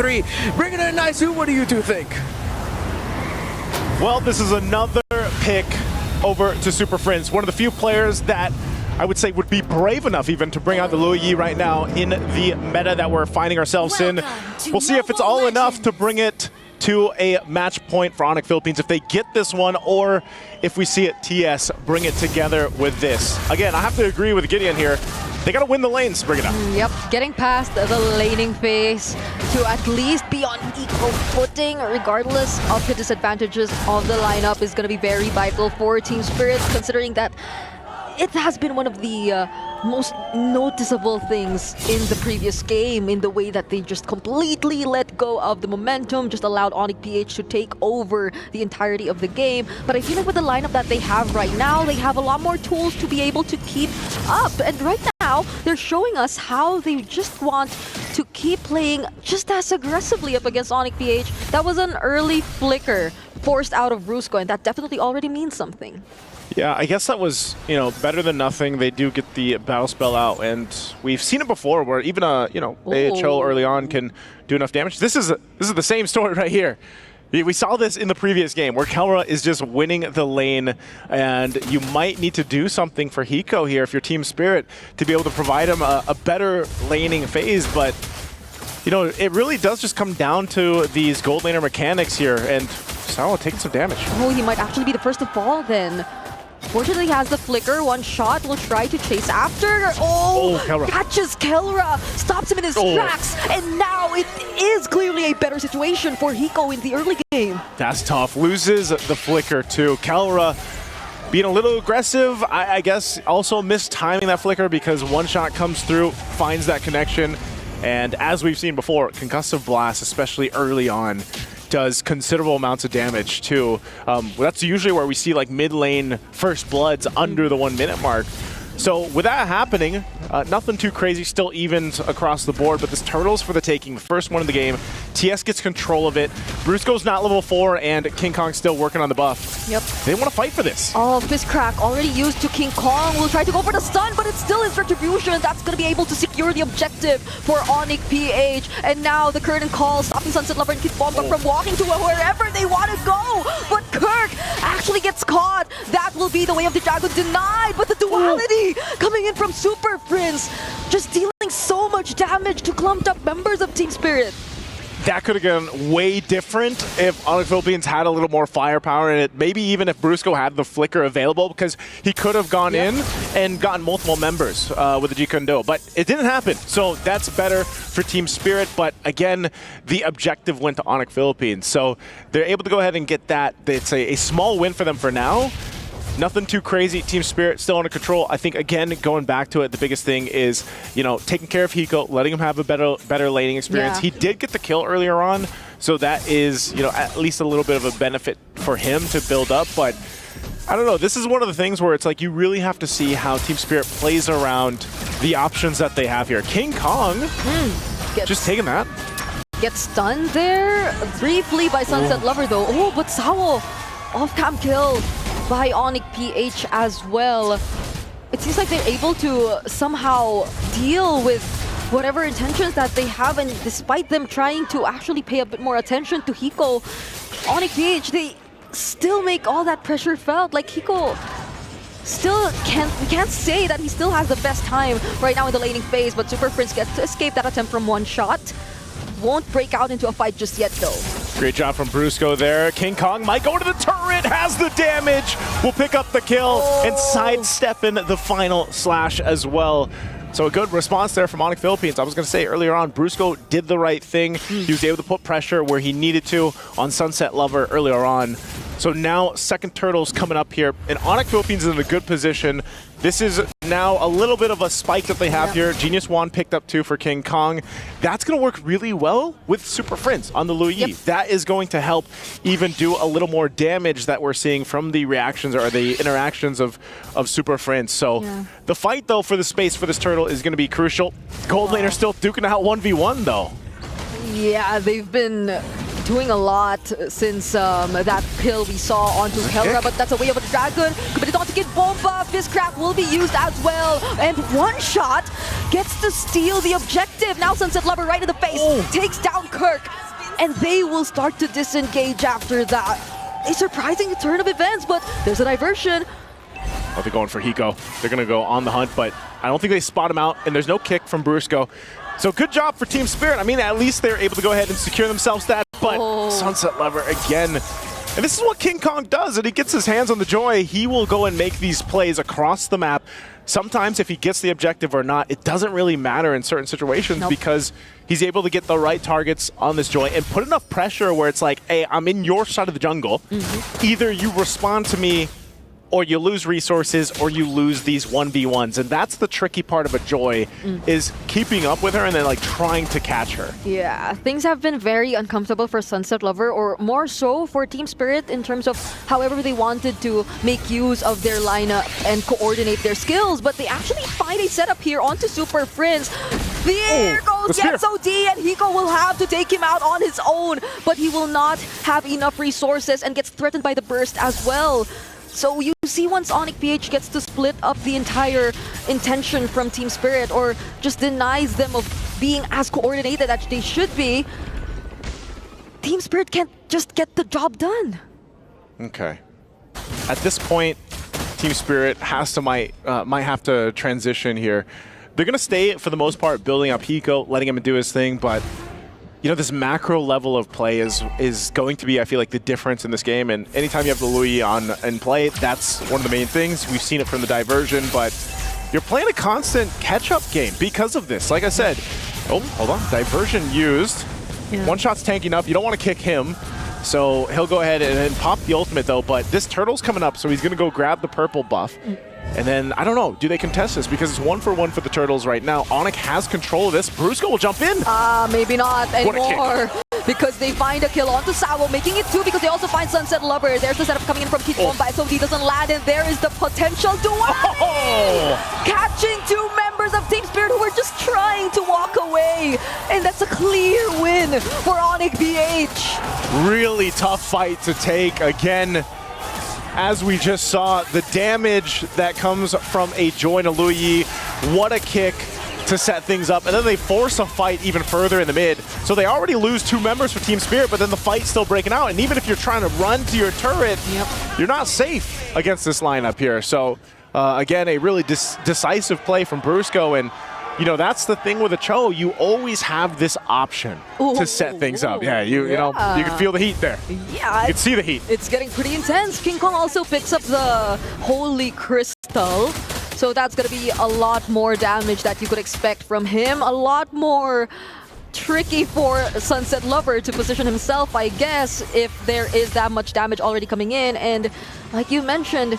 Bring it in, Naisu. What do you two think? Well, this is another pick over to Super Friends. One of the few players that I would say would be brave enough even to bring out the Lu Yi right now in the meta that we're finding ourselves in. We'll see if it's all enough to bring it to a match point for ONIC Philippines if they get this one, or if we see it TS bring it together with this. Again, I have to agree with Gideon here. They gotta win the lanes, bring it up. Yep, getting past the laning phase to at least be on equal footing, regardless of the disadvantages of the lineup, is gonna be very vital for Team Spirit, considering that it has been one of the most noticeable things in the previous game, in the way that they just completely let go of the momentum, just allowed ONIC PH to take over the entirety of the game. But I feel like with the lineup that they have right now, they have a lot more tools to be able to keep up. And right now, they're showing us how they just want to keep playing just as aggressively up against ONIC PH. That was an early flicker forced out of Rusco, and that definitely already means something. Yeah, I guess that was, better than nothing. They do get the battle spell out, and we've seen it before where even a, AHO early on can do enough damage. This is the same story right here. We saw this in the previous game where Kelra is just winning the lane, and you might need to do something for Hiko here if you're Team Spirit to be able to provide him a better laning phase, but it really does just come down to these gold laner mechanics here, and Sao taking some damage. Oh, he might actually be the first to fall then. Fortunately, he has the flicker. One shot will try to chase after. Oh, Kelra catches Kelra, stops him in his tracks, and now it is clearly a better situation for Hiko in the early game. That's tough. Loses the flicker too. Kelra being a little aggressive, I guess also mistiming that flicker because one shot comes through, finds that connection, and as we've seen before, Concussive Blast, especially early on, does considerable amounts of damage too. That's usually where we see like mid lane first bloods under the 1 minute mark. So with that happening, nothing too crazy, still evens across the board, but this Turtle's for the taking, the first one in the game. TS gets control of it. Brusco's not level 4, and King Kong's still working on the buff. Yep. They want to fight for this. Oh, Fist Crack already used to King Kong. Will try to go for the stun, but it still is Retribution. That's going to be able to secure the objective for ONIC PH. And now the curtain call, stopping Sunset Lover and Kid Bomba from walking to wherever they want to go. But Kirk actually gets caught. That will be the way of the Dragon denied, but the duality coming in from Super Prince, just dealing so much damage to clumped up members of Team Spirit. that could have gone way different if ONIC Philippines had a little more firepower in it. Maybe even if Brusco had the flicker available, because he could have gone in and gotten multiple members with the G Kundo. But it didn't happen, so that's better for Team Spirit. But again, the objective went to ONIC Philippines. So they're able to go ahead and get that. It's a small win for them for now. Nothing too crazy. Team Spirit still under control. I think, again, going back to it, the biggest thing is, you know, taking care of Hiko, letting him have a better laning experience. Yeah. He did get the kill earlier on, so that is, you know, at least a little bit of a benefit for him to build up. But I don't know. This is one of the things where it's like you really have to see how Team Spirit plays around the options that they have here. King Kong, just taking that. Gets stunned there briefly by Sunset Lover, though. Oh, but Sao off-cam kill by ONIC PH as well. It seems like they're able to somehow deal with whatever intentions that they have, and despite them trying to actually pay a bit more attention to Hiko, ONIC PH, they still make all that pressure felt. Like Hiko still we can't say that he still has the best time right now in the laning phase, but Super Prince gets to escape that attempt from one shot. Won't break out into a fight just yet, though. Great job from Brusco there. King Kong might go to the turret, has the damage, will pick up the kill, and sidestep in the final slash as well. So a good response there from ONIC Philippines. I was going to say earlier on, Brusco did the right thing. He was able to put pressure where he needed to on Sunset Lover earlier on. So now second Turtles coming up here, and ONIC Philippines is in a good position. This is now a little bit of a spike that they have here. Genius Wand picked up 2 for King Kong. That's going to work really well with Super Prince on the Luyi. That is going to help even do a little more damage that we're seeing from the reactions or the interactions of Super Prince. So the fight, though, for the space for this turtle is going to be crucial. Gold Laner still duking out 1v1, though. Yeah, they've been doing a lot since that kill we saw onto Helra, but that's a way of a dragon. Committed onto Kid Bomba. Fistcraft will be used as well. And one shot gets to steal the objective. Now Sunset Lover right in the face. Takes down Kirk. And they will start to disengage after that. A surprising turn of events, but there's a diversion. Oh, they're going for Hiko. They're going to go on the hunt, but I don't think they spot him out, and there's no kick from Brusco. So good job for Team Spirit. I mean, at least they're able to go ahead and secure themselves that, but Sunset Lover again. And this is what King Kong does, and he gets his hands on the joy. He will go and make these plays across the map. Sometimes if he gets the objective or not, it doesn't really matter in certain situations because he's able to get the right targets on this joy and put enough pressure where it's like, hey, I'm in your side of the jungle. Either you respond to me or you lose resources, or you lose these 1v1s. And that's the tricky part of a Joy, is keeping up with her and then like trying to catch her. Yeah, things have been very uncomfortable for Sunset Lover, or more so for Team Spirit in terms of however they wanted to make use of their lineup and coordinate their skills. But they actually find a setup here onto Super Prince. There goes YetSOD, and Hiko will have to take him out on his own, but he will not have enough resources and gets threatened by the burst as well. So you see, once ONIC PH gets to split up the entire intention from Team Spirit, or just denies them of being as coordinated as they should be, Team Spirit can't just get the job done. Okay. At this point, Team Spirit might have to transition here. They're going to stay, for the most part, building up Hiko, letting him do his thing, but you know, this macro level of play is going to be, I feel like, the difference in this game. And anytime you have the Luyi on and play, that's one of the main things. We've seen it from the diversion, but you're playing a constant catch-up game because of this. Like I said, oh, hold on, diversion used. One shot's tanking up. You don't want to kick him. So he'll go ahead and pop the ultimate, though. But this turtle's coming up, so he's going to go grab the purple buff. And then, I don't know, do they contest this? Because it's 1-for-1 for the Turtles right now. ONIC has control of this. Brusco will jump in. Maybe not anymore. Because they find a kill onto Sao, making it 2 because they also find Sunset Lover. There's the setup coming in from Kid Bomba. SOD doesn't land, and there is the potential duality! Catching 2 members of Team Spirit who were just trying to walk away. And that's a clear win for ONIC PH. Really tough fight to take. Again, as we just saw, the damage that comes from a Joy and a Luyi, what a kick to set things up. And then they force a fight even further in the mid. So they already lose 2 members for Team Spirit, but then the fight's still breaking out. And even if you're trying to run to your turret, you're not safe against this lineup here. So again, a really decisive play from Brusco. And you know, that's the thing with a Cho. You always have this option to set things up. Yeah, you know, you can feel the heat there. Yeah. You can see the heat. It's getting pretty intense. King Kong also picks up the Holy Crystal. So that's going to be a lot more damage that you could expect from him. A lot more tricky for Sunset Lover to position himself, I guess, if there is that much damage already coming in. And like you mentioned,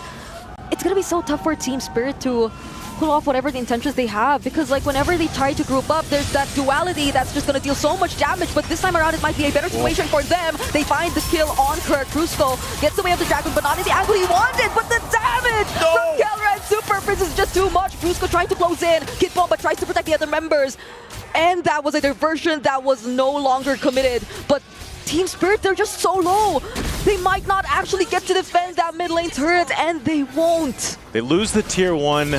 it's going to be so tough for Team Spirit to pull off whatever the intentions they have, because like whenever they try to group up, there's that duality that's just going to deal so much damage. But this time around, it might be a better situation for them. They find the kill on Kirk. Brusco gets away of the Dragon, but not in the angle he wanted. But the damage from Kelra and Super Prince is just too much. Brusco trying to close in. Kid Bomba tries to protect the other members. And that was a diversion that was no longer committed. But Team Spirit, they're just so low. They might not actually get to defend that mid lane turret, and they won't. They lose the tier 1.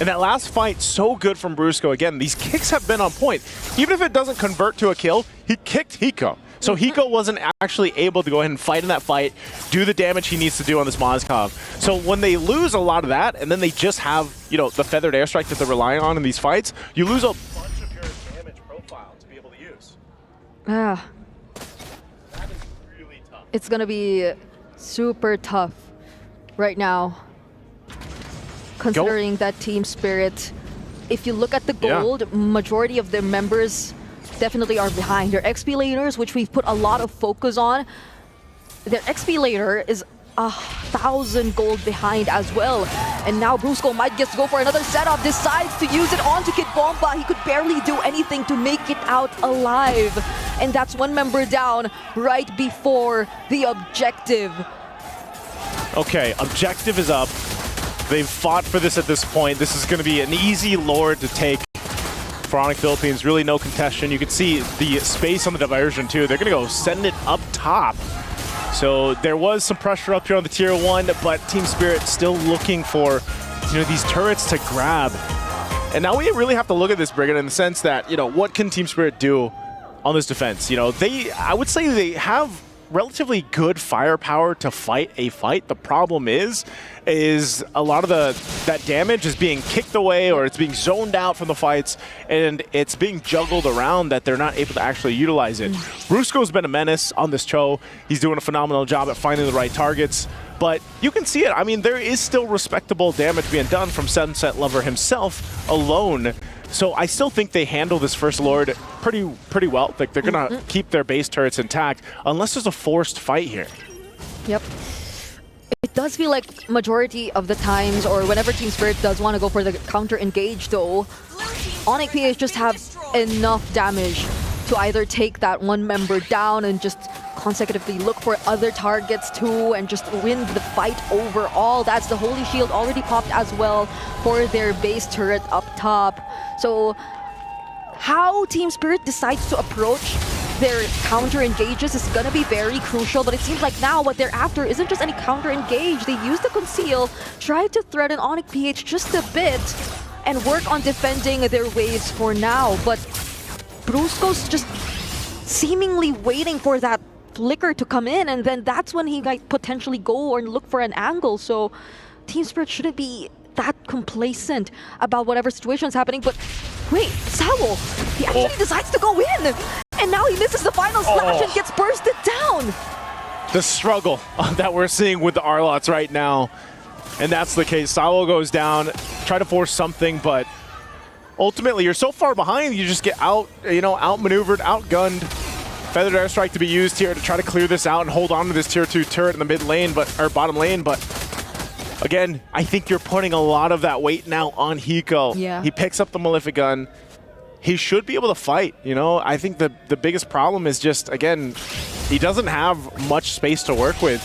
And that last fight, so good from Brusco. Again, these kicks have been on point. Even if it doesn't convert to a kill, he kicked Hiko. So Hiko wasn't actually able to go ahead and fight in that fight, do the damage he needs to do on this Mozkov. So when they lose a lot of that, and then they just have, you know, the feathered airstrike that they're relying on in these fights, you lose a bunch of your damage profile to be able to use. Yeah. That is really tough. It's going to be super tough right now, considering that Team Spirit, if you look at the gold, majority of their members definitely are behind. Their XP laners, which we've put a lot of focus on, their XP laner is 1,000 gold behind as well. And now Brusco might just go for another setup, decides to use it onto Kid Bomba. He could barely do anything to make it out alive. And that's one member down right before the objective. Okay, objective is up. They've fought for this at this point. This is going to be an easy Lord to take for ONIC Philippines. Really no contestation. You can see the space on the diversion too. They're going to go send it up top. So there was some pressure up here on the tier 1, but Team Spirit still looking for, you know, these turrets to grab. And now we really have to look at this, Brigand, in the sense that, you know, what can Team Spirit do on this defense? You know, I would say they have relatively good firepower to fight a fight. The problem is a lot of that damage is being kicked away, or it's being zoned out from the fights, and it's being juggled around that they're not able to actually utilize it. Brusco's been a menace on this Cho. He's doing a phenomenal job at finding the right targets, but you can see it. I mean, there is still respectable damage being done from Sunset Lover himself alone. So I still think they handle this first Lord pretty well. Like, they're gonna keep their base turrets intact unless there's a forced fight here. Yep. It does feel like majority of the times, or whenever Team Spirit does want to go for the counter engage though, ONIC PH just have enough damage to either take that one member down and just consecutively look for other targets too and just win the fight overall. That's the Holy Shield already popped as well for their base turret up top. So how Team Spirit decides to approach their counter engages is gonna be very crucial, but it seems like now what they're after isn't just any counter engage. They use the conceal, try to threaten ONIC PH just a bit, and work on defending their waves for now. But Brusco's just seemingly waiting for that flicker to come in, and then that's when he might potentially go and look for an angle. So Team Spirit shouldn't be that complacent about whatever situation's happening. But wait, Sawo, he actually decides to go in, and now he misses the final slash and gets bursted down. The struggle that we're seeing with the Arlots right now, and that's the case. Sawo goes down, try to force something, but ultimately you're so far behind, you just get outmaneuvered, outgunned. Feathered airstrike to be used here to try to clear this out and hold on to this tier 2 turret in the mid lane, or bottom lane, but again, I think you're putting a lot of that weight now on Hiko. Yeah. He picks up the Malefic gun. He should be able to fight, you know? I think the biggest problem is just, again, he doesn't have much space to work with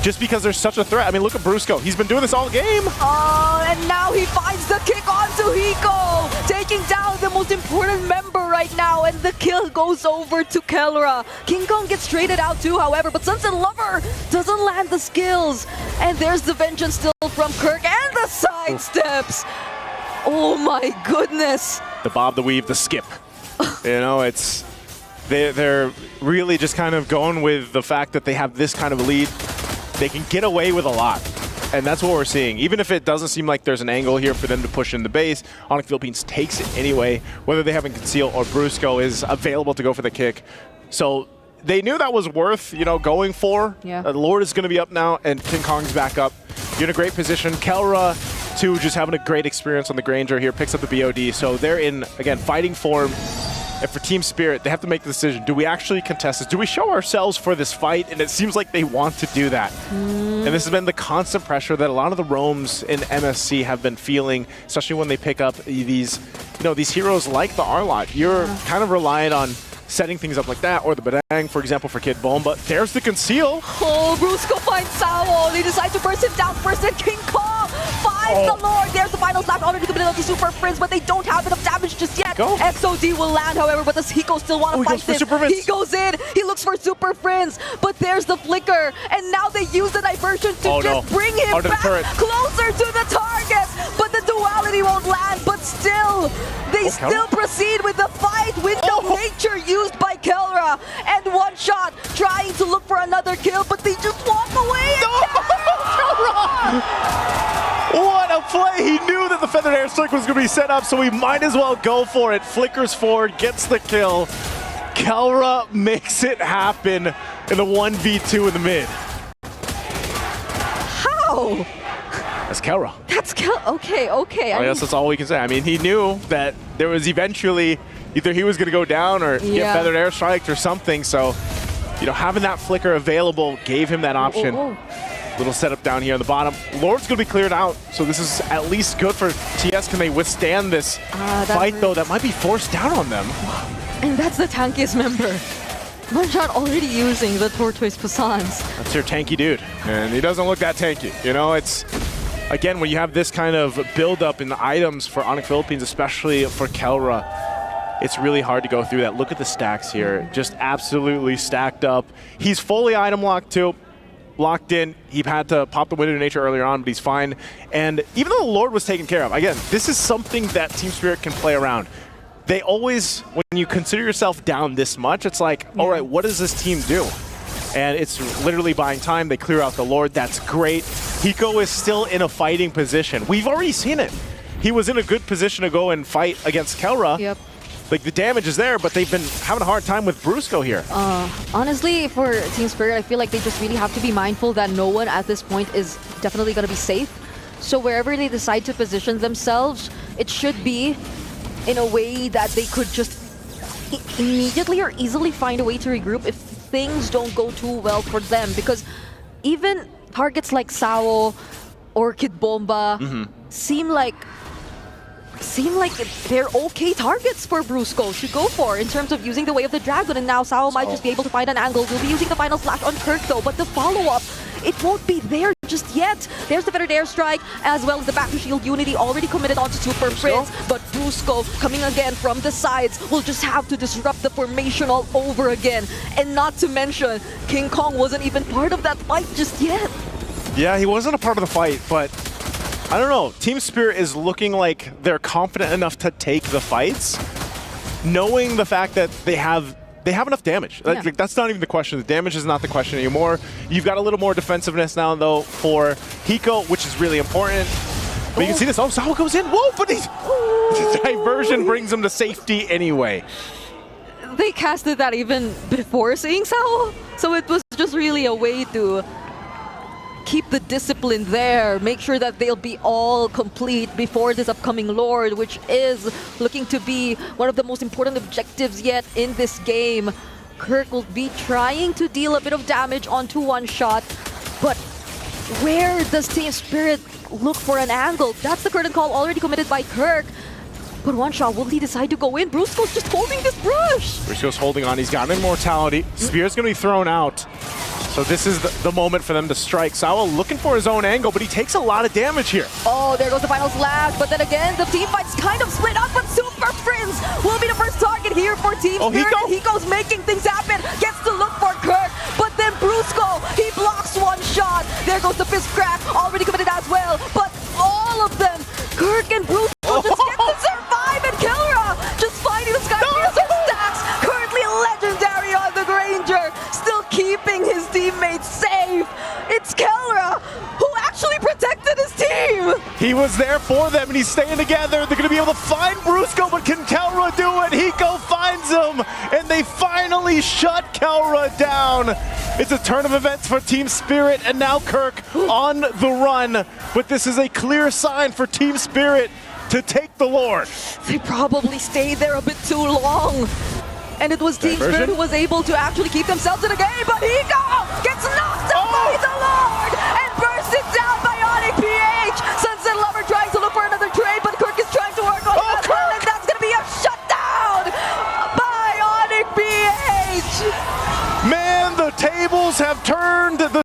just because there's such a threat. I mean, look at Brusco. He's been doing this all game. Oh, and now he finds the kick onto Hiko, taking down the most important member right now, and the kill goes over to Kelra. King Kong gets traded out too, however, but Sunset Lover doesn't land the skills. And there's the vengeance still from Kirk, and the side steps. Oh my goodness. The bob, the weave, the skip. You know, it's they're really just kind of going with the fact that they have this kind of lead. They can get away with a lot. And that's what we're seeing. Even if it doesn't seem like there's an angle here for them to push in the base, ONIC Philippines takes it anyway, whether they haven't conceal or Brusco is available to go for the kick. So they knew that was worth, you know, going for. Yeah. Lord is going to be up now, and King Kong's back up. You're in a great position. Kelra, too, just having a great experience on the Granger here, picks up the BOD. So they're in, again, fighting form. And for Team Spirit, they have to make the decision. Do we actually contest this? Do we show ourselves for this fight? And it seems like they want to do that. And this has been the constant pressure that a lot of the roams in MSC have been feeling, especially when they pick up these, you know, these heroes like the Arlot. You're kind of reliant on setting things up like that, or the Badang, for example, for Kid Bomb. But there's the conceal. Oh, Brusco finds Sao. They decide to burst him down first, and King Kong finds the Lord. There's the final slap already committed on the Super Prince, but they don't have enough damage just yet. XOD will land, however, but does Hiko still want to fight this? He goes in, he looks for Super Prince, but there's the flicker, and now they use the diversion to just bring him back closer to the target, but the duality won't land, but still, they still proceed with the fight. Wind of Nature used by Kelra, and one shot trying to look for another kill, but they just walk away. What a play! He knew that the Feathered Airstrike was going to be set up, so he might as well go for it. Flickers forward, gets the kill. Kelra makes it happen in the 1v2 in the mid. How? That's Kelra. That's okay. I guess that's all we can say. I mean, he knew that there was eventually either he was going to go down or get Feathered Airstriked or something, so, you know, having that flicker available gave him that option. Little setup down here on the bottom. Lord's going to be cleared out, so this is at least good for TS. Can they withstand this fight, though? That might be forced down on them. And that's the tankiest member. One shot already using the Tortoise Passans. That's your tanky dude, and he doesn't look that tanky. You know, it's, again, when you have this kind of build-up in the items for ONIC Philippines, especially for Kelra, it's really hard to go through that. Look at the stacks here. Just absolutely stacked up. He's fully item locked, too. Locked in. He had to pop the Wind of Nature earlier on, but he's fine. And even though the Lord was taken care of, again, this is something that Team Spirit can play around. They always, when you consider yourself down this much, it's like, all right, what does this team do? And it's literally buying time. They clear out the Lord. That's great. Hiko is still in a fighting position. We've already seen it. He was in a good position to go and fight against Kelra. Yep. Like, the damage is there, but they've been having a hard time with Brusco here. Honestly, for Team Spirit, I feel like they just really have to be mindful that no one at this point is definitely going to be safe. So wherever they decide to position themselves, it should be in a way that they could just immediately or easily find a way to regroup if things don't go too well for them. Because even targets like Sao or Kid Bomba seem like they're okay targets for Brusco to go for in terms of using the Way of the Dragon, and now Sao might just be able to find an angle. We'll be using the final slash on Kirk though, but the follow-up, it won't be there just yet. There's the Feathered Airstrike, as well as the back to shield Unity already committed onto Super Prince, but Brusco coming again from the sides will just have to disrupt the formation all over again. And not to mention, King Kong wasn't even part of that fight just yet. Yeah, he wasn't a part of the fight, but I don't know. Team Spirit is looking like they're confident enough to take the fights, knowing the fact that they have enough damage. Yeah. Like, that's not even the question. The damage is not the question anymore. You've got a little more defensiveness now, though, for Hiko, which is really important. But you can see this. Oh, Sao goes in. Whoa, but the diversion brings him to safety anyway. They casted that even before seeing Sao, so it was just really a way to keep the discipline there, make sure that they'll be all complete before this upcoming Lord, which is looking to be one of the most important objectives yet in this game. Kirk will be trying to deal a bit of damage onto one shot, but where does Team Spirit look for an angle? That's the curtain call already committed by Kirk. But one shot, will he decide to go in? Brusco's just holding this brush. Brusco's holding on. He's got immortality. Spear's going to be thrown out. So this is the moment for them to strike. Sao looking for his own angle, but he takes a lot of damage here. Oh, there goes the final slash. But then again, the team fight's kind of split up, but Super Prince will be the first target here for Team Spirit. Hiko's making things happen. Gets to look for Kirk, but then Brusco, he blocks one shot. There goes the fist crack, already committed as well. But all of them, Kirk and Brusco just get to survive, and Kelra just fighting the Sky stacks. Currently legendary on the Granger, still keeping his teammates safe. It's Kelra who actually protected his team! He was there for them, and he's staying together. They're going to be able to find Brusco, but can Kelra do it? Hiko finds him, and they finally shut Kelra down. It's a turn of events for Team Spirit, and now Kirk on the run. But this is a clear sign for Team Spirit to take the Lord. They probably stayed there a bit too long. And it was Team Spirit who was able to actually keep themselves in the game, but Hiko gets knocked out by the Lord and bursted down by ONIC PH. Sunset Lover trying to look for another trade, but Kirk is trying to work on it as well, and that's going to be a shutdown by ONIC PH. Man, the tables have turned, the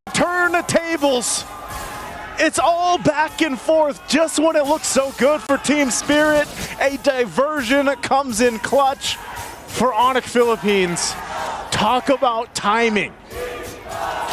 tables. It's all back and forth just when it looks so good for Team Spirit. A diversion comes in clutch for ONIC Philippines. Talk about timing.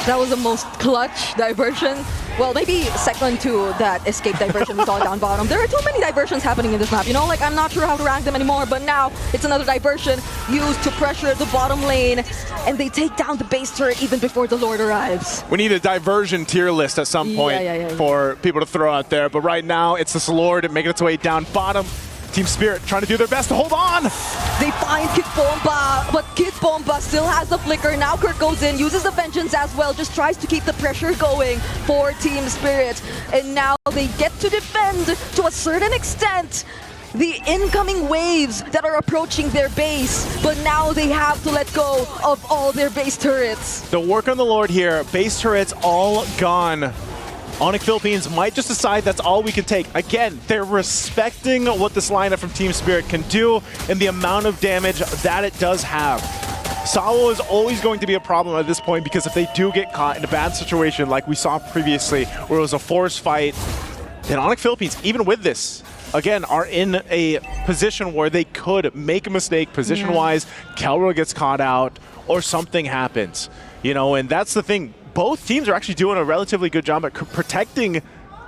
That was the most clutch diversion. Well, maybe second to that escape diversion we saw down bottom. There are too many diversions happening in this map. You know, like I'm not sure how to rank them anymore, but now it's another diversion used to pressure the bottom lane, and they take down the base turret even before the Lord arrives. We need a diversion tier list at some point for people to throw out there, but right now it's this Lord making its way down bottom. Team Spirit trying to do their best to hold on. They find Kid Bomba, but Kid Bomba still has the flicker. Now Kirk goes in, uses the Vengeance as well, just tries to keep the pressure going for Team Spirit. And now they get to defend, to a certain extent, the incoming waves that are approaching their base, but now they have to let go of all their base turrets. The work on the Lord here, base turrets all gone. ONIC Philippines might just decide that's all we can take. Again, they're respecting what this lineup from Team Spirit can do and the amount of damage that it does have. Sawo is always going to be a problem at this point, because if they do get caught in a bad situation like we saw previously where it was a forced fight, then ONIC Philippines, even with this, again, are in a position where they could make a mistake position-wise, Kelra gets caught out, or something happens. You know, and that's the thing. Both teams are actually doing a relatively good job at protecting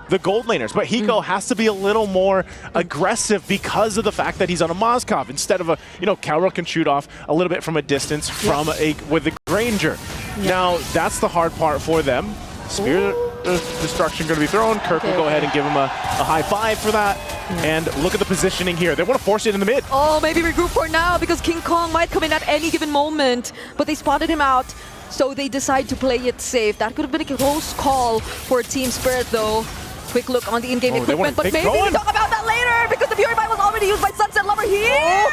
the gold laners, but Hiko has to be a little more aggressive because of the fact that he's on a Moskov instead of a, you know, Kelra can shoot off a little bit from a distance from with the Granger. Now, that's the hard part for them. Spirit Destruction going to be thrown. Kirk will go ahead and give him a high five for that. And look at the positioning here. They want to force it in the mid. Oh, maybe regroup for now, because King Kong might come in at any given moment, but they spotted him out. So they decide to play it safe. That could have been a close call for Team Spirit, though. Quick look on the in-game equipment, but maybe we'll talk about that later, because the Fury Bite was already used by Sunset Lover here!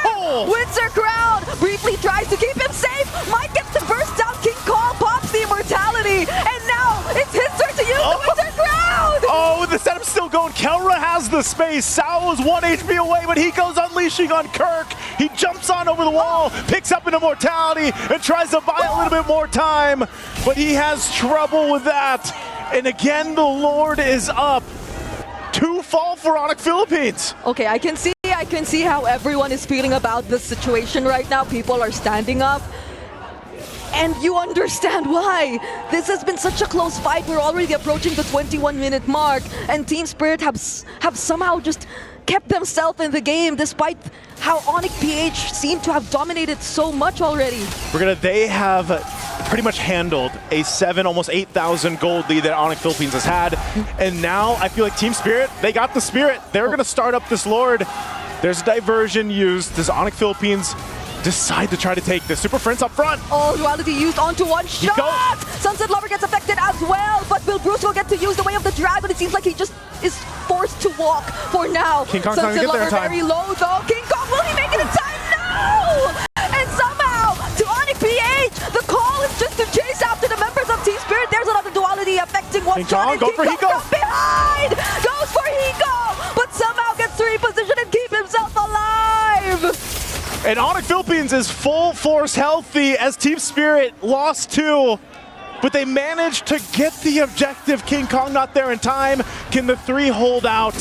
Windsor Crown briefly tries to keep him safe. Might get to burst down. King Kong pops the immortality, and now it's his turn to use the Windsor Crown! Oh, the setup's still going. Kelra has the space. Sao is 1 HP away, but he goes unleashing on Kirk. He jumps on over the wall, picks up an immortality, and tries to buy a little bit more time, but he has trouble with that. And again, the Lord is up. 2 fall for ONIC Philippines. Okay, I can see how everyone is feeling about this situation right now. People are standing up. And you understand why. This has been such a close fight. We're already approaching the 21-minute mark, and Team Spirit have somehow just kept themselves in the game despite how ONIC PH seemed to have dominated so much already. They have pretty much handled a 7, almost 8,000 gold lead that ONIC Philippines has had. And now I feel like Team Spirit, they got the spirit. They're going to start up this Lord. There's a diversion used. Does ONIC Philippines decide to try to take this? Super Prince up front. Oh, duality used onto one shot. Sunset Lover gets affected as well, but will Bruce will get to use the Way of the Dragon? It seems like he just is forced to walk for now. King Kong's not Sunset gonna get there in Lover time. very low though. King Kong, will he make it in time? No! And somehow, to ONIC PH, the call is just to chase after the members of Team Spirit. There's another duality affecting one shot. Go for Hiko. From behind! Goes for Hiko, but somehow gets to reposition and keep himself alive. And ONIC Philippines is full force healthy as Team Spirit lost 2. But they managed to get the objective. King Kong not there in time. Can the 3 hold out?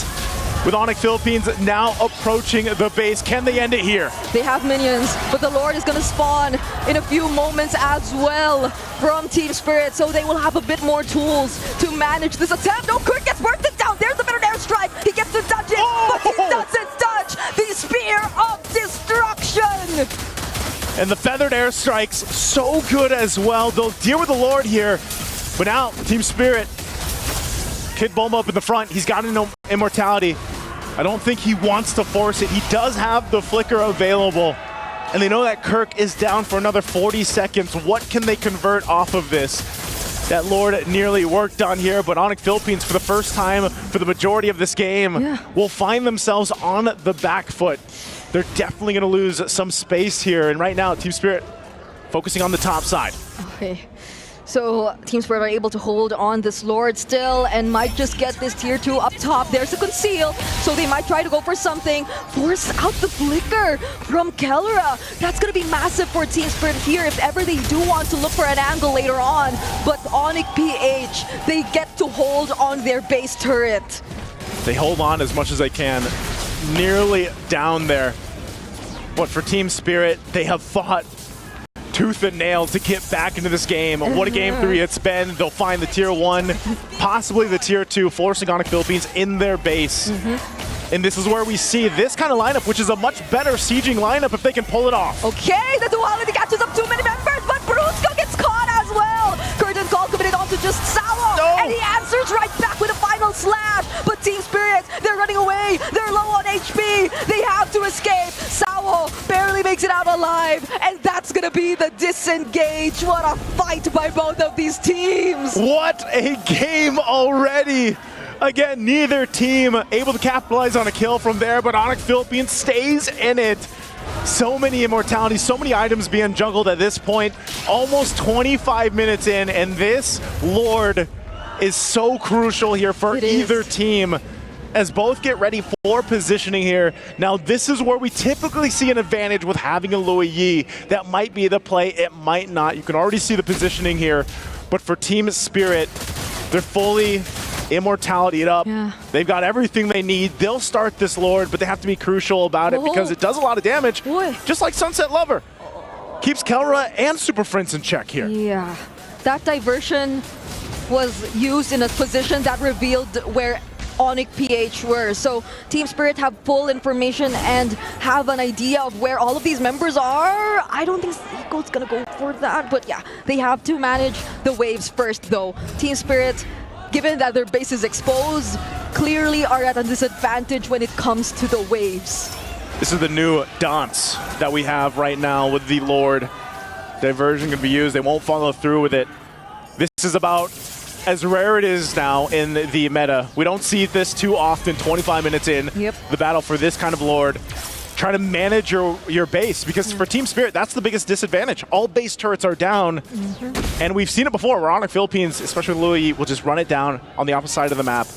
With ONIC Philippines now approaching the base. Can they end it here? They have minions, but the Lord is going to spawn in a few moments as well from Team Spirit, so they will have a bit more tools to manage this attempt. Oh, Kirk gets bursted down. There's the better airstrike. He gets to dodge it, but he doesn't touch the Spear of Destruction. And the feathered airstrikes, so good as well. They'll deal with the Lord here. But now, Team Spirit Kid Bomba up in the front. He's got an immortality. I don't think he wants to force it. He does have the flicker available. And they know that Kirk is down for another 40 seconds. What can they convert off of this? That Lord nearly worked on here, but ONIC Philippines, for the first time for the majority of this game, will find themselves on the back foot. They're definitely going to lose some space here. And right now, Team Spirit focusing on the top side. Okay. So Team Spirit are able to hold on this Lord still and might just get this tier 2 up top. There's a conceal, so they might try to go for something. Force out the flicker from Kellera. That's going to be massive for Team Spirit here if ever they do want to look for an angle later on. But ONIC PH, they get to hold on their base turret. They hold on as much as they can. Nearly down there. But for Team Spirit, they have fought tooth and nail to get back into this game. What a game 3 it's been. They'll find the tier 1, possibly the tier 2, forcing ONIC Philippines in their base. And this is where we see this kind of lineup, which is a much better sieging lineup if they can pull it off. Okay, the duality catches up too many members, but Brusco gets caught as well. Curtain call committed on to just Sawo, and he answers right back with a final slash. But Team Spirit, they're running away. They're low on HP. They have to escape. Sawo barely makes it out alive, and that's gonna be the disengage. What a fight by both of these teams. What a game already. Again, neither team able to capitalize on a kill from there, but ONIC Philippines stays in it. So many immortalities, so many items being juggled at this point. Almost 25 minutes in, and this Lord is so crucial here for either team as both get ready for positioning here. Now, this is where we typically see an advantage with having a Louis Yi. That might be the play, it might not. You can already see the positioning here, but for Team Spirit, they're fully immortality it up. They've got everything they need. They'll start this Lord, but they have to be crucial about it because it does a lot of damage. Just like Sunset Lover. Keeps Kellera and Super Prince in check here. Yeah. That diversion was used in a position that revealed where ONIC PH were. So Team Spirit have full information and have an idea of where all of these members are. I don't think Seiko's gonna go for that, but yeah, they have to manage the waves first though. Team Spirit, given that their base is exposed, clearly are at a disadvantage when it comes to the waves. This is the new dance that we have right now with the Lord. Diversion can be used. They won't follow through with it. This is about as rare it is now in the meta. We don't see this too often, 25 minutes in. The battle for this kind of Lord. Try to manage your base, because for Team Spirit, that's the biggest disadvantage. All base turrets are down, and we've seen it before where ONIC Philippines, especially Louis, will just run it down on the opposite side of the map.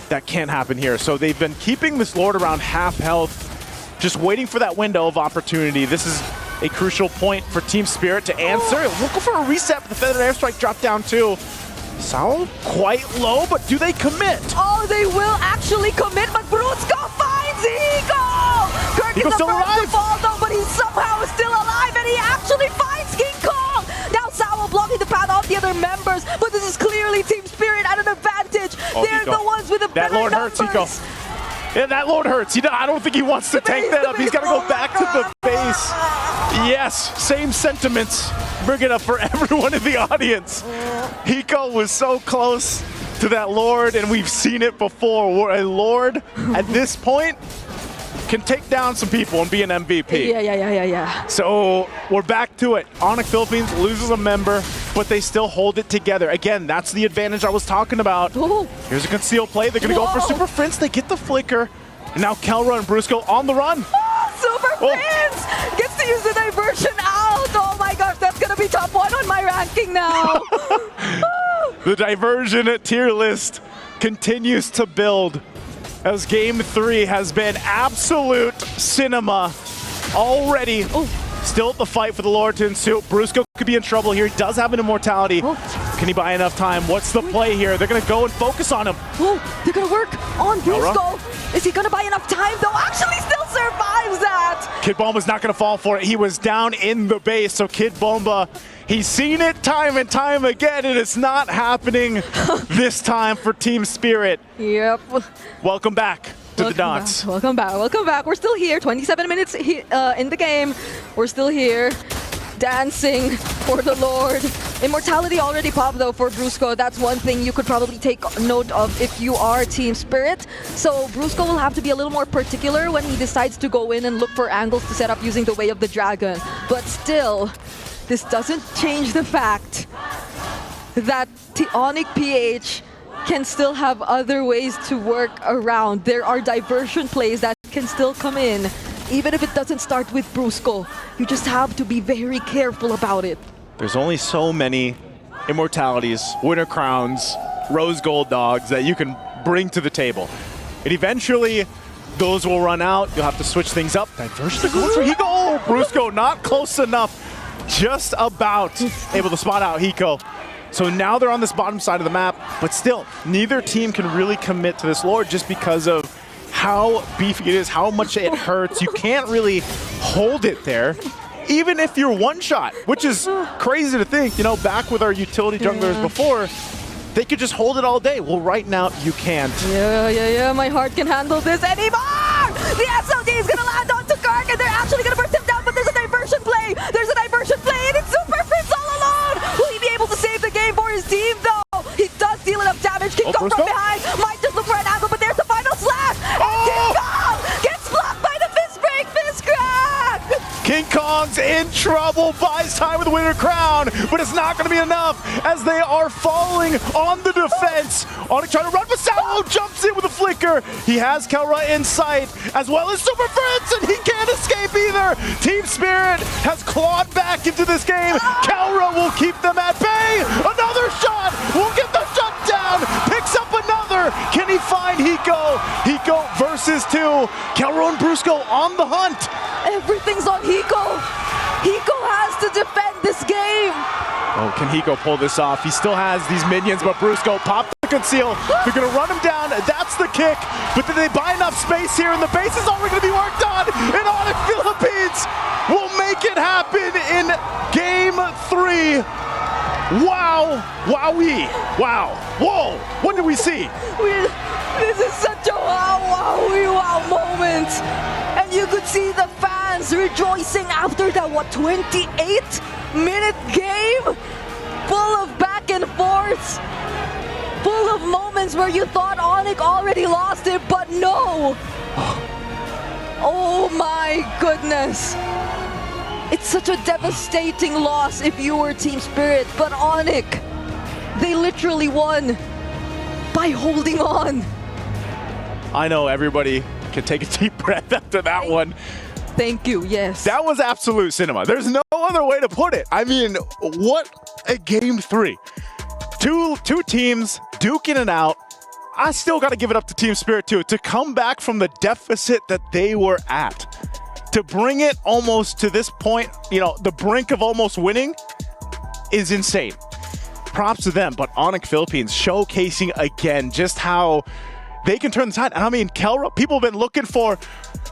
That can't happen here. So they've been keeping this Lord around half health, just waiting for that window of opportunity. This is a crucial point for Team Spirit to answer. We'll go for a reset, but the Feathered Airstrike dropped down too. Sao quite low, but do they commit? Oh, they will actually commit, but Brusco finds Hiko! Kirk is the still first alive. to fall though, but he somehow is still alive, and he actually finds King Kong! Now Sao blocking the path of the other members, but this is clearly Team Spirit at an advantage. They're the ones with the better Lord numbers. hurts, Hiko. Yeah, that Lord hurts. I don't think he wants to take that up. He's got to go back to the base. Yes, same sentiments. Bring it up for everyone in the audience. Hiko was so close to that Lord, and we've seen it before, where a Lord at this point can take down some people and be an MVP. Yeah. So we're back to it. ONIC Philippines loses a member, but they still hold it together. Again, that's the advantage I was talking about. Here's a conceal play. They're going to go for Super Prince. They get the flicker. And now Kellera and Brusco on the run. Super Prince gets to use the diversion out. Oh my gosh, that's going to be top 1 on my ranking now. The diversion tier list continues to build as Game 3 has been absolute cinema already. Still at the fight for the Lord to ensue. Brusco could be in trouble here. He does have an immortality. Can he buy enough time? What's the play here? They're going to go and focus on him. They're going to work on Brusco. Is he going to buy enough time, though? Actually still survives that. Kid Bomba's not going to fall for it. He was down in the base, so Kid Bomba, he's seen it time and time again, and it's not happening this time for Team Spirit. Welcome back to the dance. Welcome back. We're still here. 27 minutes in the game. We're still here, dancing for the Lord. Immortality already popped though for Brusco. That's one thing you could probably take note of if you are Team Spirit. So Brusco will have to be a little more particular when he decides to go in and look for angles to set up using the Way of the Dragon. But still, this doesn't change the fact that ONIC PH can still have other ways to work around. There are diversion plays that can still come in, even if it doesn't start with Brusco. You just have to be very careful about it. There's only so many immortalities, winter crowns, rose gold dogs that you can bring to the table. And eventually, those will run out. You'll have to switch things up. Diversion goes for Hiko. Oh, Brusco not close enough. Just about able to spot out Hiko. So now they're on this bottom side of the map, but still, neither team can really commit to this lore just because of how beefy it is, how much it hurts. You can't really hold it there, even if you're one shot, which is crazy to think. You know, back with our utility junglers before, they could just hold it all day. Well, right now, you can't. Yeah, my heart can handle this anymore! The SLD is gonna land onto Kark, and they're actually gonna burst him down, but there's a diversion play! There's a diversion play, and it's Super Fritz all alone! Will he be able to save the game for his team, though? He does deal enough damage. King Kong from behind might just look for an angle, but there's the final slash! And King Kong gets blocked by the fist break, fist crack! King Kong's in trouble, buys time with the Winter Crown, but it's not going to be enough as they are falling on the defense. ONIC trying to run, but Salvo jumps in with a flicker. He has Kelra in sight, as well as Super Fritz, and he can't escape either. Team Spirit has clawed back into this game. Kelra will keep them at bay. Another shot will get the shut down. Picks up another. Can he find Hiko? Hiko versus 2. Kelra and Brusco on the hunt. Everything's on Hiko. Hiko has to defend this game. Oh, can Hiko pull this off? He still has these minions, but Brusco popped the conceal. They're going to run him down. That's the kick. But did they buy enough space here? And the base is already going to be worked on. And ONIC Philippines will make it happen in Game 3. Wow. Wowee. Wow. Whoa. What did we see? This is such a wow moment. And you could see the fans rejoicing after that, 28-minute game? Full of back and forth. Full of moments where you thought ONIC already lost it, but no. Oh my goodness. It's such a devastating loss if you were Team Spirit, but ONIC, they literally won by holding on. I know everybody can take a deep breath after that one. Thank you, yes. That was absolute cinema. There's no other way to put it. I mean, what a Game 3. Two teams duking it out. I still got to give it up to Team Spirit too, to come back from the deficit that they were at. To bring it almost to this point, you know, the brink of almost winning is insane. Props to them, but ONIC Philippines showcasing again just how they can turn the tide. And I mean, Kelra, people have been looking for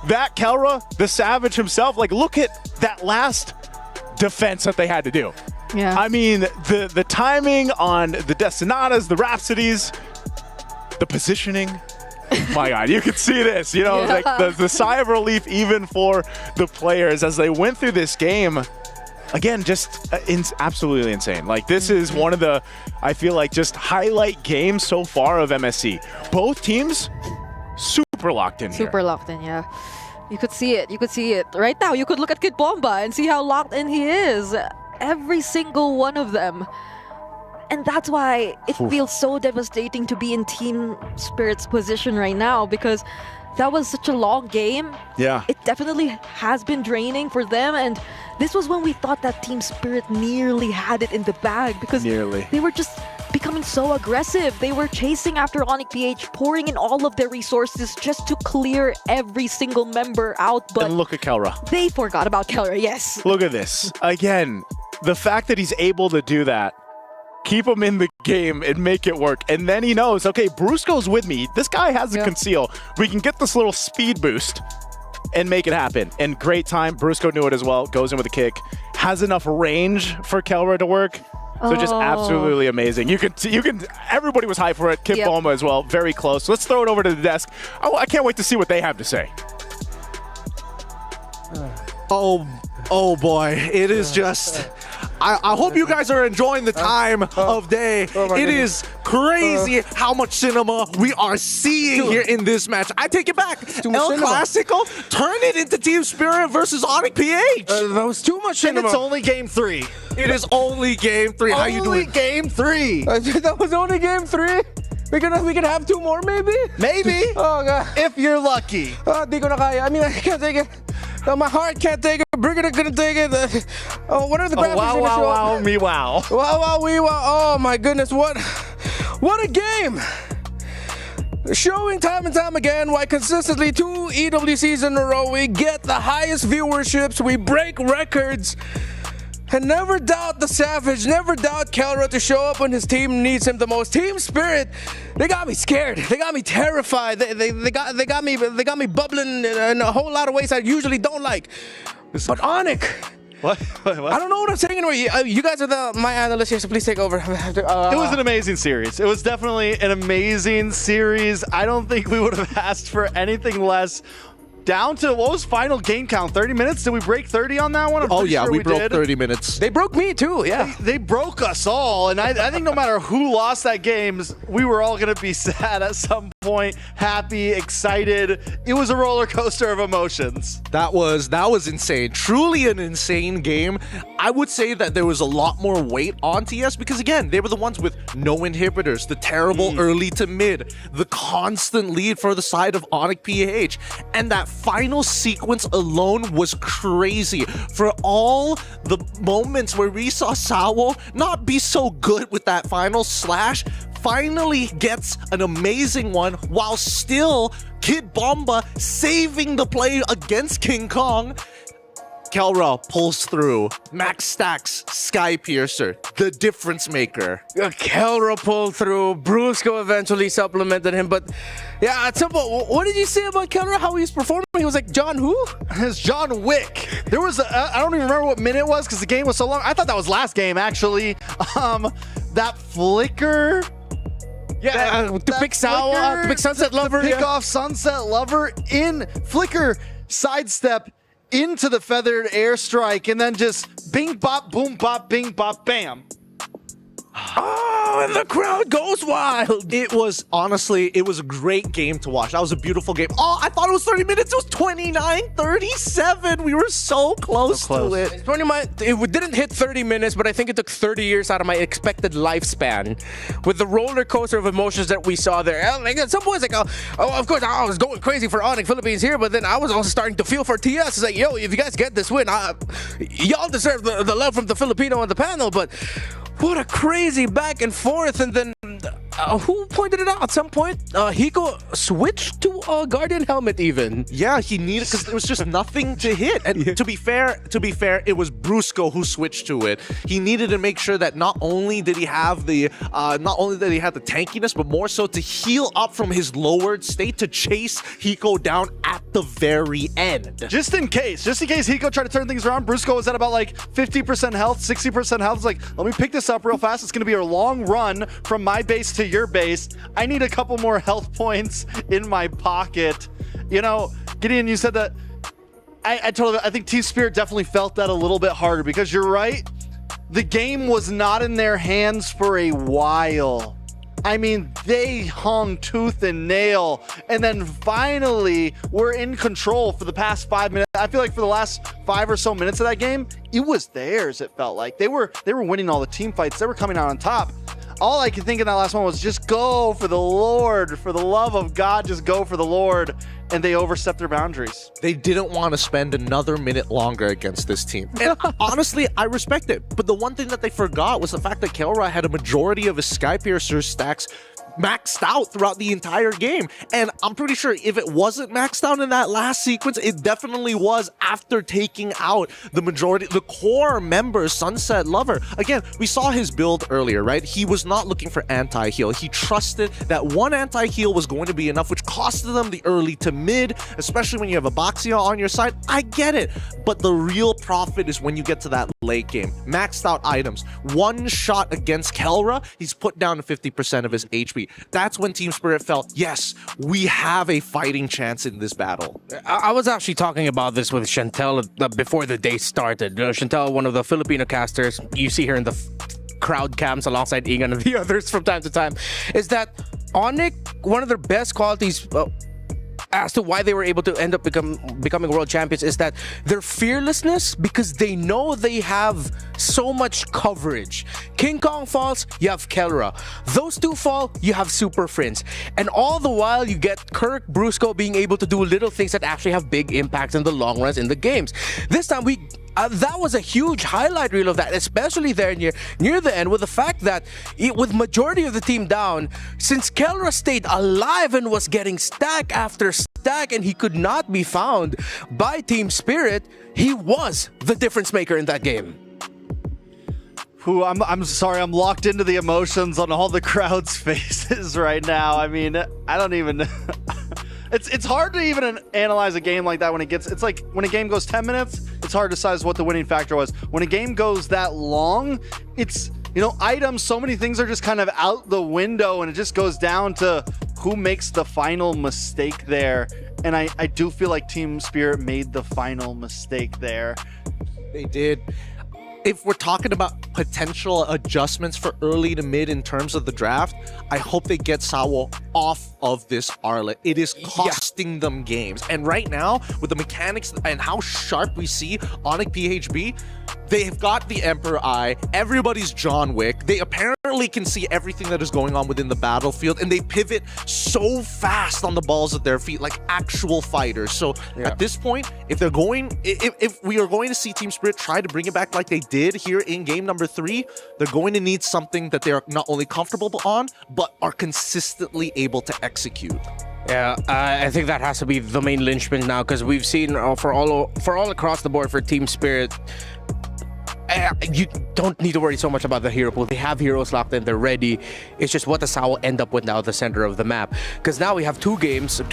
that Kelra, the Savage himself. Like, look at that last defense that they had to do. Yeah. I mean, the timing on the Destinatas, the Rhapsodies, the positioning. My God, you could see this, you know, like the sigh of relief even for the players as they went through this game. Again, just absolutely insane. Like, this is one of the, I feel like, just highlight games so far of MSC. Both teams super locked in here. Super locked in, yeah. You could see it. You could see it. Right now, you could look at Kid Bomba and see how locked in he is. Every single one of them. And that's why it feels so devastating to be in Team Spirit's position right now, because that was such a long game. Yeah. It definitely has been draining for them, and this was when we thought that Team Spirit nearly had it in the bag, because they were just becoming so aggressive. They were chasing after ONIC PH, pouring in all of their resources just to clear every single member out. But and look at Kelra. They forgot about Kelra, yes. Look at this. Again, the fact that he's able to do that, keep him in the game and make it work. And then he knows, okay, Brusco's with me. This guy has a conceal. We can get this little speed boost and make it happen. And great time. Brusco knew it as well. Goes in with a kick. Has enough range for Kelra to work. So just absolutely amazing. You can, everybody was hyped for it. Kip Boma as well. Very close. Let's throw it over to the desk. Oh, I can't wait to see what they have to say. Oh boy. It is just... I hope you guys are enjoying the time of day. It is crazy how much cinema we are seeing here in this match. I take it back. El Clasico, turn it into Team Spirit versus ONIC PH. That was too much cinema. And it's only game 3. It is only game 3. How you doing? Only game 3. That was only game 3. We can have 2 more maybe? Maybe. Oh god. If you're lucky. Di ko na kaya. I mean, I can't take it. My heart can't take it. Brigadier couldn't take it. What are the graphics wow, gonna wow, show? wow, me wow. Wow, wee, wow. Oh my goodness, what a game! Showing time and time again why consistently 2 EWCs in a row we get the highest viewerships, we break records. And never doubt the Savage, never doubt Kelra to show up when his team needs him the most. Team Spirit, they got me scared. They got me terrified. They got me bubbling in a whole lot of ways I usually don't like. But ONIC, What? I don't know what I'm saying anymore. You guys are my analysts here, so please take over. It was an amazing series. It was definitely an amazing series. I don't think we would have asked for anything less. Down to, what was final game count? 30 minutes? Did we break 30 on that one? Oh yeah, sure we broke did. 30 minutes. They broke me too, yeah. They broke us all, and I think no matter who lost that game, we were all going to be sad at some point, happy, excited. It was a roller coaster of emotions. That was insane. Truly an insane game. I would say that there was a lot more weight on TS because, again, they were the ones with no inhibitors, the terrible early to mid, the constant lead for the side of ONIC PH, and that final sequence alone was crazy. For all the moments where we saw Sawo not be so good with that final slash, finally gets an amazing one while still Kid Bomba saving the play against King Kong. Kelra pulls through. Max Stacks, Sky Piercer, the difference maker. Kelra pulled through. Brusco eventually supplemented him, but yeah, at some point, what did you say about Kelra? How he was performing? He was like, John who? It's John Wick. There was I don't even remember what minute it was because the game was so long. I thought that was last game, actually. That flicker. Yeah, to pick Sawa, to pick Sunset Lover. Pick off Sunset Lover in flicker, sidestep into the feathered airstrike, and then just bing bop, boom bop, bing bop, bam. Oh, and the crowd goes wild. It was, honestly, it was a great game to watch. That was a beautiful game. Oh, I thought it was 30 minutes. It was 29:37. We were so close to it. It didn't hit 30 minutes, but I think it took 30 years out of my expected lifespan with the roller coaster of emotions that we saw there. Like, at some point, it's like, oh, of course, I was going crazy for ONIC Philippines here, but then I was also starting to feel for TS. It's like, yo, if you guys get this win, y'all deserve the love from the Filipino on the panel, but what a crazy back and forth. And then who pointed it out at some point? Hiko switched to a Guardian helmet even. Yeah, he needed, because there was just nothing to hit. And to be fair, it was Brusco who switched to it. He needed to make sure that not only did he have the tankiness, but more so to heal up from his lowered state to chase Hiko down at the very end. Just in case Hiko tried to turn things around, Brusco was at about like 50% health, 60% health. It's like, let me pick this up real fast. It's going to be a long run from my base to your base. I need a couple more health points in my pocket. You know, Gideon, you said that. I think Team Spirit definitely felt that a little bit harder because you're right. The game was not in their hands for a while. I mean, they hung tooth and nail, and then finally were in control for the past 5 minutes. I feel like for the last 5 or so minutes of that game, it was theirs. It felt like they were winning all the team fights. They were coming out on top. All I could think in that last one was just go for the Lord, for the love of God, just go for the Lord. And they overstepped their boundaries. They didn't want to spend another minute longer against this team. And honestly, I respect it. But the one thing that they forgot was the fact that Kelra had a majority of his Sky Piercer stacks maxed out throughout the entire game. And I'm pretty sure if it wasn't maxed out in that last sequence, it definitely was after taking out the majority, the core members, Sunset Lover. Again, we saw his build earlier, right? He was not looking for anti-heal. He trusted that one anti-heal was going to be enough, which costed them the early to mid, especially when you have a Boxia on your side. I get it. But the real profit is when you get to that late game. Maxed out items. One shot against Kelra, he's put down to 50% of his HP. that's when Team Spirit felt, yes, we have a fighting chance in this battle. I was actually talking about this with Chantel before the day started. Chantel, one of the Filipino casters, you see her in the crowd cams alongside Egan and the others from time to time, is that ONIC, one of their best qualities as to why they were able to end up becoming world champions is that their fearlessness, because they know they have so much coverage. King Kong falls, you have Kelra. Those two fall, you have Super Friends. And all the while, you get Kirk, Brusco being able to do little things that actually have big impacts in the long runs in the games. This time, that was a huge highlight reel of that, especially there near the end, with the fact that with majority of the team down, since Kelra stayed alive and was getting stack after stack and he could not be found by Team Spirit, he was the difference maker in that game. I'm sorry, I'm locked into the emotions on all the crowd's faces right now. I mean, I don't even... It's hard to even analyze a game like that when it's like when a game goes 10 minutes, it's hard to decide what the winning factor was. When a game goes that long, it's, items, so many things are just kind of out the window, and it just goes down to who makes the final mistake there. And I do feel like Team Spirit made the final mistake there. They did. If we're talking about potential adjustments for early to mid in terms of the draft, I hope they get Sawo off of this Arlet. It is costing them games. And right now, with the mechanics and how sharp we see ONIC PHB, they've got the Emperor Eye. Everybody's John Wick. They apparently can see everything that is going on within the battlefield, and they pivot so fast on the balls of their feet like actual fighters. So at this point, if we are going to see Team Spirit try to bring it back like they did here in game number 3, they're going to need something that they're not only comfortable on, but are consistently able to execute. Yeah, I think that has to be the main linchpin now, because we've seen for all across the board for Team Spirit, you don't need to worry so much about the hero pool. They have heroes locked in, they're ready. It's just what does Sawo end up with now at the center of the map. Because now we have two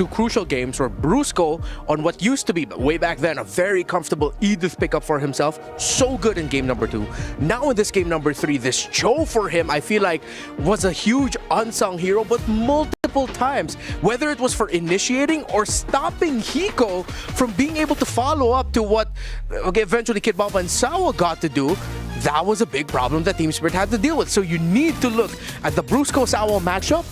crucial games where Brusco, on what used to be, way back then, a very comfortable Edith pickup for himself, so good in game number 2. Now in this game number 3, this Joe for him, I feel like, was a huge unsung hero, but multiple times. Whether it was for initiating or stopping Hiko from being able to follow up to what eventually Kid Baba and Sawo got to do, that was a big problem that Team Spirit had to deal with. So you need to look at the Brusco-Sawo matchup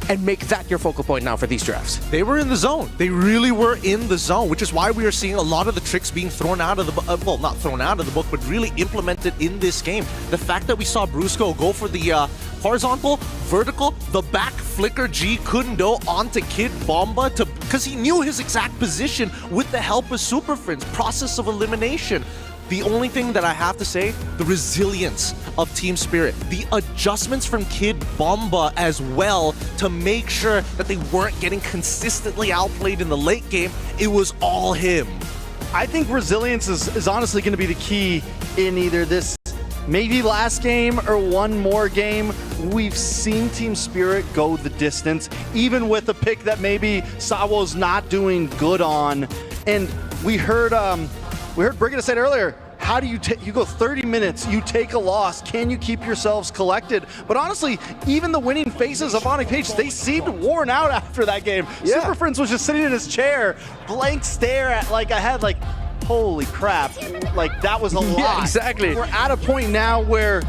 and make that your focal point now for these drafts. They were in the zone. They really were in the zone, which is why we are seeing a lot of the tricks being thrown out of the book. Well, not thrown out of the book, but really implemented in this game. The fact that we saw Brusco go for the horizontal, vertical, the back flicker G Kundo onto Kid Bomba because he knew his exact position with the help of Super Friends. Process of elimination. The only thing that I have to say, the resilience of Team Spirit, the adjustments from Kid Bomba as well to make sure that they weren't getting consistently outplayed in the late game. It was all him. I think resilience is honestly going to be the key in either this maybe last game or one more game. We've seen Team Spirit go the distance, even with a pick that maybe Sawo's not doing good on. And we heard Brigida said earlier, how do you go 30 minutes, you take a loss, can you keep yourselves collected? But honestly, even the winning faces of ONIC PH, they seemed worn out after that game. Yeah. Super Friends was just sitting in his chair, blank stare at ahead, like, holy crap, like that was a lot. Yeah, exactly. We're at a point now where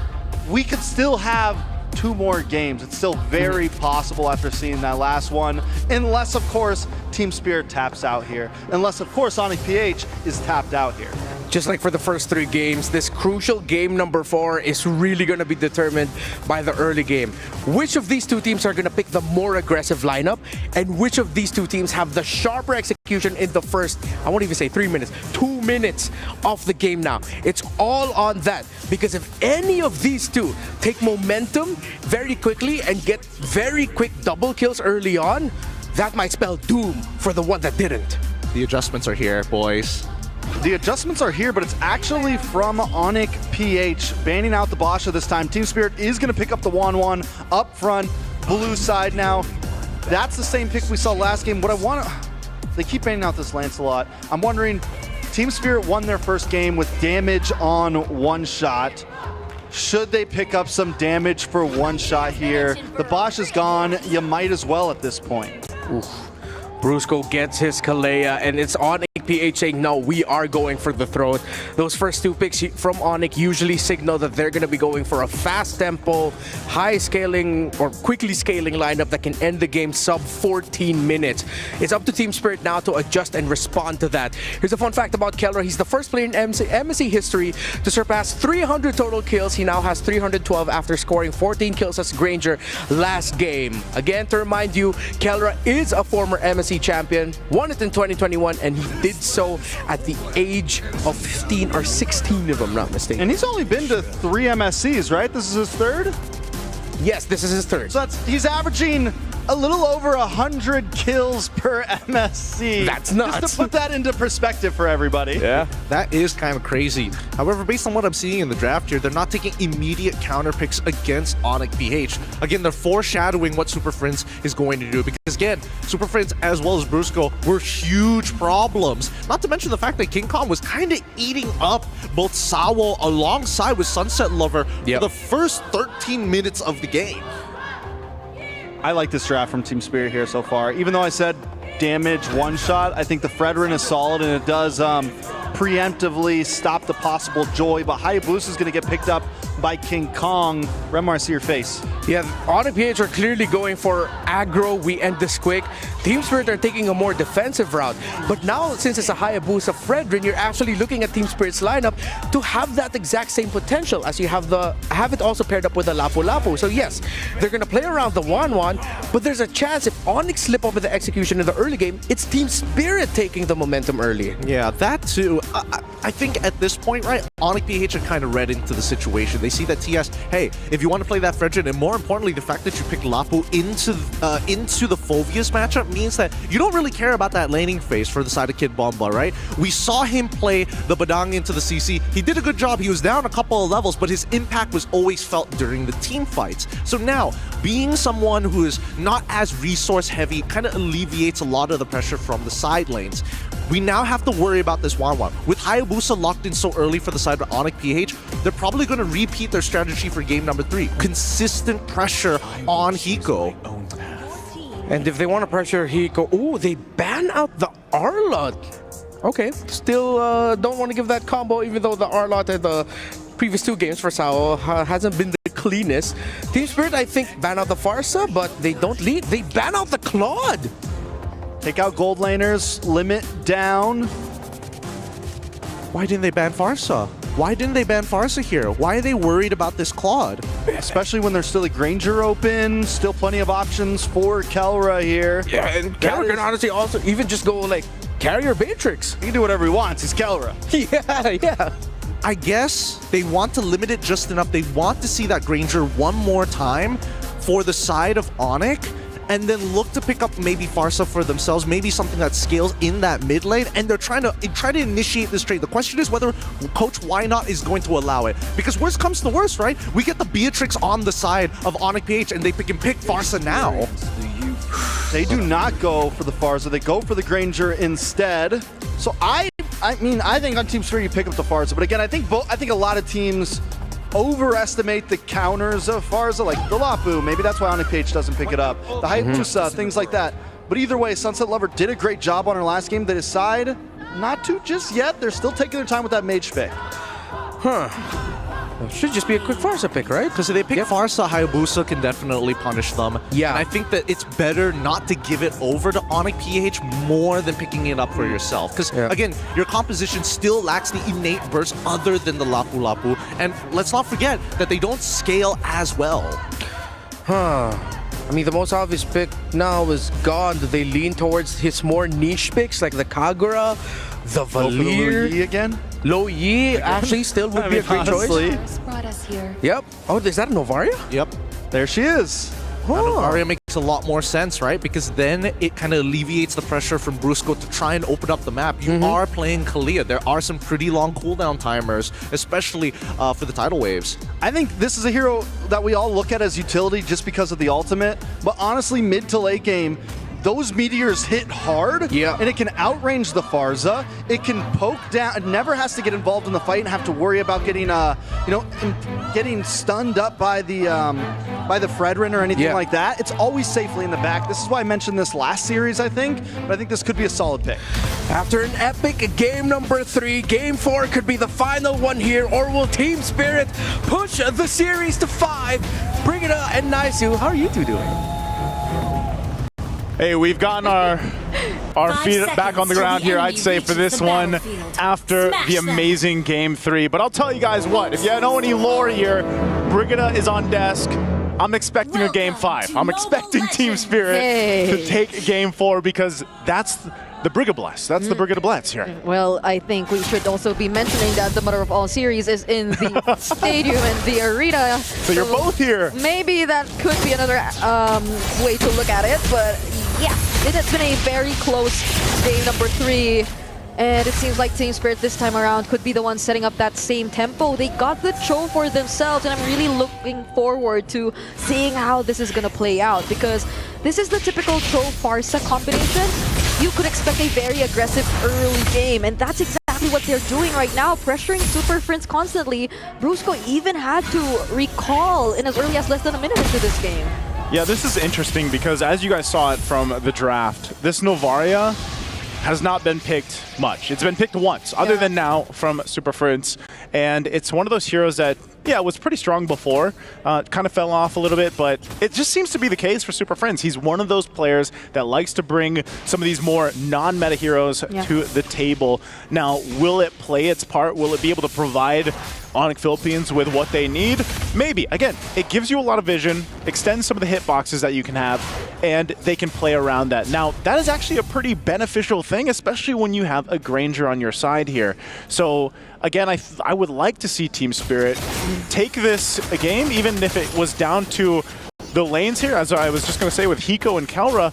we could still have 2 more games. It's still very possible after seeing that last one, unless of course Team Spirit taps out here, unless of course ONIC PH is tapped out here. Just like for the first 3 games, this crucial game number 4 is really going to be determined by the early game. Which of these 2 teams are going to pick the more aggressive lineup, and which of these 2 teams have the sharper execution in the first, I won't even say 3 minutes, 2 minutes of the game now. It's all on that, because if any of these 2 take momentum very quickly and get very quick double kills early on, that might spell doom for the one that didn't. The adjustments are here, boys. The adjustments are here, but it's actually from ONIC PH, banning out the Basha this time. Team Spirit is going to pick up the 1-1 up front, blue side now. That's the same pick we saw last game. They keep banning out this Lancelot. I'm wondering, Team Spirit won their first game with damage on 1 shot. Should they pick up some damage for one shot here? The Bosch is gone. You might as well at this point. Oof. Brusco gets his Kalea, and it's ONIC PH saying, no, we are going for the throat. Those first two picks from ONIC usually signal that they're going to be going for a fast tempo, high scaling, or quickly scaling lineup that can end the game sub 14 minutes. It's up to Team Spirit now to adjust and respond to that. Here's a fun fact about Kelra. He's the first player in MSC history to surpass 300 total kills. He now has 312 after scoring 14 kills as Granger last game. Again, to remind you, Kelra is a former MSC champion, won it in 2021, and he did so at the age of 15 or 16, if I'm not mistaken. And he's only been to 3 MSCs, right? This is his third? Yes, this is his third. So he's averaging a little over 100 kills per MSC. That's nuts. Just to put that into perspective for everybody. Yeah, that is kind of crazy. However, based on what I'm seeing in the draft here, they're not taking immediate counter picks against ONIC PH. Again, they're foreshadowing what Super Friends is going to do, because again, Super Friends as well as Brusco were huge problems. Not to mention the fact that King Kong was kind of eating up both Sawo alongside with Sunset Lover for the first 13 minutes of the game. I like this draft from Team Spirit here so far. Even though I said damage one shot, I think the Fredrin is solid, and it does preemptively stop the possible Joy, but Hayabusa is going to get picked up by King Kong. Remar, I see your face. Yeah, ONIC PH are clearly going for aggro, we end this quick. Team Spirit are taking a more defensive route. But now, since it's a Hayabusa Fredrin, you're actually looking at Team Spirit's lineup to have that exact same potential as you have it also paired up with a Lapu Lapu. So yes, they're going to play around the 1-1, but there's a chance if ONIC slip up with the execution in the early game, it's Team Spirit taking the momentum early. Yeah, that too. I think at this point, right, ONIC PH are kind of read into the situation. They see that TS, hey, if you want to play that Fredrin, and more importantly, the fact that you picked Lapu into the Phoveus matchup means that you don't really care about that laning phase for the side of Kid Bomba, right? We saw him play the Badang into the CC. He did a good job. He was down a couple of levels, but his impact was always felt during the team fights. So now, being someone who is not as resource heavy kind of alleviates a lot of the pressure from the side lanes. We now have to worry about this 1-1. With Hayabusa locked in so early for the side of ONIC PH, they're probably going to repeat their strategy for game number 3. Consistent pressure on Hiko. And if they want to pressure Hiko, ooh, they ban out the Arlot. Okay, still don't want to give that combo, even though the Arlot at the previous 2 games for Sao hasn't been the cleanest. Team Spirit, I think, ban out the Farsa, but they don't lead. They ban out the Claude. Take out gold laners, limit down. Why didn't they ban Farsa? Why didn't they ban Farsa here? Why are they worried about this Claude? Especially when there's still a Granger open, still plenty of options for Kelra here. Yeah, and Kelra can honestly also even just go like carrier Matrix. He can do whatever he wants. He's Kelra. Yeah. I guess they want to limit it just enough. They want to see that Granger one more time for the side of ONIC, and then look to pick up maybe Farsa for themselves, maybe something that scales in that mid lane, and they're trying to initiate this trade. The question is whether Coach Wynot is going to allow it. Because worst comes to worst, right? We get the Beatrix on the side of ONIC PH, and they can pick Farsa now. They do not go for the Farsa. They go for the Granger instead. So I think on Team Spirit you pick up the Farsa, but again, I think a lot of teams overestimate the counters of Farsa, like the Lapu. Maybe that's why ONIC PH doesn't pick it up. The Hayabusa, things like that. But either way, Sunset Lover did a great job on her last game. They decide not to just yet. They're still taking their time with that mage pick. It should just be a quick Farsa pick, right? Because if they pick Farsa, Hayabusa can definitely punish them. Yeah. And I think that it's better not to give it over to ONIC PH more than picking it up for yourself. Because, again, your composition still lacks the innate burst other than the Lapu Lapu. And let's not forget that they don't scale as well. I mean, the most obvious pick now is gone. Do they lean towards his more niche picks like the Kagura, the Valir? Yi again? Low Yi actually still would be a great choice. Brought us here. Yep. Oh, is that a Novaria? Yep. There she is. Novaria makes a lot more sense, right? Because then it kind of alleviates the pressure from Brusco to try and open up the map. You are playing Kalia. There are some pretty long cooldown timers, especially for the tidal waves. I think this is a hero that we all look at as utility just because of the ultimate. But honestly, mid to late game, those meteors hit hard, and it can outrange the Farza. It can poke down. It never has to get involved in the fight and have to worry about getting, getting stunned up by the Fredrin or anything like that. It's always safely in the back. This is why I mentioned this last series, I think. But I think this could be a solid pick. After an epic game number 3, game 4 could be the final one here, or will Team Spirit push the series to 5? Brigida and Naisu, how are you two doing? Hey, we've gotten our feet back on the ground here, I'd say, for this one after the amazing game 3. But I'll tell you guys what, if you know any lore here, Brigida is on desk. I'm expecting a game 5. I'm expecting Team Spirit to take game 4 because that's the Brigida Bless. That's the Brigida Blitz here. Well, I think we should also be mentioning that the Mother of All series is in the stadium and the arena. So you're both here. Maybe that could be another way to look at it, but yeah, it has been a very close game number 3. And it seems like Team Spirit this time around could be the one setting up that same tempo. They got the Cho for themselves, and I'm really looking forward to seeing how this is going to play out, because this is the typical Cho-Farsa combination. You could expect a very aggressive early game, and that's exactly what they're doing right now, pressuring Super Friends constantly. Brusco even had to recall in as early as less than a minute into this game. Yeah, this is interesting because as you guys saw it from the draft, this Novaria has not been picked much. It's been picked once, other than now from Super Friends. And it's one of those heroes that, was pretty strong before. Kind of fell off a little bit, but it just seems to be the case for Super Friends. He's one of those players that likes to bring some of these more non-meta heroes to the table. Now, will it play its part? Will it be able to provide ONIC Philippines with what they need? Maybe. Again, it gives you a lot of vision, extends some of the hitboxes that you can have, and they can play around that. Now, that is actually a pretty beneficial thing, especially when you have a Granger on your side here. So, again, I would like to see Team Spirit take this game, even if it was down to the lanes here, as I was just going to say with Hiko and Kelra.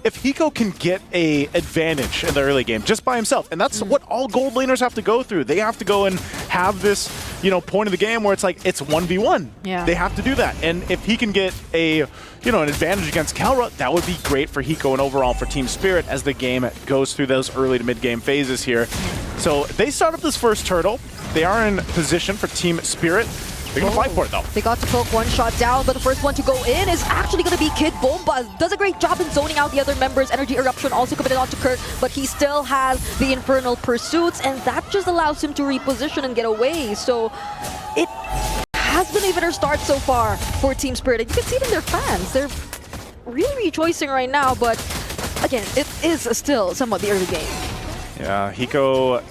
If Hiko can get a advantage in the early game just by himself, and that's what all gold laners have to go through. They have to go and have this, point of the game where it's like it's 1v1. Yeah. They have to do that. And if he can get a, an advantage against Kelra, that would be great for Hiko and overall for Team Spirit as the game goes through those early to mid-game phases here. So they start up this first turtle. They are in position for Team Spirit. They're going to fight for it, though. They got to poke one shot down, but the first one to go in is actually going to be Kid Bomba. Does a great job in zoning out the other members. Energy Eruption also committed onto Kirk, but he still has the Infernal Pursuits, and that just allows him to reposition and get away. So it has been a better start so far for Team Spirit. And you can see it in their fans. They're really rejoicing right now, but again, it is still somewhat the early game. Yeah, Hiko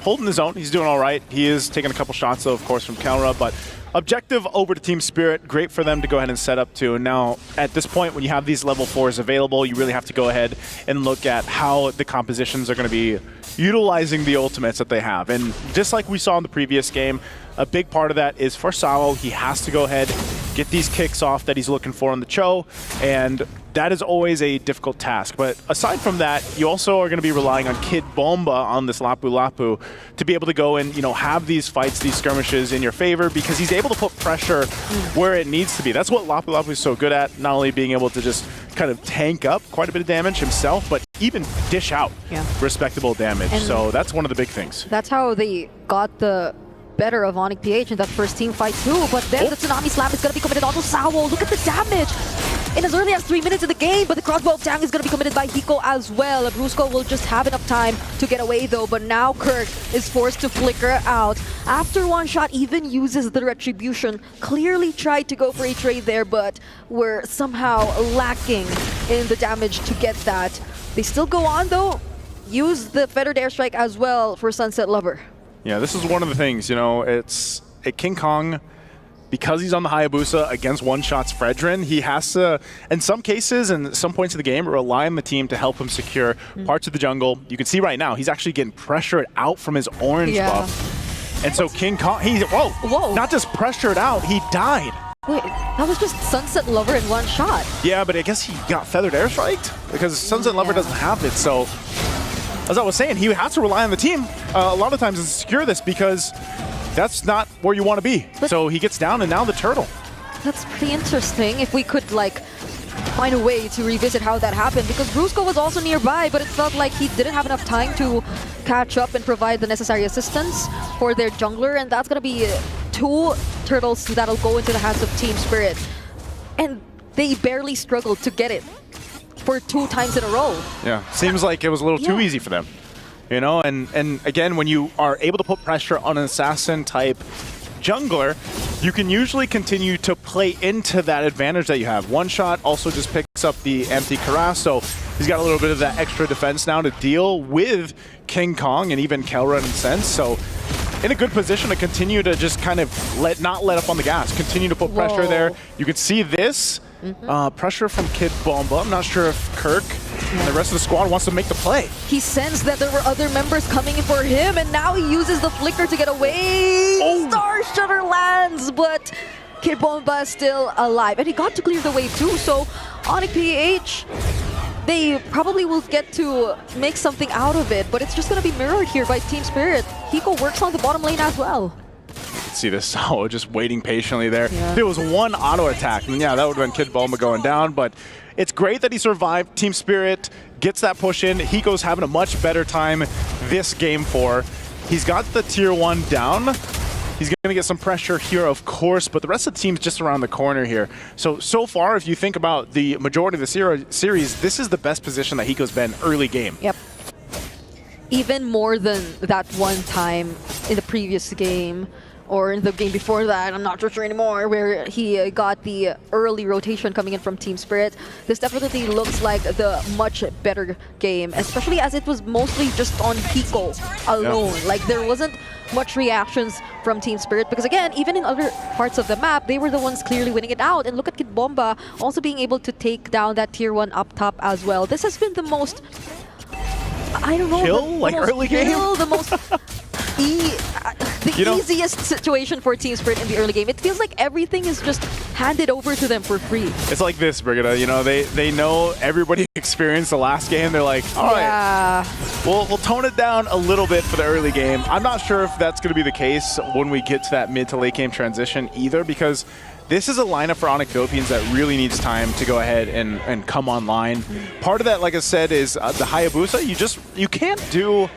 holding his own. He's doing all right. He is taking a couple shots, though, of course, from Kelra, but objective over to Team Spirit. Great for them to go ahead and set up to. Now, at this point, when you have these level 4s available, you really have to go ahead and look at how the compositions are going to be utilizing the ultimates that they have. And just like we saw in the previous game, a big part of that is for Sao. He has to go ahead, get these kicks off that he's looking for on the Cho, and that is always a difficult task. But aside from that, you also are going to be relying on Kid Bomba on this Lapu Lapu to be able to go and, have these fights, these skirmishes in your favor, because he's able to put pressure where it needs to be. That's what Lapu Lapu is so good at, not only being able to just kind of tank up quite a bit of damage himself, but even dish out respectable damage. And so that's one of the big things. That's how they got the better of ONIC PH in that first team fight too, but then the Tsunami Slam is going to be committed onto Sao. Look at the damage! In as early as 3 minutes in the game, but the Crossbow of Tang is going to be committed by Hiko as well. Brusco will just have enough time to get away though, but now Kirk is forced to flicker out. After one shot, even uses the Retribution. Clearly tried to go for a trade there, but were somehow lacking in the damage to get that. They still go on though, use the Feathered Airstrike as well for Sunset Lover. Yeah, this is one of the things, it's a King Kong, because he's on the Hayabusa against one-shots Fredrin, he has to, in some cases and some points of the game, rely on the team to help him secure parts of the jungle. You can see right now, he's actually getting pressured out from his orange buff. And so King Kong, whoa, not just pressured out, he died. Wait, that was just Sunset Lover in one shot. Yeah, but I guess he got Feathered Airstriked because Sunset Lover doesn't have it, so as I was saying, he has to rely on the team a lot of times to secure this because that's not where you want to be. So he gets down and now the turtle. That's pretty interesting. If we could find a way to revisit how that happened, because Brusco was also nearby, but it felt like he didn't have enough time to catch up and provide the necessary assistance for their jungler, and that's going to be 2 turtles that'll go into the hands of Team Spirit. And they barely struggled to get it for 2 times in a row. Yeah, seems like it was a little too easy for them. You know, and again, when you are able to put pressure on an assassin-type jungler, you can usually continue to play into that advantage that you have. One shot also just picks up the empty Karas, so he's got a little bit of that extra defense now to deal with King Kong and even Kelra in a sense. So in a good position to continue to just kind of not let up on the gas, continue to put pressure there. You can see this pressure from Kid Bomba. I'm not sure if Kirk and the rest of the squad wants to make the play. He sensed that there were other members coming in for him, and now he uses the flicker to get away. Star Shutter lands, but Kid Bomba is still alive, and he got to clear the wave too. So ONIC PH, they probably will get to make something out of it, but it's just going to be mirrored here by Team Spirit. Hiko works on the bottom lane as well. See this Sao just waiting patiently there. There was one auto attack, and yeah, that would have been Kid Bomba going down, but it's great that he survived. Team Spirit gets that push in. Hiko's having a much better time this game 4. He's got the tier 1 down. He's going to get some pressure here, of course, but the rest of the team's just around the corner here. So far, if you think about the majority of the series, this is the best position that Hiko's been early game. Yep. Even more than that one time in the previous game, or in the game before that, I'm not sure anymore, where he got the early rotation coming in from Team Spirit. This definitely looks like the much better game, especially as it was mostly just on Hiko alone. Like, there wasn't much reactions from Team Spirit, because again, even in other parts of the map, they were the ones clearly winning it out. And look at Kid Bomba also being able to take down that tier 1 up top as well. This has been the most, I don't know, like early game? The most easiest situation for Team Spirit in the early game. It feels like everything is just handed over to them for free. It's like this, Brigitte. You know, they know everybody experienced the last game. They're like, all right, we'll tone it down a little bit for the early game. I'm not sure if that's going to be the case when we get to that mid to late game transition either, because this is a lineup for ONIC Philippines that really needs time to go ahead and come online. Part of that, like I said, is the Hayabusa. You can't do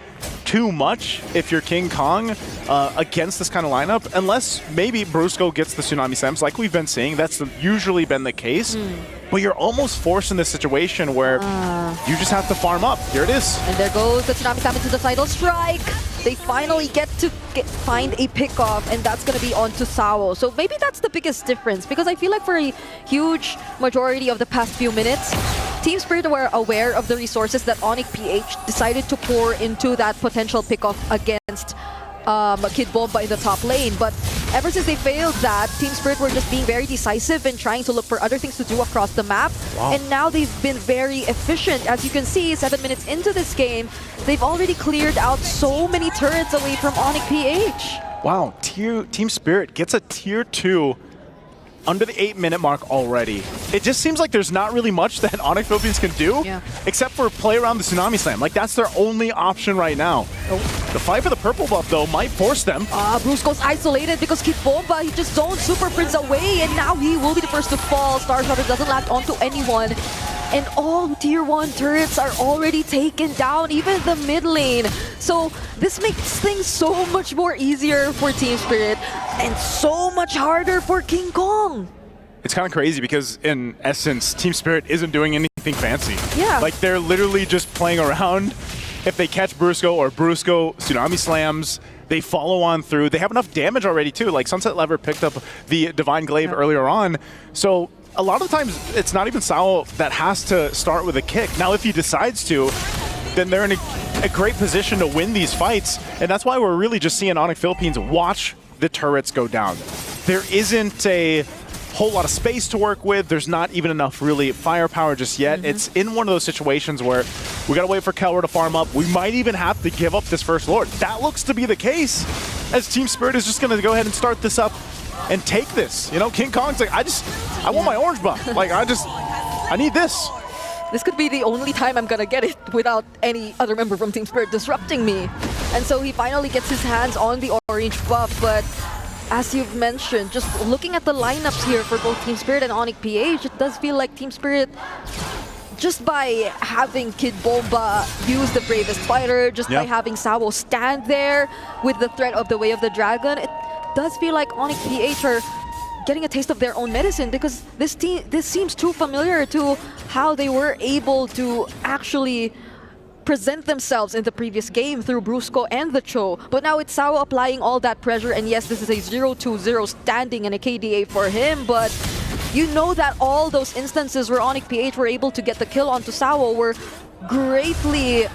too much if you're King Kong against this kind of lineup, unless maybe Brusco gets the Tsunami Slams like we've been seeing. That's usually been the case. But you're almost forced in this situation where you just have to farm up. Here it is. And there goes the Tsunami Slam into the Final Strike. They finally get to find a pickoff, and that's going to be on to Sao. So maybe that's the biggest difference, because I feel like for a huge majority of the past few minutes, Team Spirit were aware of the resources that ONIC PH decided to pour into that potential pickoff against Kid Bomba in the top lane. But ever since they failed that, Team Spirit were just being very decisive and trying to look for other things to do across the map. And now they've been very efficient. As you can see, 7 minutes into this game, they've already cleared out so many turrets away from ONIC PH. Wow, Team Spirit gets a tier 2 under the 8-minute mark already. It just seems like there's not really much that ONIC Philippines can do, except for play around the Tsunami Slam. Like, that's their only option right now. The fight for the purple buff, though, might force them. Brusco's isolated because Kid Bomba, he just zoned Super Prince away, and now he will be the first to fall. Star Shutter doesn't latch onto anyone. And all tier 1 turrets are already taken down, even the mid lane. So this makes things so much more easier for Team Spirit and so much harder for King Kong. It's kind of crazy because in essence, Team Spirit isn't doing anything fancy. Yeah. Like, they're literally just playing around. If they catch Brusco or Brusco Tsunami Slams, they follow on through. They have enough damage already too. Like, Sunset Lever picked up the Divine Glaive earlier on. So a lot of times, it's not even Sao that has to start with a kick. Now, if he decides to, then they're in a great position to win these fights. And that's why we're really just seeing ONIC Philippines watch the turrets go down. There isn't a whole lot of space to work with. There's not even enough really firepower just yet. It's in one of those situations where we got to wait for Kelra to farm up. We might even have to give up this first Lord. That looks to be the case, as Team Spirit is just going to go ahead and start this up and take this. You know, King Kong's like, I want my orange buff. Like, I need this. This could be the only time I'm gonna get it without any other member from Team Spirit disrupting me. And so he finally gets his hands on the orange buff, but as you've mentioned, just looking at the lineups here for both Team Spirit and ONIC PH, it does feel like Team Spirit, just by having Kid Bomba use the bravest fighter, just by having Sawo stand there with the threat of the Way of the Dragon, it does feel like ONIC PH are getting a taste of their own medicine, because this seems too familiar to how they were able to actually present themselves in the previous game through Brusco and the Cho. But now it's Sawo applying all that pressure, and yes, this is a 0-2-0 standing and a KDA for him, but you know that all those instances where ONIC PH were able to get the kill onto Sawo were greatly,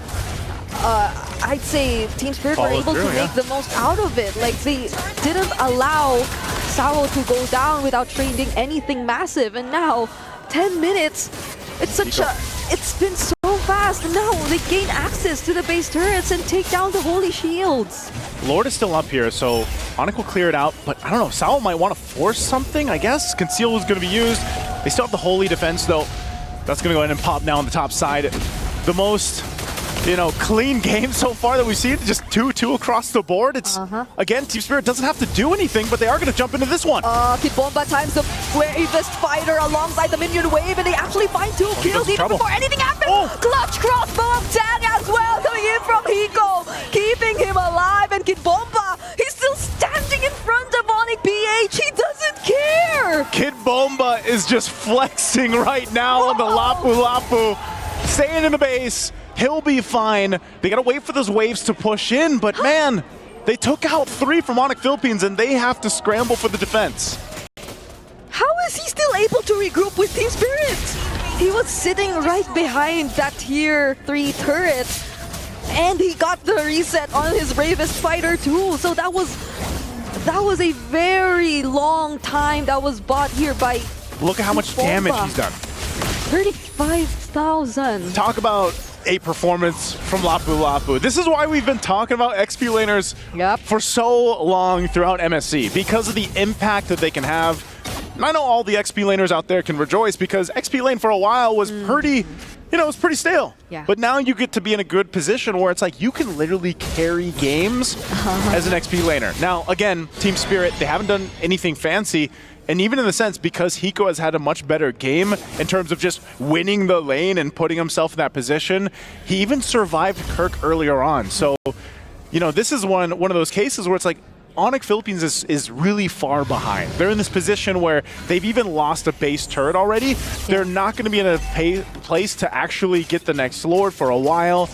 I'd say Team Spirit were able to make the most out of it. Like, they didn't allow Sawo to go down without trading anything massive, and now 10 minutes, it's been so fast, and now they gain access to the base turrets and take down the holy shields. Lord is still up here, so ONIC will clear it out, but I don't know, Sawo might want to force something, I guess. Conceal is going to be used. They still have the holy defense, though. That's going to go ahead and pop now on the top side. The most, clean game so far that we've seen, just 2-2 across the board. It's, again, Team Spirit doesn't have to do anything, but they are going to jump into this one. Kid Bomba times the bravest fighter alongside the minion wave, and they actually find 2 kills even before anything happens. Clutch crossbow of Tang as well, coming in from Hiko, keeping him alive, and Kid Bomba, he's still standing in front of ONIC PH. He doesn't care. Kid Bomba is just flexing right now on the Lapu Lapu, staying in the base. He'll be fine. They gotta wait for those waves to push in, but man, they took out 3 from ONIC Philippines, and they have to scramble for the defense. How is he still able to regroup with Team Spirit? He was sitting right behind that tier 3 turret, and he got the reset on his bravest fighter too. So that was a very long time that was bought here by Look at how much damage he's done. 35,000. Talk about a performance from Lapu Lapu. This is why we've been talking about XP laners for so long throughout MSC, because of the impact that they can have. And I know all the XP laners out there can rejoice, because XP lane for a while was pretty, it was pretty stale. But now you get to be in a good position where it's like you can literally carry games as an XP laner. Now, again, Team Spirit, they haven't done anything fancy. And even in the sense, because Hiko has had a much better game in terms of just winning the lane and putting himself in that position, he even survived Kirk earlier on. So, this is one of those cases where it's like, ONIC Philippines is really far behind. They're in this position where they've even lost a base turret already. They're not going to be in a place to actually get the next Lord for a while.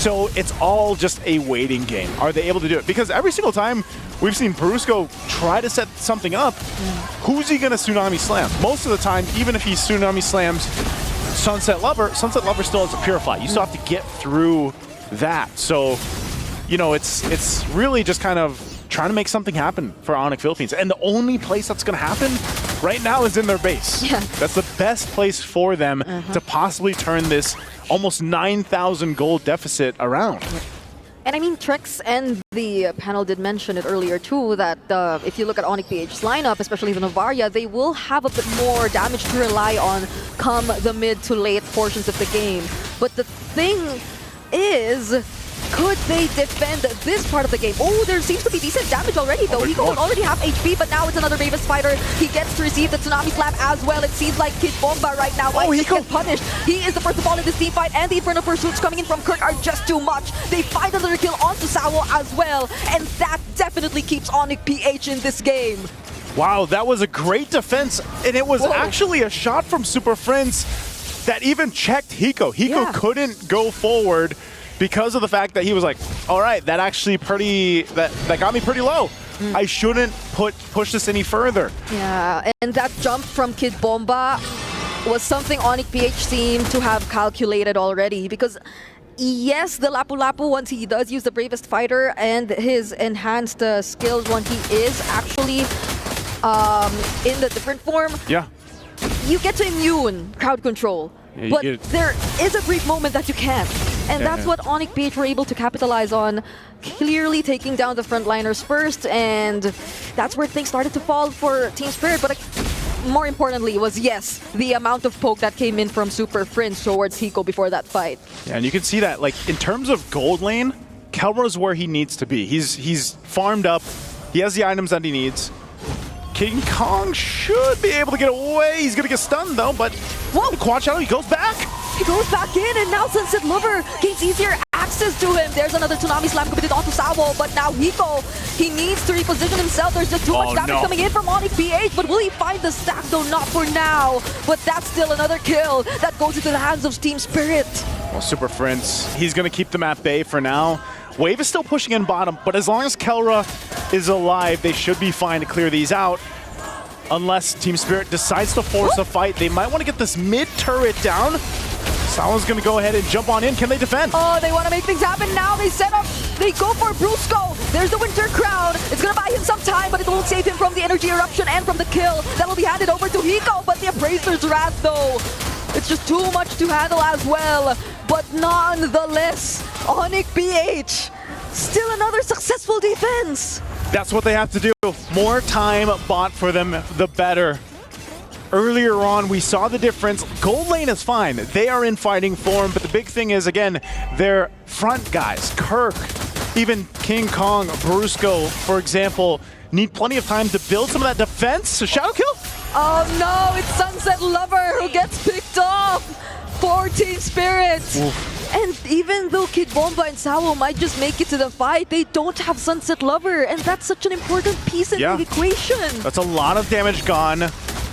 So it's all just a waiting game. Are they able to do it? Because every single time we've seen Brusco try to set something up, who's he going to Tsunami Slam? Most of the time, even if he Tsunami Slams Sunset Lover still has to Purify. You still have to get through that. So, it's really just kind of trying to make something happen for ONIC Philippines. And the only place that's going to happen right now is in their base. That's the best place for them to possibly turn this almost 9,000 gold deficit around. And I mean, Trex and the panel did mention it earlier too, that if you look at ONIC PH's lineup, especially the Novaria, they will have a bit more damage to rely on come the mid to late portions of the game. But the thing is, could they defend this part of the game? Oh, there seems to be decent damage already, though. Hiko would already have HP, but now it's another Bravest fighter. He gets to receive the Tsunami Slam as well. It seems like Kid Bomba right now might just get punished. He is the first to fall in this team fight, and the Inferno Pursuits coming in from Kirk are just too much. They find another kill onto Sawo as well, and that definitely keeps ONIC PH in this game. Wow, that was a great defense, and it was actually a shot from Super Friends that even checked Hiko. Hiko couldn't go forward because of the fact that he was like, all right, that actually that got me pretty low. I shouldn't push this any further. Yeah, and that jump from Kid Bomba was something ONIC PH seemed to have calculated already, because yes, the Lapu Lapu, once he does use the Bravest Fighter and his enhanced skills when he is actually in the different form, you get to immune crowd control. But there is a brief moment that you can't. And that's what ONIC PH were able to capitalize on, clearly taking down the frontliners first, and that's where things started to fall for Team Spirit. But more importantly was, yes, the amount of poke that came in from Super Friends towards Hiko before that fight. Yeah, and you can see that, like, in terms of gold lane, Kelro's where he needs to be. He's farmed up, he has the items that he needs. King Kong should be able to get away. He's going to get stunned, though, but whoa, Quad Shadow, he goes back. He goes back in, and now Sunset Lover gains easier access to him. There's another Tsunami Slam committed onto Sawo, but now Hiko, he needs to reposition himself. There's just too much damage coming in from ONIC PH, but will he find the stack, though? Not for now. But that's still another kill that goes into the hands of Team Spirit. Well, Super Prince, he's going to keep them at bay for now. Wave is still pushing in bottom, but as long as Kelra is alive, they should be fine to clear these out. Unless Team Spirit decides to force a fight, they might want to get this mid turret down. Sawa's going to go ahead and jump on in. Can they defend? Oh, they want to make things happen now. They set up, they go for Brusco. There's the Winter Crown. It's going to buy him some time, but it won't save him from the energy eruption and from the kill. That'll be handed over to Hiko, but the Appraiser's Wrath, though, it's just too much to handle as well. But nonetheless, ONIC PH, still another successful defense. That's what they have to do. More time bought for them, the better. Earlier on, we saw the difference. Gold lane is fine. They are in fighting form, but the big thing is, again, their front guys, Kirk, even King Kong, Brusco, for example, need plenty of time to build some of that defense. So Shadow kill? Oh no, it's Sunset Lover who gets picked off for Team Spirit. Oof. And even though Kid Bomba and Sawo might just make it to the fight, they don't have Sunset Lover, and that's such an important piece in the equation. That's a lot of damage gone.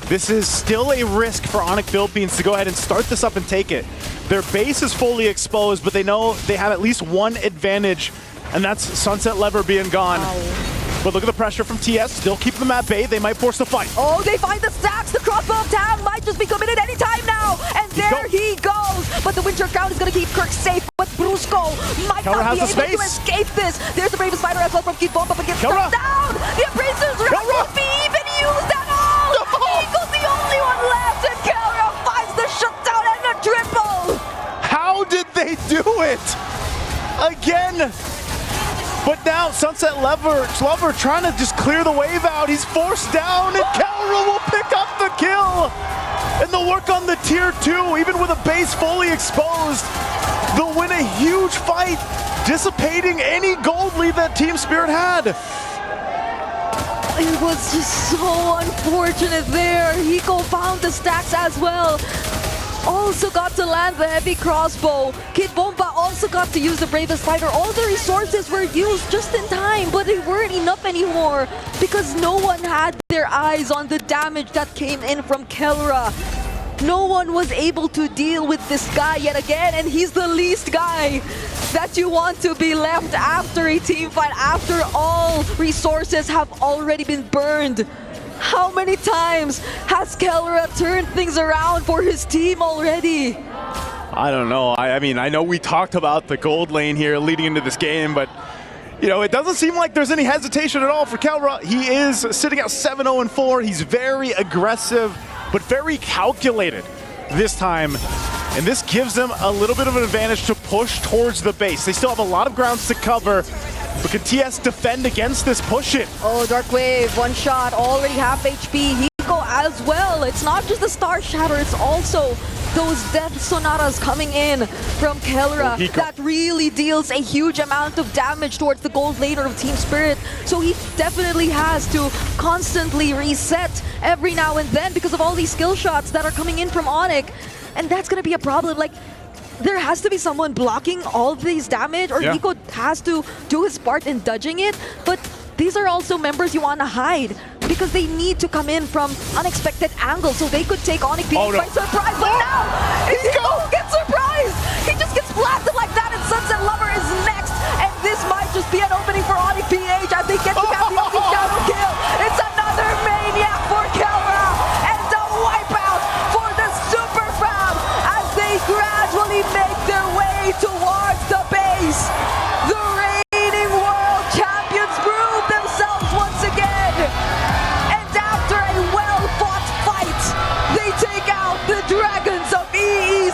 This is still a risk for ONIC Philippines to go ahead and start this up and take it. Their base is fully exposed, but they know they have at least one advantage, and that's Sunset Lever being gone. Wow. But look at the pressure from TS, still keep them at bay. They might force the fight. Oh, they find the stacks. The crossbow of Tang might just be committed anytime now. And there he goes. But the Winter Crown is going to keep Kirk safe. But Brusco might not be able to escape this. There's the Bravest Fighter as well from Kid Bomba, but gets struck down. The Appraiser's Wrath won't be even used at all. Eagle's the only one left, and Kelra finds the shutdown and the triple. How did they do it? Again. But now Sunset Lover trying to just clear the wave out. He's forced down, and Kelra will pick up the kill. And they'll work on the tier 2, even with a base fully exposed. They'll win a huge fight, dissipating any gold lead that Team Spirit had. It was just so unfortunate there. Hiko found the stacks as well. Also got to land the heavy crossbow. Kid Bomba also got to use the Bravest Fighter. All the resources were used just in time, but they weren't enough anymore because no one had their eyes on the damage that came in from Kelra. No one was able to deal with this guy yet again, and he's the least guy that you want to be left after a team fight, after all resources have already been burned. How many times has Kelra turned things around for his team already? I don't know. I mean, I know we talked about the gold lane here leading into this game, but you know, it doesn't seem like there's any hesitation at all for Kelra. He is sitting at 7-0-4. He's very aggressive, but very calculated this time. And this gives them a little bit of an advantage to push towards the base. They still have a lot of grounds to cover. But can TS defend against this push-it? Oh, Dark Wave, one shot, already half HP. Hiko as well. It's not just the Star Shatter, it's also those Death Sonatas coming in from Kelra that really deals a huge amount of damage towards the gold laner of Team Spirit. So he definitely has to constantly reset every now and then because of all these skill shots that are coming in from ONIC. And that's going to be a problem. Like, there has to be someone blocking all of these damage, or Hiko has to do his part in dodging it. But these are also members you want to hide because they need to come in from unexpected angles, so they could take ONIC by surprise. But now, Hiko gets surprised! He just gets blasted